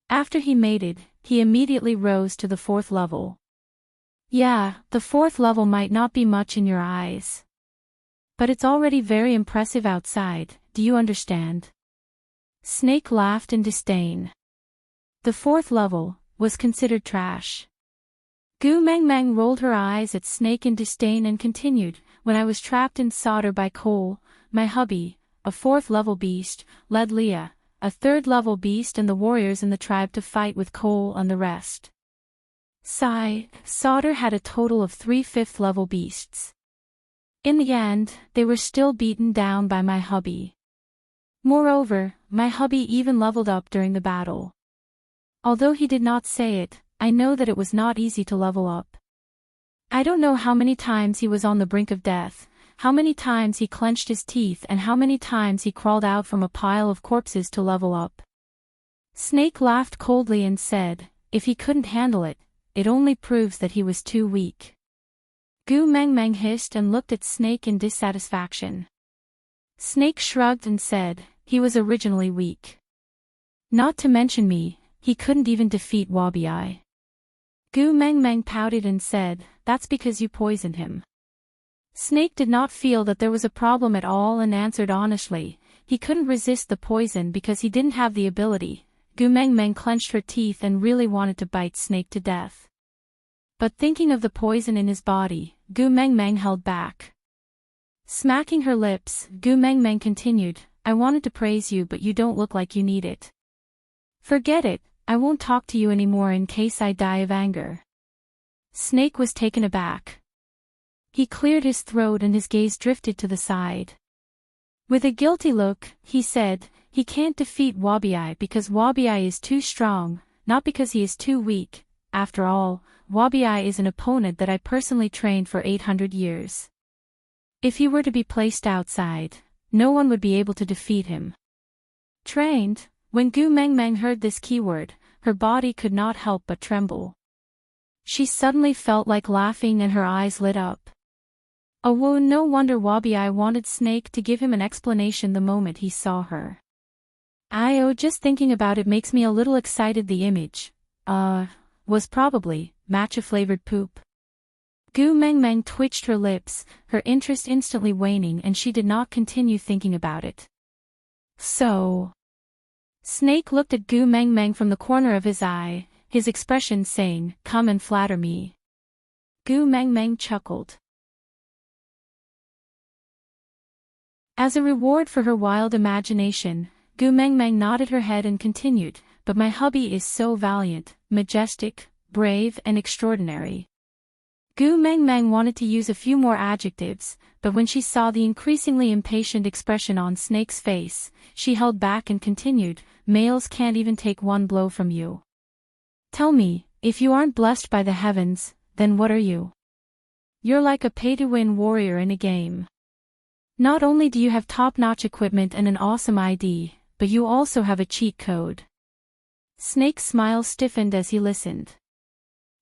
After he mated, he immediately rose to the 4th level. Yeah, the 4th level might not be much in your eyes. But it's already very impressive outside, do you understand? Snake laughed in disdain. The 4th level was considered trash. Gu Mengmeng rolled her eyes at Snake in disdain and continued, when I was trapped in solder by coal, my hubby, a 4th level beast, led Leah, a 3rd level beast and the warriors in the tribe to fight with coal and the rest. Sigh, solder had a total of 3 5th level beasts. In the end, they were still beaten down by my hubby. Moreover, my hubby even leveled up during the battle. Although he did not say it, I know that it was not easy to level up. I don't know how many times he was on the brink of death, how many times he clenched his teeth and how many times he crawled out from a pile of corpses to level up. Snake laughed coldly and said, if he couldn't handle it, it only proves that he was too weak. Gu Mengmeng hissed and looked at Snake in dissatisfaction. Snake shrugged and said, he was originally weak. Not to mention me, he couldn't even defeat Wabi. Gu Mengmeng pouted and said, that's because you poisoned him. Snake did not feel that there was a problem at all and answered honestly, he couldn't resist the poison because he didn't have the ability. Gu Mengmeng clenched her teeth and really wanted to bite Snake to death. But thinking of the poison in his body, Gu Mengmeng held back. Smacking her lips, Gu Mengmeng continued, I wanted to praise you but you don't look like you need it. Forget it, I won't talk to you anymore in case I die of anger. Snake was taken aback. He cleared his throat and his gaze drifted to the side. With a guilty look, he said, he can't defeat Wabi because Wabi is too strong, not because he is too weak. After all, Wabi is an opponent that I personally trained for 800 years. If he were to be placed outside, no one would be able to defeat him. Trained? When Gu Mengmeng heard this keyword, her body could not help but tremble. She suddenly felt like laughing and her eyes lit up. Oh, no wonder Wabi wanted Snake to give him an explanation the moment he saw her. Just thinking about it makes me a little excited. The image, was probably, matcha-flavored poop. Gu Mengmeng twitched her lips, her interest instantly waning and she did not continue thinking about it. So, Snake looked at Gu Meng Meng from the corner of his eye, his expression saying, "Come and flatter me." Gu Meng Meng chuckled. As a reward for her wild imagination, Gu Meng Meng nodded her head and continued, "But my hubby is so valiant, majestic, brave and extraordinary." Gu Meng Meng wanted to use a few more adjectives, but when she saw the increasingly impatient expression on Snake's face, she held back and continued, "Males can't even take one blow from you. Tell me, if you aren't blessed by the heavens, then what are you? You're like a pay-to-win warrior in a game. Not only do you have top-notch equipment and an awesome ID, but you also have a cheat code." Snake's smile stiffened as he listened.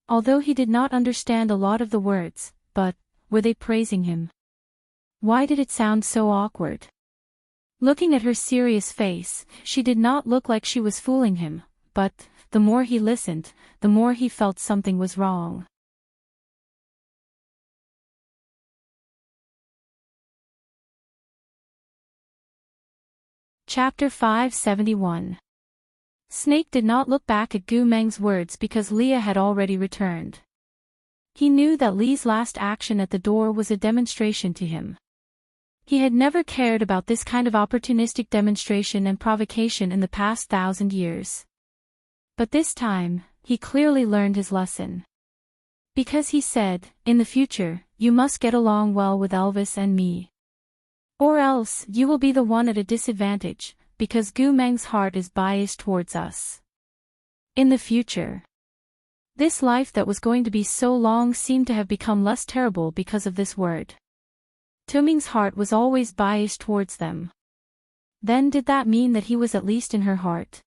Although he did not understand a lot of the words, but, were they praising him? Why did it sound so awkward? Looking at her serious face, she did not look like she was fooling him, but, the more he listened, the more he felt something was wrong. Chapter 571. Snake did not look back at Gu Meng's words because Leah had already returned. He knew that Lee's last action at the door was a demonstration to him. He had never cared about this kind of opportunistic demonstration and provocation in the past 1,000 years. But this time, he clearly learned his lesson. Because he said, "In the future, you must get along well with Elvis and me. Or else, you will be the one at a disadvantage, because Gu Meng's heart is biased towards us." In the future. This life that was going to be so long seemed to have become less terrible because of this word. Tuming's heart was always biased towards them. Then did that mean that he was at least in her heart?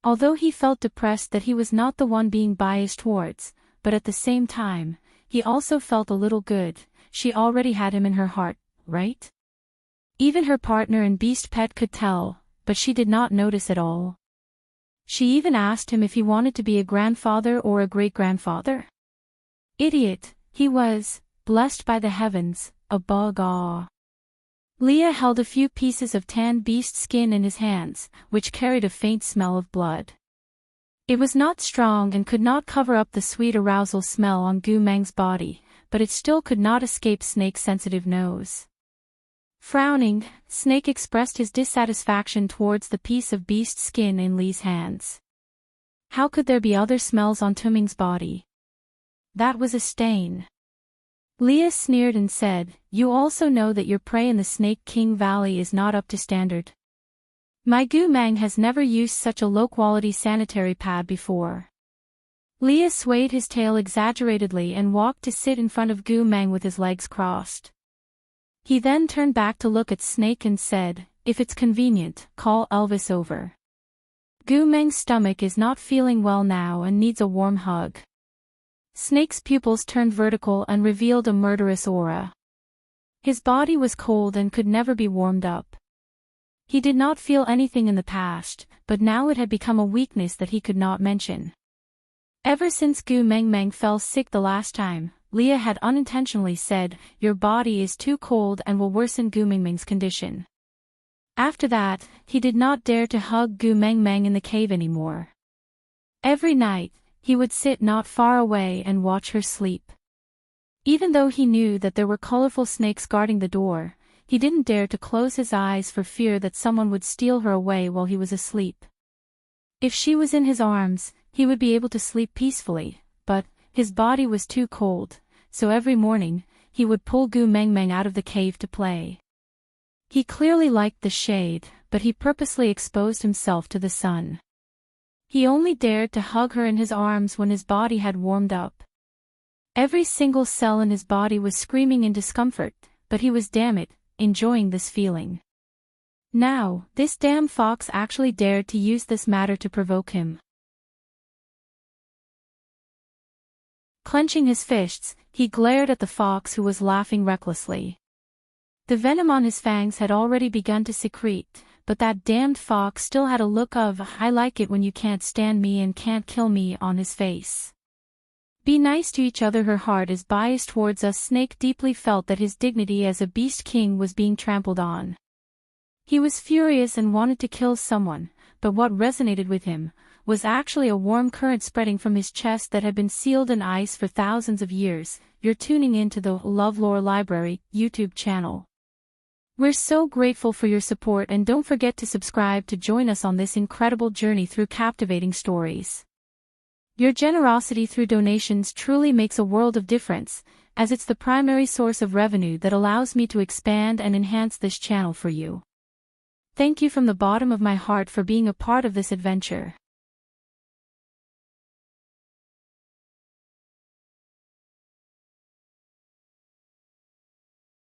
Although he felt depressed that he was not the one being biased towards, but at the same time, he also felt a little good, she already had him in her heart, right? Even her partner and beast pet could tell, but she did not notice at all. She even asked him if he wanted to be a grandfather or a great-grandfather. Idiot, he was, blessed by the heavens, a bug. Leah held a few pieces of tanned beast skin in his hands, which carried a faint smell of blood. It was not strong and could not cover up the sweet arousal smell on Gu Meng's body, but it still could not escape Snake's sensitive nose. Frowning, Snake expressed his dissatisfaction towards the piece of beast skin in Lee's hands. How could there be other smells on Tuming's body? That was a stain. Leah sneered and said, "You also know that your prey in the Snake King Valley is not up to standard. My Gu Meng has never used such a low-quality sanitary pad before." Leah swayed his tail exaggeratedly and walked to sit in front of Gu Meng with his legs crossed. He then turned back to look at Snake and said, "If it's convenient, call Elvis over. Gu Meng's stomach is not feeling well now and needs a warm hug." Snake's pupils turned vertical and revealed a murderous aura. His body was cold and could never be warmed up. He did not feel anything in the past, but now it had become a weakness that he could not mention. Ever since Gu Meng Meng fell sick the last time, Leah had unintentionally said, "Your body is too cold and will worsen Gu Meng Meng's condition." After that, he did not dare to hug Gu Meng Meng in the cave anymore. Every night, he would sit not far away and watch her sleep. Even though he knew that there were colorful snakes guarding the door, he didn't dare to close his eyes for fear that someone would steal her away while he was asleep. If she was in his arms, he would be able to sleep peacefully, but his body was too cold, so every morning, he would pull Gu Meng Meng out of the cave to play. He clearly liked the shade, but he purposely exposed himself to the sun. He only dared to hug her in his arms when his body had warmed up. Every single cell in his body was screaming in discomfort, but he was, damn it, enjoying this feeling. Now, this damn fox actually dared to use this matter to provoke him. Clenching his fists, he glared at the fox who was laughing recklessly. The venom on his fangs had already begun to secrete, but that damned fox still had a look of "I like it when you can't stand me and can't kill me" on his face. Be nice to each other, her heart is biased towards us. Snake deeply felt that his dignity as a beast king was being trampled on. He was furious and wanted to kill someone, but what resonated with him was actually a warm current spreading from his chest that had been sealed in ice for thousands of years. You're tuning in to the LoveLore Library YouTube channel. We're so grateful for your support, and don't forget to subscribe to join us on this incredible journey through captivating stories. Your generosity through donations truly makes a world of difference, as it's the primary source of revenue that allows me to expand and enhance this channel for you. Thank you from the bottom of my heart for being a part of this adventure.